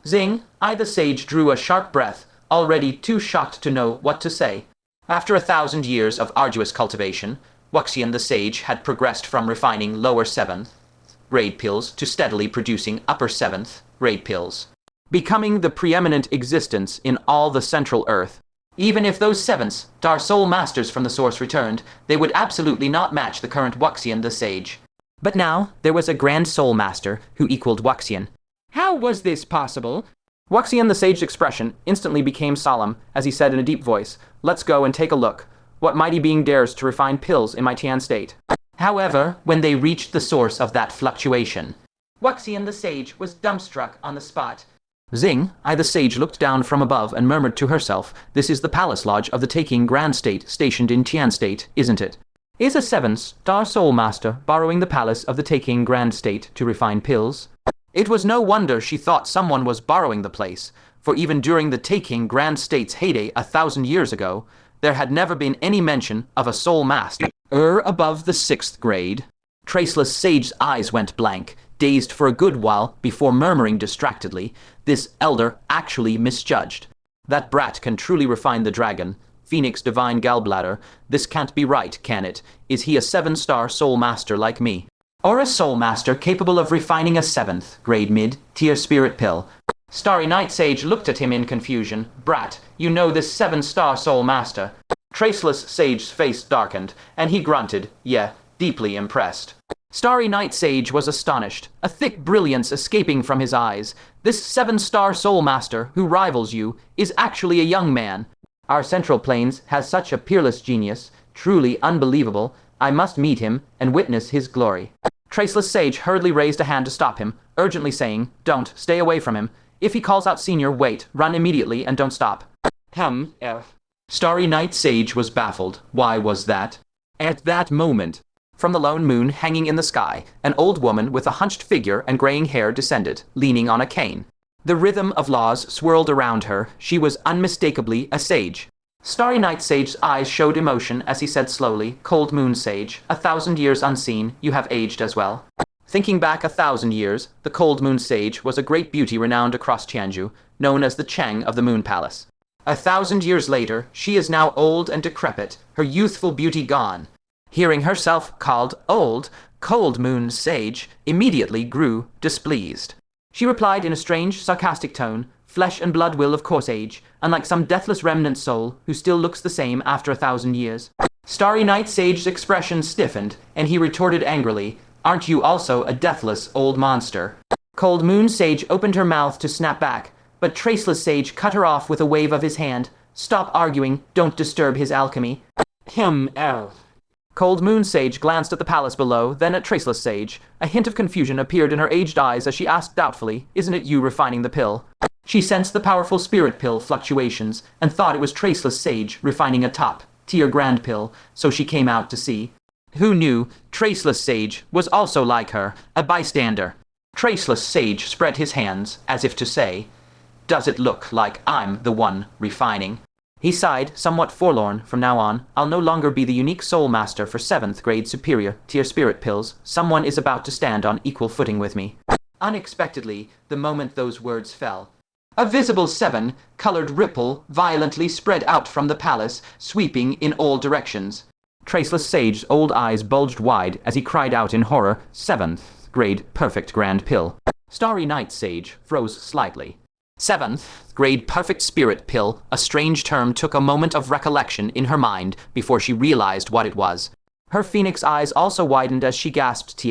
Zing, I the sage drew a sharp breath, already too shocked to know what to say. After 1,000 years of arduous cultivation, Wuxian the sage had progressed from refining lower 7th-grade pills to steadily producing upper 7th-grade pills, becoming the preeminent existence in all the Central Earth. Even if those 7-star soul masters from the source returned, they would absolutely not match the current Wuxian the sage. But now, there was a grand soul master who equaled Wuxian. How was this possible? Wuxian the sage's expression instantly became solemn as he said in a deep voice, "Let's go and take a look. What mighty being dares to refine pills in my Tian state?" However, when they reached the source of that fluctuation, Wuxian the sage was dumbstruck on the spot. Zing, I the sage, looked down from above and murmured to herself, "This is the palace lodge of the Taking Grand State stationed in Tian State, isn't it? Is a 7-star soul master borrowing the palace of the Taking Grand State to refine pills?" It was no wonder she thought someone was borrowing the place, for even during the Taking Grand State's heyday 1,000 years ago, there had never been any mention of a soul master. Above the 6th grade. Traceless Sage's eyes went blank, dazed for a good while before murmuring distractedly, this elder actually misjudged. That brat can truly refine the dragon. Phoenix Divine Gallbladder. This can't be right, can it? Is he a 7-star soul master like me? Or a soul master capable of refining a 7th grade mid-tier spirit pill? Starry Night Sage looked at him in confusion. Brat, you know this 7-star soul master. Traceless Sage's face darkened, and he grunted, yeah, deeply impressed. Starry Night Sage was astonished, a thick brilliance escaping from his eyes. This 7-star soul master, who rivals you, is actually a young man. Our Central Plains has such a peerless genius, truly unbelievable. I must meet him and witness his glory. Traceless Sage hurriedly raised a hand to stop him, urgently saying, don't, stay away from him. If he calls out senior, wait, run immediately and don't stop. Starry Night Sage was baffled. Why was that? At that moment, from the lone moon hanging in the sky, an old woman with a hunched figure and graying hair descended, leaning on a cane. The rhythm of laws swirled around her. She was unmistakably a sage. Starry Night Sage's eyes showed emotion as he said slowly, Cold Moon Sage, 1,000 years unseen, you have aged as well. Thinking back 1,000 years, the Cold Moon Sage was a great beauty renowned across Tianju, known as the Chang of the Moon Palace. 1,000 years later, she is now old and decrepit, her youthful beauty gone. Hearing herself called old, Cold Moon Sage immediately grew displeased. She replied in a strange, sarcastic tone, flesh and blood will of course age, unlike some deathless remnant soul who still looks the same after 1,000 years. Starry Night Sage's expression stiffened, and he retorted angrily, aren't you also a deathless old monster? Cold Moon Sage opened her mouth to snap back, but Traceless Sage cut her off with a wave of his hand. Stop arguing, don't disturb his alchemy. Cold Moon Sage glanced at the palace below, then at Traceless Sage. A hint of confusion appeared in her aged eyes as she asked doubtfully, isn't it you refining the pill? She sensed the powerful spirit pill fluctuations and thought it was Traceless Sage refining a top-tier grand pill, so she came out to see. Who knew Traceless Sage was also like her, a bystander? Traceless Sage spread his hands, as if to say, does it look like I'm the one refining? He sighed, somewhat forlorn. From now on, I'll no longer be the unique soul master for 7th grade superior tier spirit pills. Someone is about to stand on equal footing with me. Unexpectedly, the moment those words fell, a visible 7-colored ripple violently spread out from the palace, sweeping in all directions. Traceless Sage's old eyes bulged wide as he cried out in horror, 7th grade perfect grand pill. Starry Night Sage froze slightly. 7th grade perfect spirit pill, a strange term, took a moment of recollection in her mind before she realized what it was. Her phoenix eyes also widened as she gasped,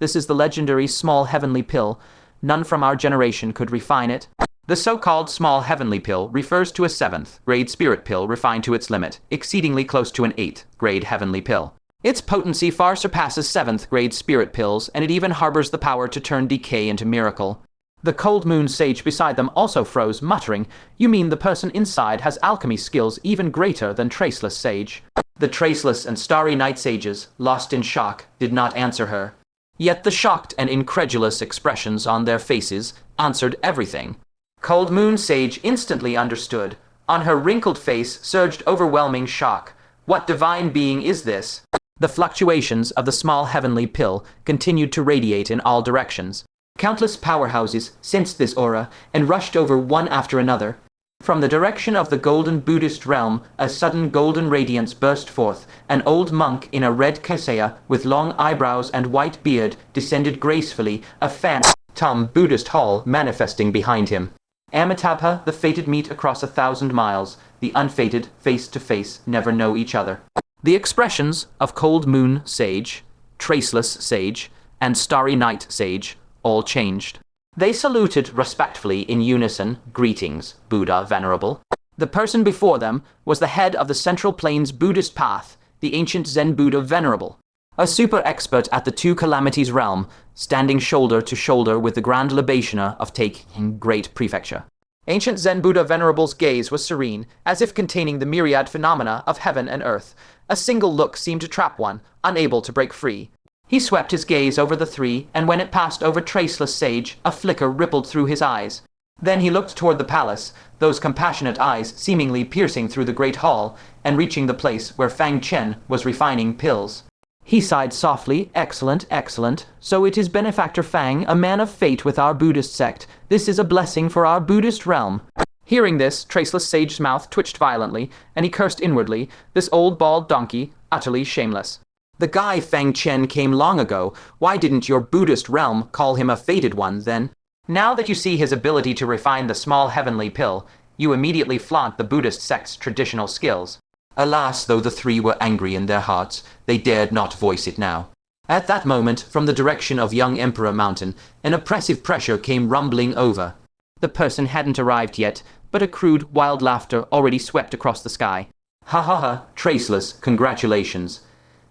this is the legendary small heavenly pill. None from our generation could refine it. The so-called small heavenly pill refers to a 7th grade spirit pill refined to its limit, exceedingly close to an 8th grade heavenly pill. Its potency far surpasses 7th grade spirit pills, and it even harbors the power to turn decay into miracle. The Cold Moon Sage beside them also froze, muttering, you mean the person inside has alchemy skills even greater than Traceless Sage? The Traceless and Starry Night Sages, lost in shock, did not answer her. Yet the shocked and incredulous expressions on their faces answered everything. Cold Moon Sage instantly understood. On her wrinkled face surged overwhelming shock. What divine being is this? The fluctuations of the small heavenly pill continued to radiate in all directions. Countless powerhouses sensed this aura and rushed over one after another. From the direction of the golden Buddhist realm, a sudden golden radiance burst forth. An old monk in a red kaseya with long eyebrows and white beard descended gracefully, a phantom Buddhist hall manifesting behind him. Amitabha, the fated meet across 1,000 miles. The unfated, face to face, never know each other. The expressions of Cold Moon Sage, Traceless Sage, and Starry Night Sage all changed. They saluted respectfully in unison, greetings, Buddha Venerable. The person before them was the head of the Central Plains Buddhist path, the ancient Zen Buddha Venerable, a super expert at the Two Calamities realm, standing shoulder to shoulder with the Grand Libationer of taking Great Prefecture. Ancient Zen Buddha Venerable's gaze was serene, as if containing the myriad phenomena of heaven and earth. A single look seemed to trap one, unable to break free. He swept his gaze over the three, and when it passed over Traceless Sage, a flicker rippled through his eyes. Then he looked toward the palace, those compassionate eyes seemingly piercing through the great hall, and reaching the place where Fang Chen was refining pills. He sighed softly. Excellent, excellent. So it is Benefactor Fang, a man of fate with our Buddhist sect. This is a blessing for our Buddhist realm. Hearing this, Traceless Sage's mouth twitched violently, and he cursed inwardly, this old bald donkey, utterly shameless. The guy Fang Chen came long ago. Why didn't your Buddhist realm call him a fated one, then? Now that you see his ability to refine the small heavenly pill, you immediately flaunt the Buddhist sect's traditional skills. Alas, though the three were angry in their hearts, they dared not voice it now. At that moment, from the direction of Young Emperor Mountain, an oppressive pressure came rumbling over. The person hadn't arrived yet, but a crude, wild laughter already swept across the sky. Ha ha ha, Traceless, congratulations.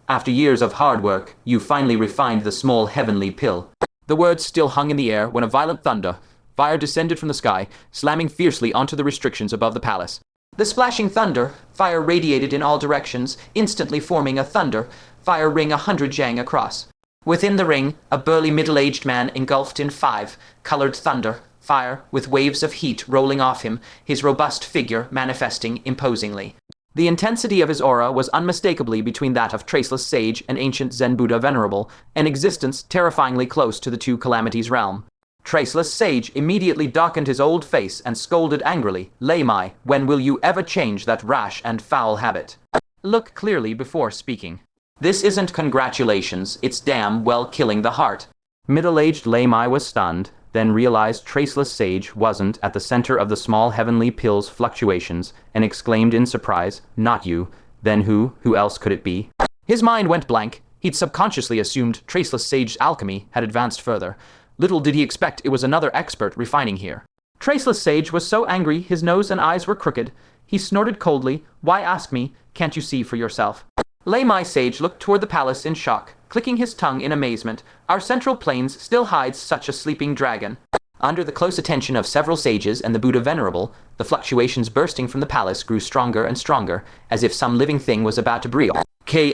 After years of hard work, you finally refined the small heavenly pill. The words still hung in the air when a violent fire descended from the sky, slamming fiercely onto the restrictions above the palace. The splashing fire radiated in all directions, instantly forming a fire ring 100 jang across. Within the ring, a burly middle-aged man engulfed in 5 colored fire, with waves of heat rolling off him, his robust figure manifesting imposingly. The intensity of his aura was unmistakably between that of Traceless Sage and ancient Zen Buddha Venerable, an existence terrifyingly close to the two calamities' realm. Traceless Sage immediately darkened his old face and scolded angrily, "Lei Mai, when will you ever change that rash and foul habit? Look clearly before speaking. This isn't congratulations, it's damn well killing the heart." Middle-aged Lei Mai was stunned, then realized Traceless Sage wasn't at the center of the small heavenly pill's fluctuations, and exclaimed in surprise, "Not you. Then who? Who else could it be?" His mind went blank. He'd subconsciously assumed Traceless Sage's alchemy had advanced further. Little did he expect it was another expert refining here. Traceless Sage was so angry his nose and eyes were crooked. He snorted coldly, "Why ask me? Can't you see for yourself?" Lei Mai Sage looked toward the palace in shock, clicking his tongue in amazement. Our central plains still hides such a sleeping dragon. Under the close attention of several sages and the Buddha Venerable, the fluctuations bursting from the palace grew stronger and stronger, as if some living thing was about to break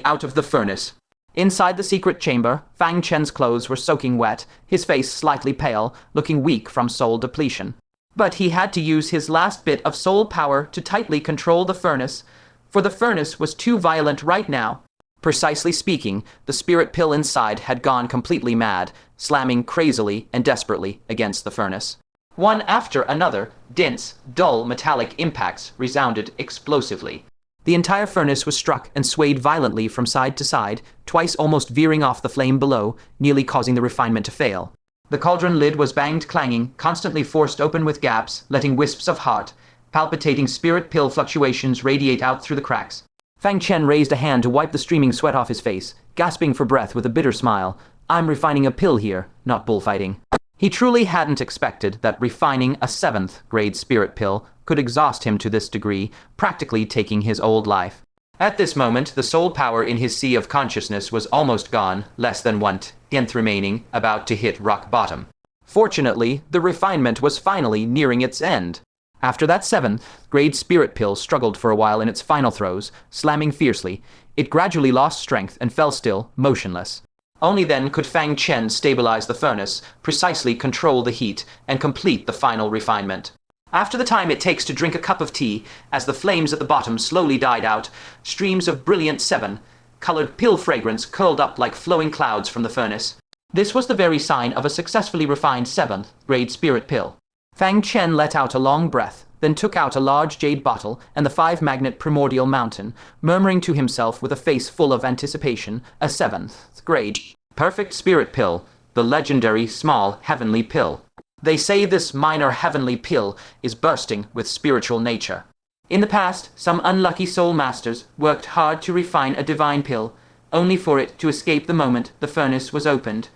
out of the furnace. Inside the secret chamber, Fang Chen's clothes were soaking wet, his face slightly pale, looking weak from soul depletion. But he had to use his last bit of soul power to tightly control the furnace, for the furnace was too violent right now. Precisely speaking, the spirit pill inside had gone completely mad, slamming crazily and desperately against the furnace. One after another, dense, dull metallic impacts resounded explosively. The entire furnace was struck and swayed violently from side to side, twice almost veering off the flame below, nearly causing the refinement to fail. The cauldron lid was banged clanging, constantly forced open with gaps, letting wisps of heart, palpitating spirit pill fluctuations radiate out through the cracks. Fang Chen raised a hand to wipe the streaming sweat off his face, gasping for breath with a bitter smile. "I'm refining a pill here, not bullfighting." He truly hadn't expected that refining a 7th grade spirit pill could exhaust him to this degree, practically taking his old life. At this moment, the soul power in his sea of consciousness was almost gone, less than 1/10 remaining, about to hit rock bottom. Fortunately, the refinement was finally nearing its end. After that 7th grade spirit pill struggled for a while in its final throes, slamming fiercely, it gradually lost strength and fell still, motionless. Only then could Fang Chen stabilize the furnace, precisely control the heat, and complete the final refinement. After the time it takes to drink a cup of tea, as the flames at the bottom slowly died out, streams of brilliant 7-colored pill fragrance curled up like flowing clouds from the furnace. This was the very sign of a successfully refined 7th grade spirit pill. Fang Chen let out a long breath, then took out a large jade bottle and the 5-magnet primordial mountain, murmuring to himself with a face full of anticipation, a 7th grade perfect spirit pill, the legendary small heavenly pill. They say this minor heavenly pill is bursting with spiritual nature. In the past, some unlucky soul masters worked hard to refine a divine pill, only for it to escape the moment the furnace was opened.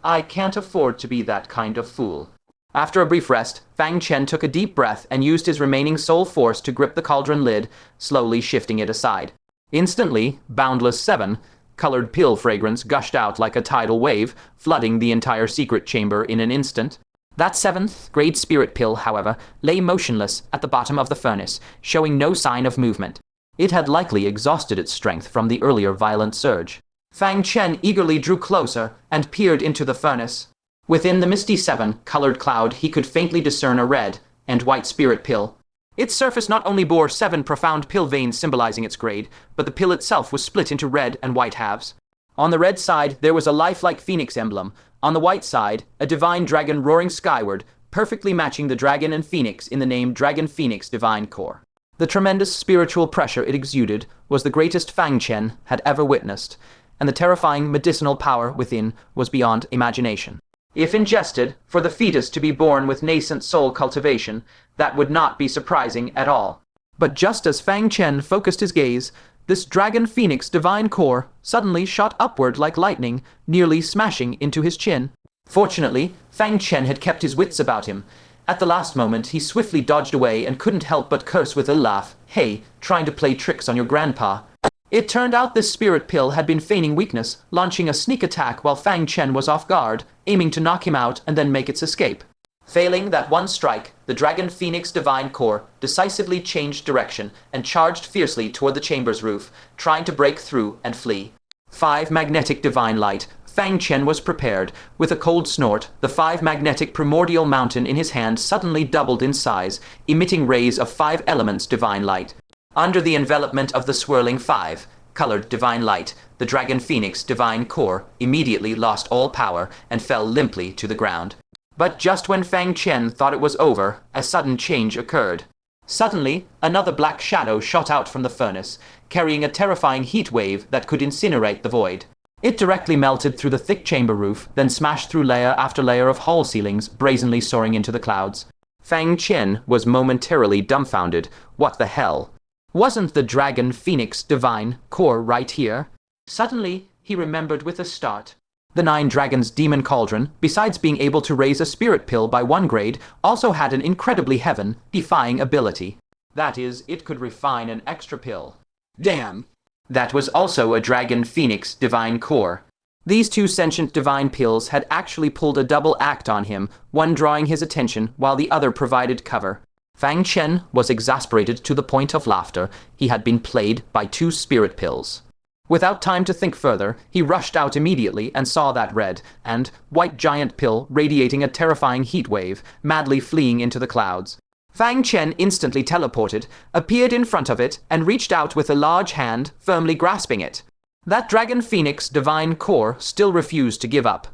I can't afford to be that kind of fool. After a brief rest, Fang Chen took a deep breath and used his remaining soul force to grip the cauldron lid, slowly shifting it aside. Instantly, boundless 7-colored pill fragrance gushed out like a tidal wave, flooding the entire secret chamber in an instant. That 7th grade spirit pill, however, lay motionless at the bottom of the furnace, showing no sign of movement. It had likely exhausted its strength from the earlier violent surge. Fang Chen eagerly drew closer and peered into the furnace. Within the misty 7-colored cloud he could faintly discern a red, and white spirit pill. Its surface not only bore 7 profound pill veins symbolizing its grade, but the pill itself was split into red and white halves. On the red side, there was a lifelike phoenix emblem. On the white side, a divine dragon roaring skyward, perfectly matching the dragon and phoenix in the name Dragon-Phoenix Divine Core. The tremendous spiritual pressure it exuded was the greatest Fang Chen had ever witnessed, and the terrifying medicinal power within was beyond imagination. If ingested, for the fetus to be born with nascent soul cultivation, that would not be surprising at all. But just as Fang Chen focused his gaze, this Dragon-Phoenix Divine Core suddenly shot upward like lightning, nearly smashing into his chin. Fortunately, Fang Chen had kept his wits about him. At the last moment, he swiftly dodged away and couldn't help but curse with a laugh. "Hey, trying to play tricks on your grandpa." It turned out this spirit pill had been feigning weakness, launching a sneak attack while Fang Chen was off guard, aiming to knock him out and then make its escape. Failing that one strike, the Dragon-Phoenix Divine Core decisively changed direction and charged fiercely toward the chamber's roof, trying to break through and flee. 5 magnetic divine light. Fang Chen was prepared. With a cold snort, the 5 magnetic primordial mountain in his hand suddenly doubled in size, emitting rays of 5 elements divine light. Under the envelopment of the swirling 5-colored divine light, the Dragon-Phoenix Divine Core immediately lost all power and fell limply to the ground. But just when Fang Chen thought it was over, a sudden change occurred. Suddenly, another black shadow shot out from the furnace, carrying a terrifying heat wave that could incinerate the void. It directly melted through the thick chamber roof, then smashed through layer after layer of hall ceilings, brazenly soaring into the clouds. Fang Chen was momentarily dumbfounded. What the hell? Wasn't the Dragon-Phoenix Divine Core right here? Suddenly, he remembered with a start. The 9 Dragons Demon Cauldron, besides being able to raise a spirit pill by 1 grade, also had an incredibly heaven-defying ability. That is, it could refine an extra pill. Damn! That was also a Dragon-Phoenix Divine Core. These 2 sentient divine pills had actually pulled a double act on him, one drawing his attention while the other provided cover. Fang Chen was exasperated to the point of laughter. He had been played by 2 spirit pills. Without time to think further, he rushed out immediately and saw that red and white giant pill radiating a terrifying heat wave, madly fleeing into the clouds. Fang Chen instantly teleported, appeared in front of it, and reached out with a large hand, firmly grasping it. That Dragon-Phoenix Divine Core still refused to give up,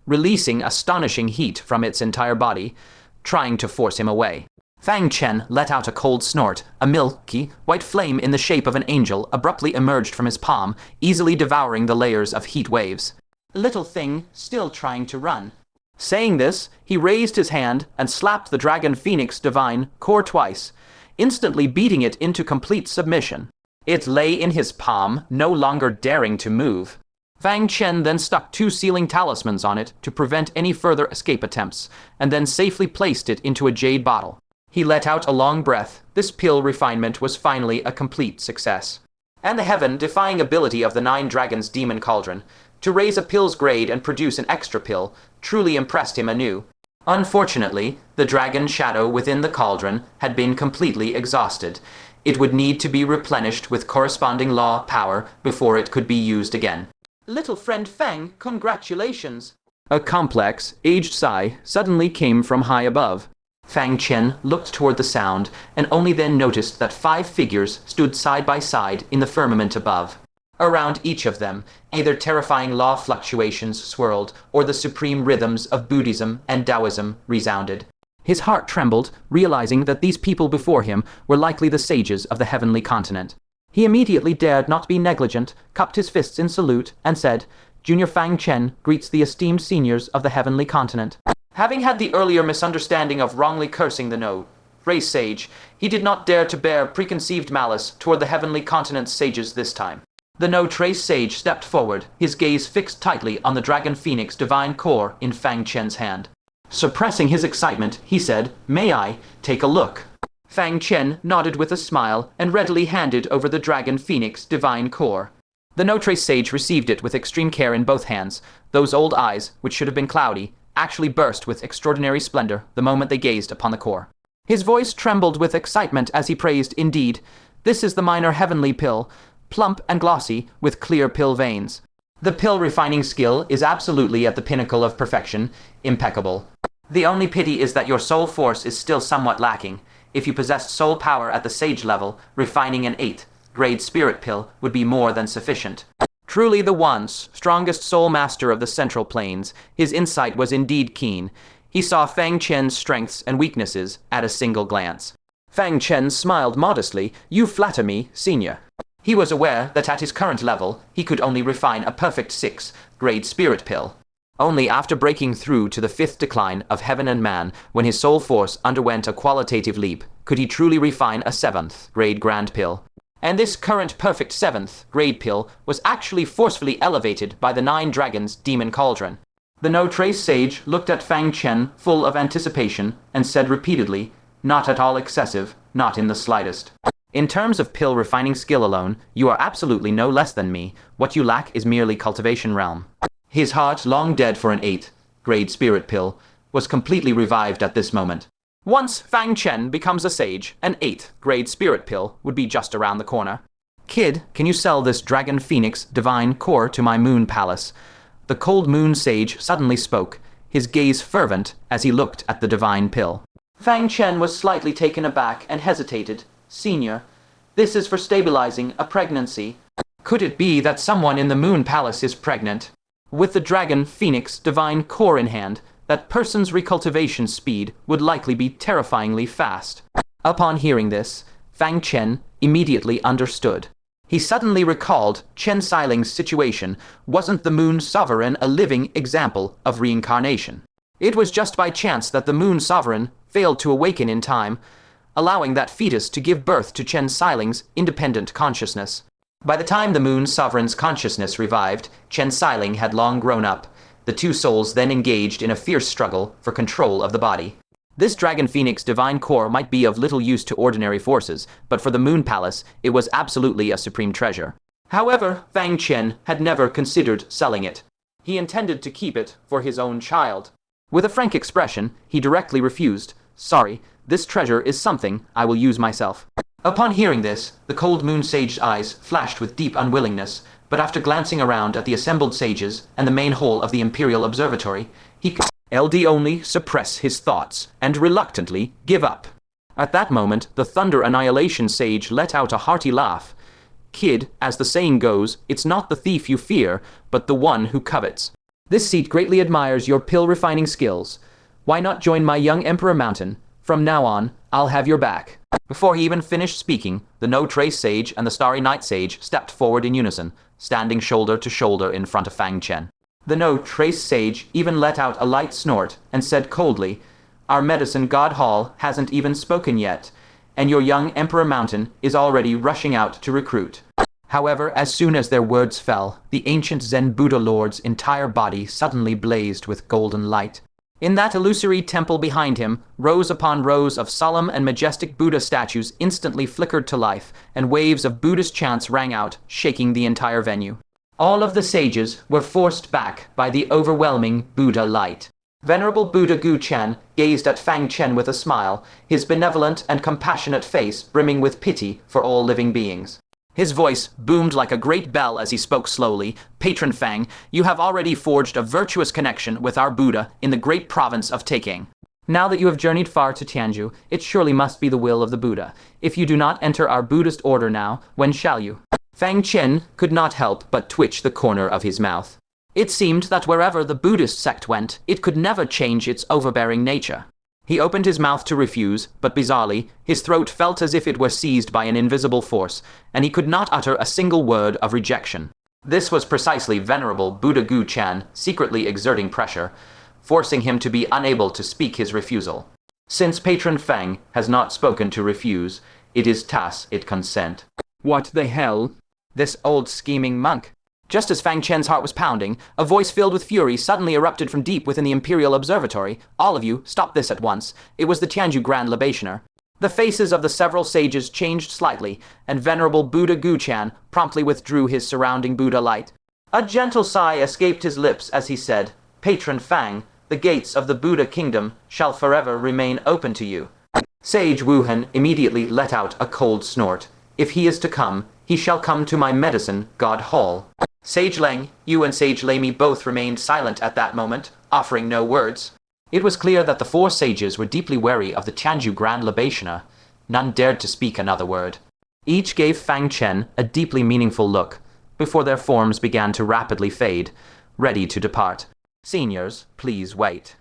releasing astonishing heat from its entire body, trying to force him away. Fang Chen let out a cold snort. A milky, white flame in the shape of an angel abruptly emerged from his palm, easily devouring the layers of heat waves. Little thing, still trying to run. Saying this, he raised his hand and slapped the Dragon-Phoenix Divine Core twice, instantly beating it into complete submission. It lay in his palm, no longer daring to move. Fang Chen then stuck 2 sealing talismans on it to prevent any further escape attempts, and then safely placed it into a jade bottle. He let out a long breath. This pill refinement was finally a complete success. And the heaven-defying ability of the 9 Dragons Demon Cauldron to raise a pill's grade and produce an extra pill truly impressed him anew. Unfortunately, the dragon shadow within the cauldron had been completely exhausted. It would need to be replenished with corresponding law power before it could be used again. "Little friend Fang, congratulations!" A complex, aged sigh suddenly came from high above. Fang Chen looked toward the sound, and only then noticed that 5 figures stood side by side in the firmament above. Around each of them, either terrifying law fluctuations swirled, or the supreme rhythms of Buddhism and Taoism resounded. His heart trembled, realizing that these people before him were likely the sages of the heavenly continent. He immediately dared not be negligent, cupped his fists in salute, and said, "Junior Fang Chen greets the esteemed seniors of the heavenly continent." Having had the earlier misunderstanding of wrongly cursing the no-race sage, he did not dare to bear preconceived malice toward the heavenly continent's sages this time. The no-trace sage stepped forward, his gaze fixed tightly on the Dragon-Phoenix Divine Core in Fang Chen's hand. Suppressing his excitement, he said, "May I take a look?" Fang Chen nodded with a smile and readily handed over the Dragon-Phoenix Divine Core. The no-trace sage received it with extreme care in both hands. Those old eyes, which should have been cloudy, actually burst with extraordinary splendor the moment they gazed upon the core. His voice trembled with excitement as he praised, "Indeed, this is the minor heavenly pill, plump and glossy, with clear pill veins. The pill refining skill is absolutely at the pinnacle of perfection, impeccable. The only pity is that your soul force is still somewhat lacking. If you possessed soul power at the sage level, refining an 8th-grade spirit pill would be more than sufficient. Truly the once strongest soul master of the Central Plains, his insight was indeed keen. He saw Fang Chen's strengths and weaknesses at a single glance. Fang Chen smiled modestly. "You flatter me, senior." He was aware that at his current level, he could only refine a perfect 6th-grade spirit pill. Only after breaking through to the 5th decline of Heaven and Man, when his soul force underwent a qualitative leap, could he truly refine a 7th-grade grand pill. And this current perfect 7th-grade pill was actually forcefully elevated by the 9 Dragons Demon Cauldron. The no-trace sage looked at Fang Chen full of anticipation and said repeatedly, "Not at all excessive, not in the slightest. In terms of pill refining skill alone, you are absolutely no less than me. What you lack is merely cultivation realm." His heart, long dead for an 8th-grade spirit pill, was completely revived at this moment. Once Fang Chen becomes a sage, an 8th-grade spirit pill would be just around the corner. "Kid, can you sell this Dragon-Phoenix divine core to my moon palace?" The cold moon sage suddenly spoke, his gaze fervent as he looked at the divine pill. Fang Chen was slightly taken aback and hesitated. "Senior, this is for stabilizing a pregnancy." Could it be that someone in the moon palace is pregnant? With the Dragon-Phoenix divine core in hand, that person's recultivation speed would likely be terrifyingly fast. Upon hearing this, Fang Chen immediately understood. He suddenly recalled Chen Xiling's situation. Wasn't the Moon Sovereign a living example of reincarnation? It was just by chance that the Moon Sovereign failed to awaken in time, allowing that fetus to give birth to Chen Xiling's independent consciousness. By the time the Moon Sovereign's consciousness revived, Chen Xiling had long grown up. The two souls then engaged in a fierce struggle for control of the body. This Dragon-Phoenix divine core might be of little use to ordinary forces, but for the Moon Palace, it was absolutely a supreme treasure. However, Fang Chen had never considered selling it. He intended to keep it for his own child. With a frank expression, he directly refused. "Sorry, this treasure is something I will use myself." Upon hearing this, the cold moon sage's eyes flashed with deep unwillingness, but after glancing around at the assembled sages and the main hall of the Imperial Observatory, he could only suppress his thoughts and reluctantly give up. At that moment, the Thunder Annihilation sage let out a hearty laugh. "Kid, as the saying goes, it's not the thief you fear, but the one who covets. This seat greatly admires your pill-refining skills. Why not join my young Emperor Mountain? From now on, I'll have your back." Before he even finished speaking, the No-Trace Sage and the Starry Night Sage stepped forward in unison, standing shoulder to shoulder in front of Fang Chen. The No-Trace Sage even let out a light snort and said coldly, "Our medicine god Hall hasn't even spoken yet, and your young Emperor Mountain is already rushing out to recruit." However, as soon as their words fell, the ancient Zen Buddha Lord's entire body suddenly blazed with golden light. In that illusory temple behind him, rows upon rows of solemn and majestic Buddha statues instantly flickered to life, and waves of Buddhist chants rang out, shaking the entire venue. All of the sages were forced back by the overwhelming Buddha light. Venerable Buddha Gu Chen gazed at Fang Chen with a smile, his benevolent and compassionate face brimming with pity for all living beings. His voice boomed like a great bell as he spoke slowly. "Patron Fang, you have already forged a virtuous connection with our Buddha in the great province of Taking. Now that you have journeyed far to Tianju, it surely must be the will of the Buddha. If you do not enter our Buddhist order now, when shall you?" Fang Chen could not help but twitch the corner of his mouth. It seemed that wherever the Buddhist sect went, it could never change its overbearing nature. He opened his mouth to refuse, but bizarrely, his throat felt as if it were seized by an invisible force, and he could not utter a single word of rejection. This was precisely Venerable Buddha Gu Chan secretly exerting pressure, forcing him to be unable to speak his refusal. Since Patron Fang has not spoken to refuse, it is tacit consent. What the hell? This old scheming monk. Just as Fang Chen's heart was pounding, a voice filled with fury suddenly erupted from deep within the Imperial Observatory. "All of you, stop this at once." It was the Tianju Grand Libationer. The faces of the several sages changed slightly, and Venerable Buddha Gu Chan promptly withdrew his surrounding Buddha light. A gentle sigh escaped his lips as he said, "Patron Fang, the gates of the Buddha kingdom shall forever remain open to you." Sage Wuhan immediately let out a cold snort. "If he is to come, he shall come to my medicine god Hall." Sage Leng, you and Sage Lamy both remained silent at that moment, offering no words. It was clear that the four sages were deeply wary of the Tianju Grand Libationer. None dared to speak another word. Each gave Fang Chen a deeply meaningful look, before their forms began to rapidly fade, ready to depart. Seniors, please wait.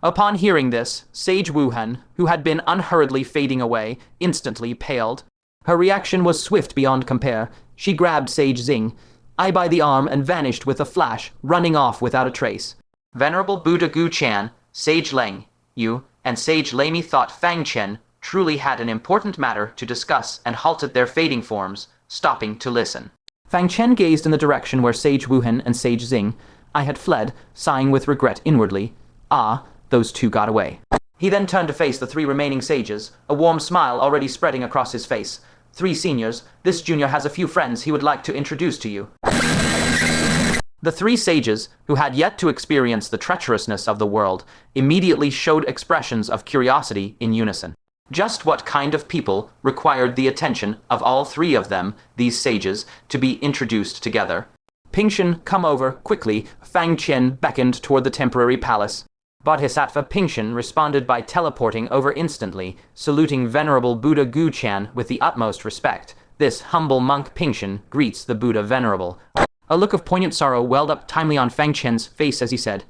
Upon hearing this, Sage Wuhan, who had been unhurriedly fading away, instantly paled. Her reaction was swift beyond compare. She grabbed Sage Xing, eye by the arm, and vanished with a flash, running off without a trace. Venerable Buddha Gu Chan, Sage Leng, you, and Sage Lamy thought Fang Chen truly had an important matter to discuss and halted their fading forms, stopping to listen. Fang Chen gazed in the direction where Sage Wuhan and Sage Xing had fled, sighing with regret inwardly. Ah, those two got away. He then turned to face the three remaining sages, a warm smile already spreading across his face. Three seniors, this junior has a few friends he would like to introduce to you. The three sages, who had yet to experience the treacherousness of the world, immediately showed expressions of curiosity in unison. Just what kind of people required the attention of all three of them, these sages, to be introduced together? Ping Chen, come over, quickly. Fang Chen beckoned toward the temporary palace. Bodhisattva Ping Chen responded by teleporting over instantly, saluting Venerable Buddha Gu Chan with the utmost respect. This humble monk Ping Chen greets the Buddha Venerable. A look of poignant sorrow welled up timely on Fang Chen's face as he said,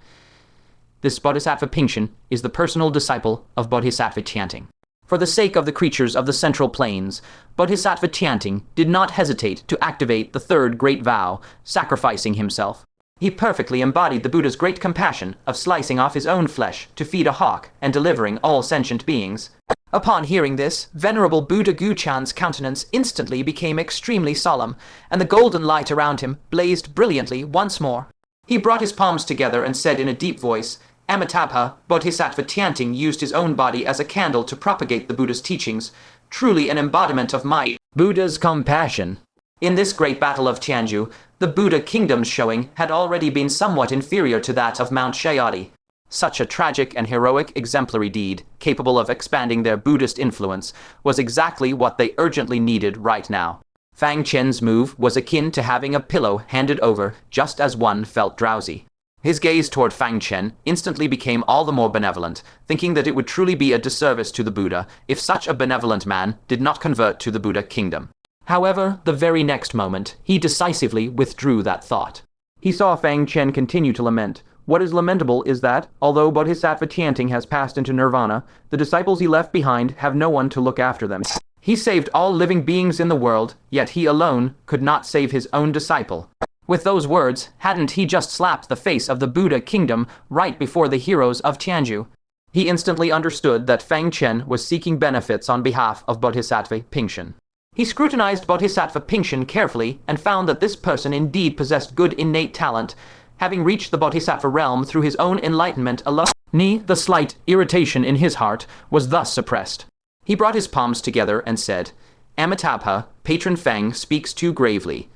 "This Bodhisattva Ping Chen is the personal disciple of Bodhisattva Tianting." For the sake of the creatures of the Central Plains, Bodhisattva Tianting did not hesitate to activate the third great vow, sacrificing himself. He perfectly embodied the Buddha's great compassion of slicing off his own flesh to feed a hawk and delivering all sentient beings. Upon hearing this, Venerable Buddha Gu Chan's countenance instantly became extremely solemn, and the golden light around him blazed brilliantly once more. He brought his palms together and said in a deep voice, "Amitabha, Bodhisattva Tianting used his own body as a candle to propagate the Buddha's teachings, truly an embodiment of my Buddha's compassion." In this great battle of Tianju, the Buddha kingdom's showing had already been somewhat inferior to that of Mount Shayati. Such a tragic and heroic exemplary deed, capable of expanding their Buddhist influence, was exactly what they urgently needed right now. Fang Chen's move was akin to having a pillow handed over just as one felt drowsy. His gaze toward Fang Chen instantly became all the more benevolent, thinking that it would truly be a disservice to the Buddha if such a benevolent man did not convert to the Buddha kingdom. However, the very next moment, he decisively withdrew that thought. He saw Fang Chen continue to lament. What is lamentable is that, although Bodhisattva Tianting has passed into nirvana, the disciples he left behind have no one to look after them. He saved all living beings in the world, yet he alone could not save his own disciple. With those words, hadn't he just slapped the face of the Buddha kingdom right before the heroes of Tianju? He instantly understood that Fang Chen was seeking benefits on behalf of Bodhisattva Ping Chen. He scrutinized Bodhisattva Ping Chen carefully and found that this person indeed possessed good innate talent, having reached the Bodhisattva realm through his own enlightenment alone. The slight irritation in his heart was thus suppressed. He brought his palms together and said, "Amitabha, Patron Fang speaks too gravely.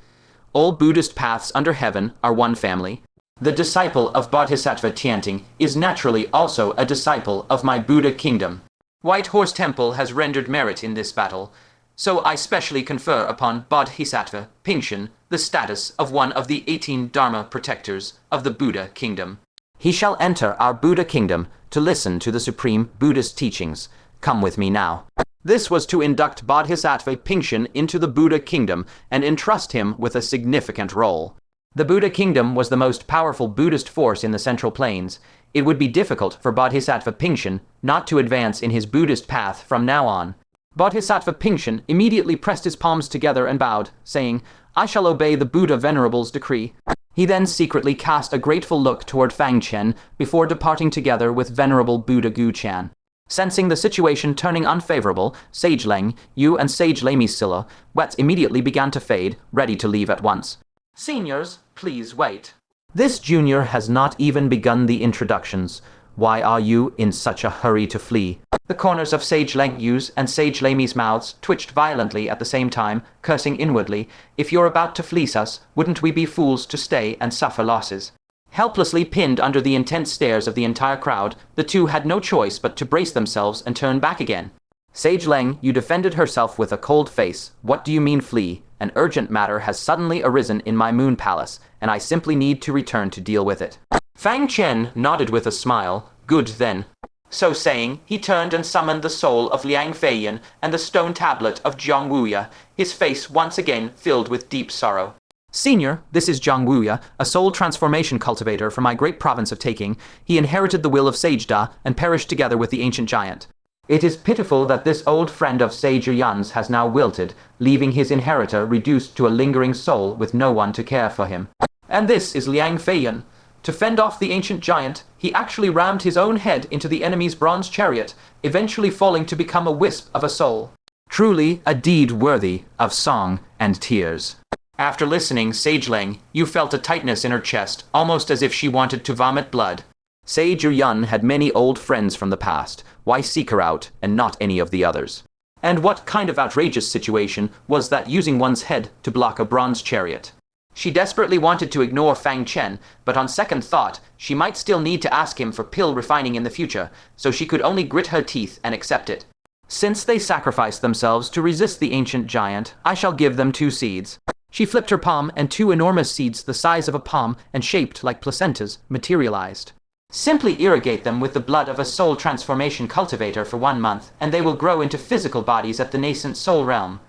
All Buddhist paths under heaven are one family. The disciple of Bodhisattva Tianting is naturally also a disciple of my Buddha kingdom. White Horse Temple has rendered merit in this battle, so I specially confer upon Bodhisattva Ping Chen the status of one of the 18 Dharma protectors of the Buddha kingdom. He shall enter our Buddha kingdom to listen to the supreme Buddhist teachings. Come with me now." This was to induct Bodhisattva Ping Chen into the Buddha kingdom and entrust him with a significant role. The Buddha kingdom was the most powerful Buddhist force in the Central Plains. It would be difficult for Bodhisattva Ping Chen not to advance in his Buddhist path from now on. Bodhisattva Ping Chen immediately pressed his palms together and bowed, saying, "I shall obey the Buddha Venerable's decree." He then secretly cast a grateful look toward Fang Chen before departing together with Venerable Buddha Gu Chan. Sensing the situation turning unfavorable, Sage Leng, Yu, and Sage Lamy's silhouettes immediately began to fade, ready to leave at once. "Seniors, please wait. This junior has not even begun the introductions. Why are you in such a hurry to flee?" The corners of Sage Leng Yu's and Sage Lamy's mouths twitched violently at the same time, cursing inwardly, "If you're about to fleece us, wouldn't we be fools to stay and suffer losses?" Helplessly pinned under the intense stares of the entire crowd, the two had no choice but to brace themselves and turn back again. Sage Leng Yu defended herself with a cold face. "What do you mean flee? An urgent matter has suddenly arisen in my moon palace, and I simply need to return to deal with it." Fang Chen nodded with a smile. "Good then." So saying, he turned and summoned the soul of Liang Feiyan and the stone tablet of Jiang Wuya, his face once again filled with deep sorrow. "Senior, this is Jiang Wuya, a soul transformation cultivator from my great province of Taking. He inherited the will of Sage Da and perished together with the ancient giant. It is pitiful that this old friend of Sage Yuan's has now wilted, leaving his inheritor reduced to a lingering soul with no one to care for him. And this is Liang Feiyan. To fend off the ancient giant, he actually rammed his own head into the enemy's bronze chariot, eventually falling to become a wisp of a soul. Truly a deed worthy of song and tears." After listening, Sage Lang, you felt a tightness in her chest, almost as if she wanted to vomit blood. Sage Yuan had many old friends from the past. Why seek her out, and not any of the others? And what kind of outrageous situation was that, using one's head to block a bronze chariot? She desperately wanted to ignore Fang Chen, but on second thought, she might still need to ask him for pill refining in the future, so she could only grit her teeth and accept it. "Since they sacrificed themselves to resist the ancient giant, I shall give them 2 seeds. She flipped her palm, and 2 enormous seeds the size of a palm and shaped like placentas materialized. "Simply irrigate them with the blood of a soul transformation cultivator for 1 month, and they will grow into physical bodies at the nascent soul realm."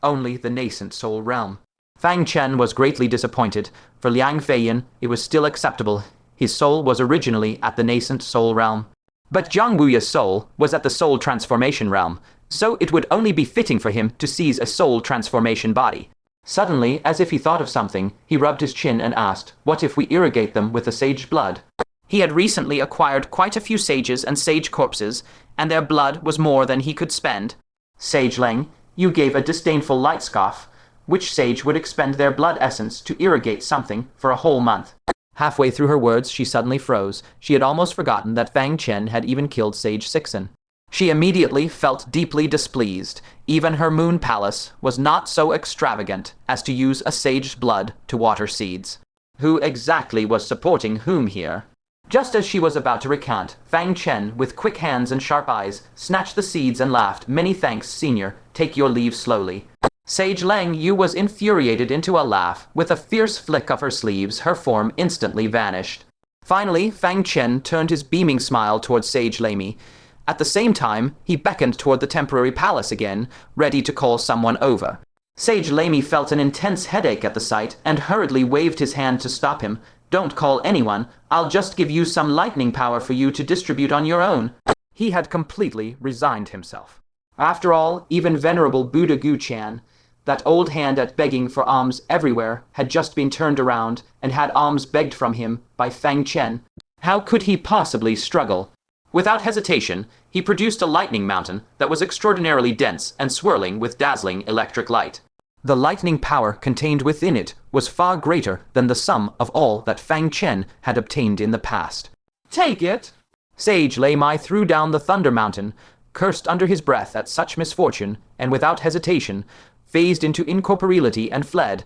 Only the nascent soul realm. Fang Chen was greatly disappointed. For Liang Feiyan, it was still acceptable. His soul was originally at the nascent soul realm. But Jiang Wuya's soul was at the soul transformation realm, so it would only be fitting for him to seize a soul transformation body. Suddenly, as if he thought of something, he rubbed his chin and asked, "What if we irrigate them with the sage blood?" He had recently acquired quite a few sages and sage corpses, and their blood was more than he could spend. "Sage Lang, you gave a disdainful light scoff. Which sage would expend their blood essence to irrigate something for a whole month?" Halfway through her words, she suddenly froze. She had almost forgotten that Fang Chen had even killed Sage Sixen. She immediately felt deeply displeased. Even her moon palace was not so extravagant as to use a sage's blood to water seeds. Who exactly was supporting whom here? Just as she was about to recount, Fang Chen, with quick hands and sharp eyes, snatched the seeds and laughed. "Many thanks, senior. Take your leave slowly." Sage Lang Yu was infuriated into a laugh. With a fierce flick of her sleeves, her form instantly vanished. Finally, Fang Chen turned his beaming smile towards Sage Lamy. At the same time, he beckoned toward the temporary palace again, ready to call someone over. Sage Lamy felt an intense headache at the sight and hurriedly waved his hand to stop him. "Don't call anyone. I'll just give you some lightning power for you to distribute on your own." He had completely resigned himself. After all, even venerable Buddha Gu Chan, that old hand at begging for alms everywhere, had just been turned around and had alms begged from him by Fang Chen. How could he possibly struggle? Without hesitation, he produced a lightning mountain that was extraordinarily dense and swirling with dazzling electric light. The lightning power contained within it was far greater than the sum of all that Fang Chen had obtained in the past. "Take it!" Sage Lamai threw down the thunder mountain, cursed under his breath at such misfortune, and without hesitation, phased into incorporeality and fled,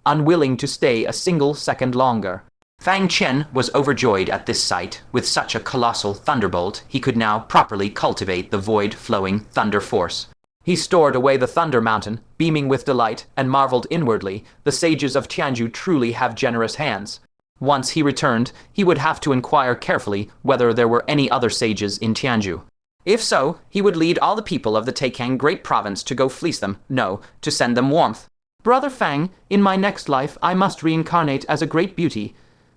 unwilling to stay a single second longer. Fang Chen was overjoyed at this sight. With such a colossal thunderbolt, he could now properly cultivate the void-flowing thunder force. He stored away the thunder mountain, beaming with delight, and marveled inwardly. The sages of Tianju truly have generous hands. Once he returned, he would have to inquire carefully whether there were any other sages in Tianju. If so, he would lead all the people of the Taikang Great Province to go fleece them, no, to send them warmth. "Brother Fang, in my next life I must reincarnate as a great beauty,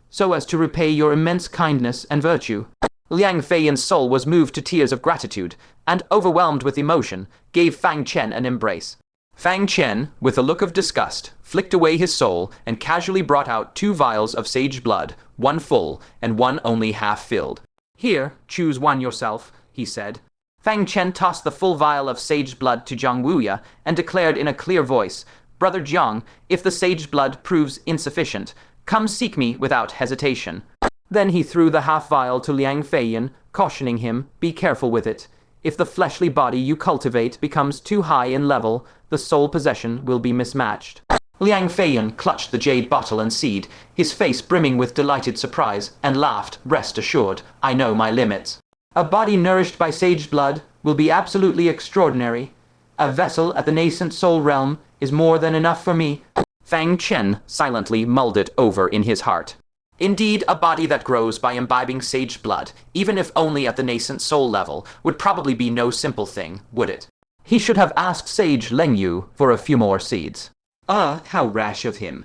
so as to repay your immense kindness and virtue." Liang Feiyan's soul was moved to tears of gratitude, and, overwhelmed with emotion, gave Fang Chen an embrace. Fang Chen, with a look of disgust, flicked away his soul and casually brought out 2 vials of sage blood, 1 full and 1 only half filled. "Here, choose one yourself," he said. Fang Chen tossed the full vial of sage blood to Jiang Wuya and declared in a clear voice, "Brother Jiang, if the sage blood proves insufficient, come seek me without hesitation." Then he threw the half vial to Liang Feiyan, cautioning him, "Be careful with it. If the fleshly body you cultivate becomes too high in level, the soul possession will be mismatched." Liang Feiyan clutched the jade bottle and seed, his face brimming with delighted surprise, and laughed, "Rest assured, I know my limits. A body nourished by sage blood will be absolutely extraordinary. A vessel at the nascent soul realm is more than enough for me. Fang Chen silently mulled it over in his heart. Indeed, a body that grows by imbibing sage blood, even if only at the nascent soul level, would probably be no simple thing, would it? He should have asked Sage Lengyu for a few more seeds. How rash of him.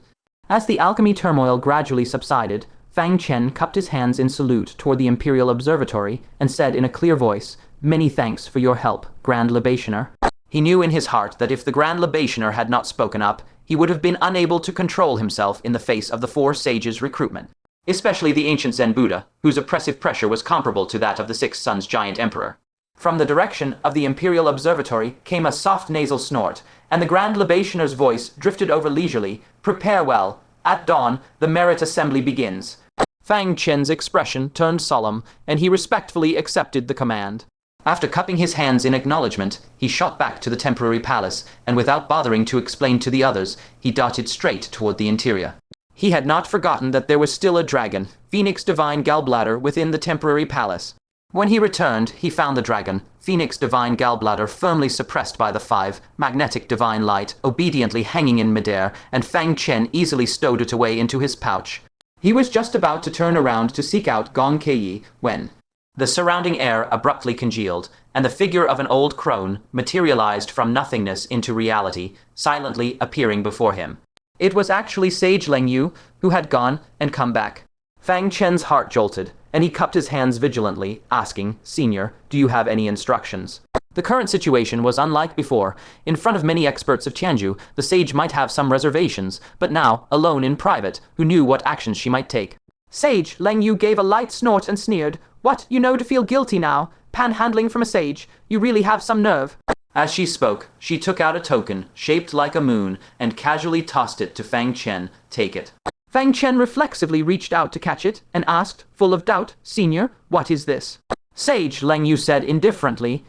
As the alchemy turmoil gradually subsided, Fang Chen cupped his hands in salute toward the Imperial Observatory and said in a clear voice, "Many thanks for your help, Grand Libationer." He knew in his heart that if the Grand Libationer had not spoken up, he would have been unable to control himself in the face of the four sages' recruitment, especially the ancient Zen Buddha, whose oppressive pressure was comparable to that of the Six Suns giant emperor. From the direction of the Imperial Observatory came a soft nasal snort, and the Grand Libationer's voice drifted over leisurely. "Prepare well. At dawn, the merit assembly begins." Fang Chen's expression turned solemn, and he respectfully accepted the command. After cupping his hands in acknowledgement, he shot back to the temporary palace, and without bothering to explain to the others, he darted straight toward the interior. He had not forgotten that there was still a dragon, Phoenix Divine Gallbladder, within the temporary palace. When he returned, he found the dragon, Phoenix Divine Gallbladder, firmly suppressed by the five, magnetic divine light, obediently hanging in midair, and Fang Chen easily stowed it away into his pouch. He was just about to turn around to seek out Gong Keiyi when the surrounding air abruptly congealed, and the figure of an old crone materialized from nothingness into reality, silently appearing before him. It was actually Sage Lengyu, who had gone and come back. Fang Chen's heart jolted, and he cupped his hands vigilantly, asking, "Senior, do you have any instructions?" The current situation was unlike before. In front of many experts of Tianju, the sage might have some reservations, but now, alone in private, who knew what actions she might take? Sage Lengyu gave a light snort and sneered. "What, you know to feel guilty now? Panhandling from a sage? You really have some nerve." As she spoke, she took out a token, shaped like a moon, and casually tossed it to Fang Chen. "Take it." Fang Chen reflexively reached out to catch it, and asked, full of doubt, "Senior, what is this?" Sage Lengyu said indifferently,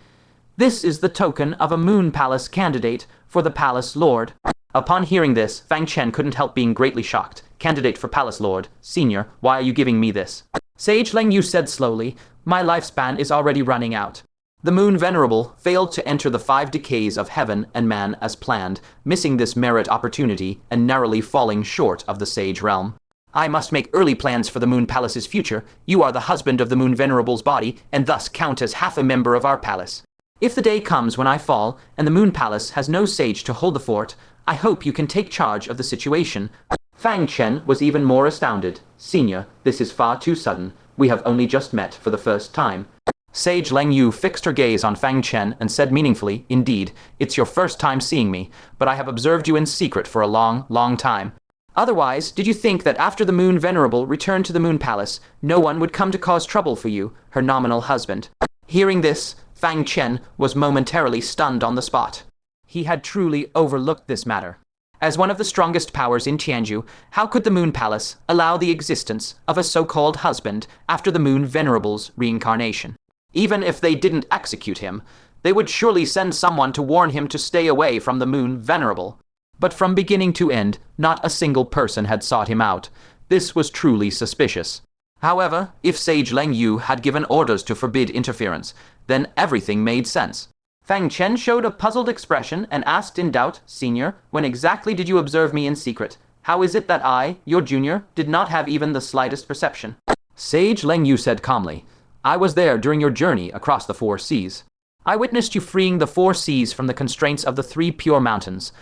"This is the token of a Moon Palace candidate for the Palace Lord." Upon hearing this, Fang Chen couldn't help being greatly shocked. "Candidate for Palace Lord? Senior, why are you giving me this?" Sage Lengyu said slowly, "My lifespan is already running out." The Moon Venerable failed to enter the 5 decays of heaven and man as planned, missing this merit opportunity and narrowly falling short of the sage realm. "I must make early plans for the Moon Palace's future. You are the husband of the Moon Venerable's body, and thus count as half a member of our palace. If the day comes when I fall, and the Moon Palace has no sage to hold the fort, I hope you can take charge of the situation." Fang Chen was even more astounded. "Senior, this is far too sudden. We have only just met for the first time." Sage Lengyu fixed her gaze on Fang Chen and said meaningfully, "Indeed, it's your first time seeing me, but I have observed you in secret for a long, long time. Otherwise, did you think that after the Moon Venerable returned to the Moon Palace, no one would come to cause trouble for you, her nominal husband?" Hearing this, Fang Chen was momentarily stunned on the spot. He had truly overlooked this matter. As one of the strongest powers in Tianju, how could the Moon Palace allow the existence of a so-called husband after the Moon Venerable's reincarnation? Even if they didn't execute him, they would surely send someone to warn him to stay away from the Moon Venerable. But from beginning to end, not a single person had sought him out. This was truly suspicious. However, if Sage Lengyu had given orders to forbid interference, then everything made sense. Fang Chen showed a puzzled expression and asked in doubt, "Senior, when exactly did you observe me in secret? How is it that I, your junior, did not have even the slightest perception?" Sage Lengyu said calmly, "I was there during your journey across the 4 seas. I witnessed you freeing the 4 seas from the constraints of the 3 pure mountains.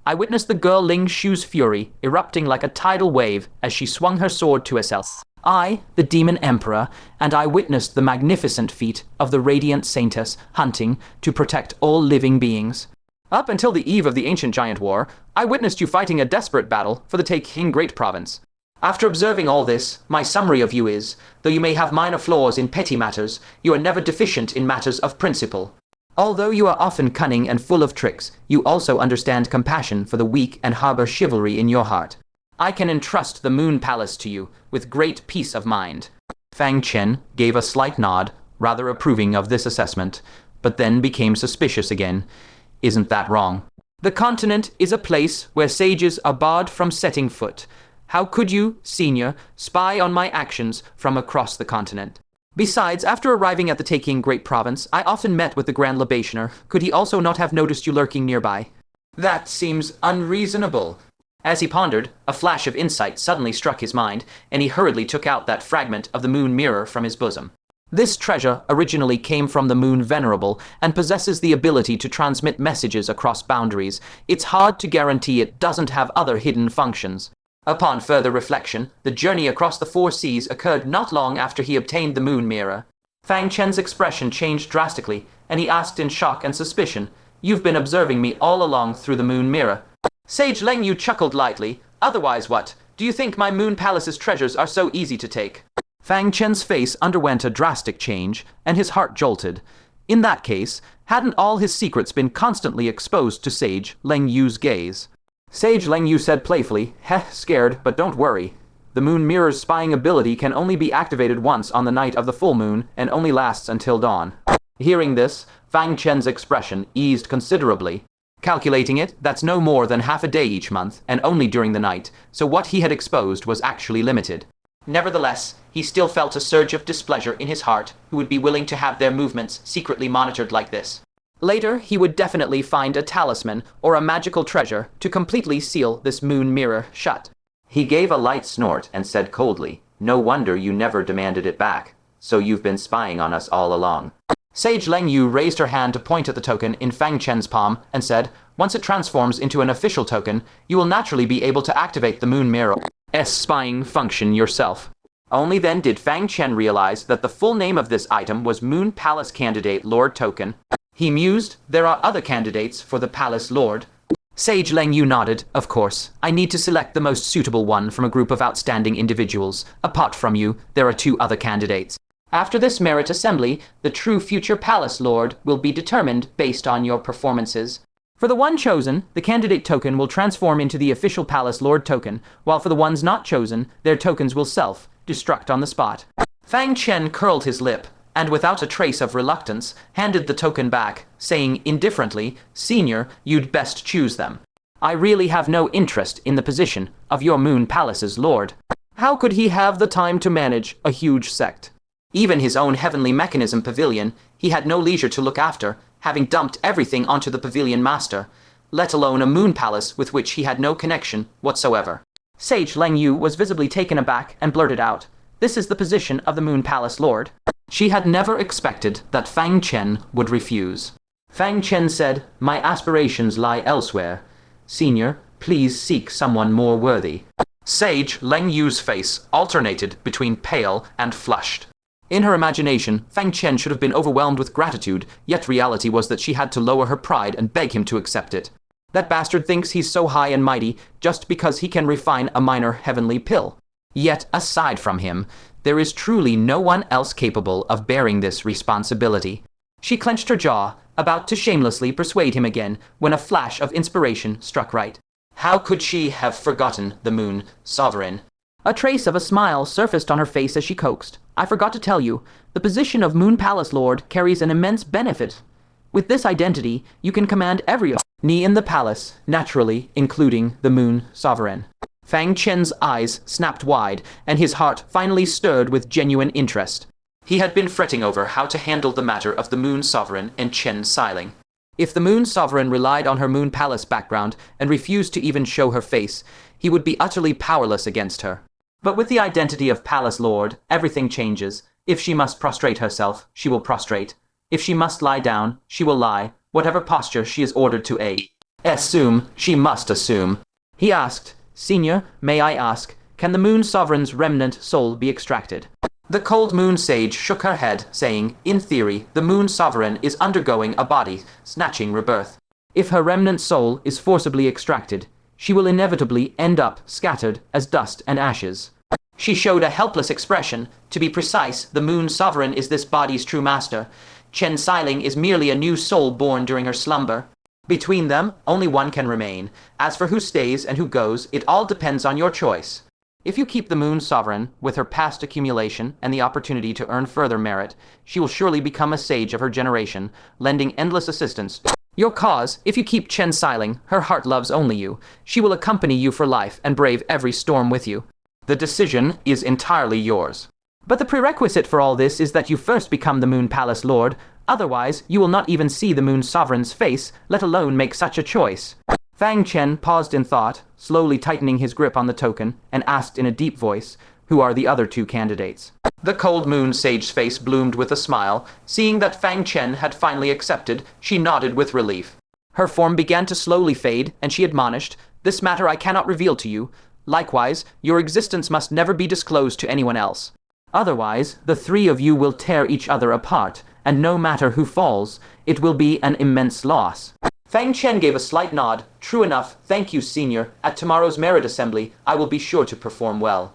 I witnessed the girl Ling Shu's fury erupting like a tidal wave as she swung her sword to herself. I, the Demon Emperor, and I witnessed the magnificent feat of the Radiant Saintess hunting to protect all living beings. Up until the eve of the Ancient Giant War, I witnessed you fighting a desperate battle for the taking Great Province. After observing all this, my summary of you is, though you may have minor flaws in petty matters, you are never deficient in matters of principle. Although you are often cunning and full of tricks, you also understand compassion for the weak and harbor chivalry in your heart. I can entrust the Moon Palace to you with great peace of mind." Fang Chen gave a slight nod, rather approving of this assessment, but then became suspicious again. "Isn't that wrong? The continent is a place where sages are barred from setting foot. How could you, Senior, spy on my actions from across the continent?" Besides, after arriving at the taking Great Province, I often met with the Grand Libationer. Could he also not have noticed you lurking nearby? That seems unreasonable. As he pondered, a flash of insight suddenly struck his mind, and he hurriedly took out that fragment of the moon mirror from his bosom. This treasure originally came from the moon Venerable and possesses the ability to transmit messages across boundaries. It's hard to guarantee it doesn't have other hidden functions. Upon further reflection, the journey across the 4 seas occurred not long after he obtained the moon mirror. Fang Chen's expression changed drastically, and he asked in shock and suspicion, "You've been observing me all along through the moon mirror." Sage Leng Yu chuckled lightly. "Otherwise what? Do you think my moon palace's treasures are so easy to take?" Fang Chen's face underwent a drastic change, and his heart jolted. In that case, hadn't all his secrets been constantly exposed to Sage Leng Yu's gaze? Sage Leng Yu said playfully, "Scared, but don't worry. The moon mirror's spying ability can only be activated once on the night of the full moon and only lasts until dawn." Hearing this, Fang Chen's expression eased considerably. Calculating it, that's no more than half a day each month, and only during the night, so what he had exposed was actually limited. Nevertheless, he still felt a surge of displeasure in his heart. Who would be willing to have their movements secretly monitored like this? Later, he would definitely find a talisman or a magical treasure to completely seal this moon mirror shut. He gave a light snort and said coldly, "No wonder you never demanded it back. So you've been spying on us all along." Sage Leng Yu raised her hand to point at the token in Fang Chen's palm and said, "Once it transforms into an official token, you will naturally be able to activate the moon mirror's spying function yourself." Only then did Fang Chen realize that the full name of this item was Moon Palace Candidate Lord Token. He mused, "There are other candidates for the Palace Lord." Sage Leng Yu nodded. "Of course. I need to select the most suitable one from a group of outstanding individuals. Apart from you, there are 2 other candidates. After this merit assembly, the true future Palace Lord will be determined based on your performances. For the one chosen, the candidate token will transform into the official Palace Lord token, while for the ones not chosen, their tokens will self-destruct on the spot." Fang Chen curled his lip, and without a trace of reluctance, handed the token back, saying indifferently, "Senior, you'd best choose them. I really have no interest in the position of your Moon Palace's Lord." How could he have the time to manage a huge sect? Even his own heavenly mechanism pavilion, he had no leisure to look after, having dumped everything onto the pavilion master, let alone a moon palace with which he had no connection whatsoever. Sage Leng Yu was visibly taken aback and blurted out, "This is the position of the Moon Palace Lord." She had never expected that Fang Chen would refuse. Fang Chen said, "My aspirations lie elsewhere. Senior, please seek someone more worthy." Sage Leng Yu's face alternated between pale and flushed. In her imagination, Fang Chen should have been overwhelmed with gratitude, yet reality was that she had to lower her pride and beg him to accept it. That bastard thinks he's so high and mighty just because he can refine a minor heavenly pill. Yet, aside from him, there is truly no one else capable of bearing this responsibility. She clenched her jaw, about to shamelessly persuade him again, when a flash of inspiration struck right. How could she have forgotten the Moon Sovereign? A trace of a smile surfaced on her face as she coaxed. "I forgot to tell you, the position of Moon Palace Lord carries an immense benefit. With this identity, you can command every knee in the palace, naturally including the Moon Sovereign." Fang Chen's eyes snapped wide, and his heart finally stirred with genuine interest. He had been fretting over how to handle the matter of the Moon Sovereign and Chen Xiling. If the Moon Sovereign relied on her Moon Palace background and refused to even show her face, he would be utterly powerless against her. But with the identity of Palace Lord, everything changes. If she must prostrate herself, she will prostrate. If she must lie down, she will lie, whatever posture she is ordered to assume, she must assume. He asked, "Senior, may I ask, can the Moon Sovereign's remnant soul be extracted?" The cold Moon Sage shook her head, saying, "In theory, the Moon Sovereign is undergoing a body-snatching rebirth. If her remnant soul is forcibly extracted, she will inevitably end up scattered as dust and ashes." She showed a helpless expression. To be precise, the Moon Sovereign is this body's true master. Chen Xiling is merely a new soul born during her slumber. Between them, only one can remain. As for who stays and who goes, it all depends on your choice. If you keep the Moon Sovereign, with her past accumulation and the opportunity to earn further merit, she will surely become a sage of her generation, lending endless assistance. Your cause, if you keep Chen Xiling, her heart loves only you. She will accompany you for life and brave every storm with you. The decision is entirely yours. But the prerequisite for all this is that you first become the Moon Palace Lord. Otherwise, you will not even see the Moon Sovereign's face, let alone make such a choice. Fang Chen paused in thought, slowly tightening his grip on the token, and asked in a deep voice, "Who are the other two candidates?" The cold moon sage's face bloomed with a smile. Seeing that Fang Chen had finally accepted, she nodded with relief. Her form began to slowly fade, and she admonished, "This matter I cannot reveal to you. Likewise, your existence must never be disclosed to anyone else. Otherwise, the three of you will tear each other apart, and no matter who falls, it will be an immense loss." Fang Chen gave a slight nod. "True enough, thank you, Senior. At tomorrow's merit assembly, I will be sure to perform well."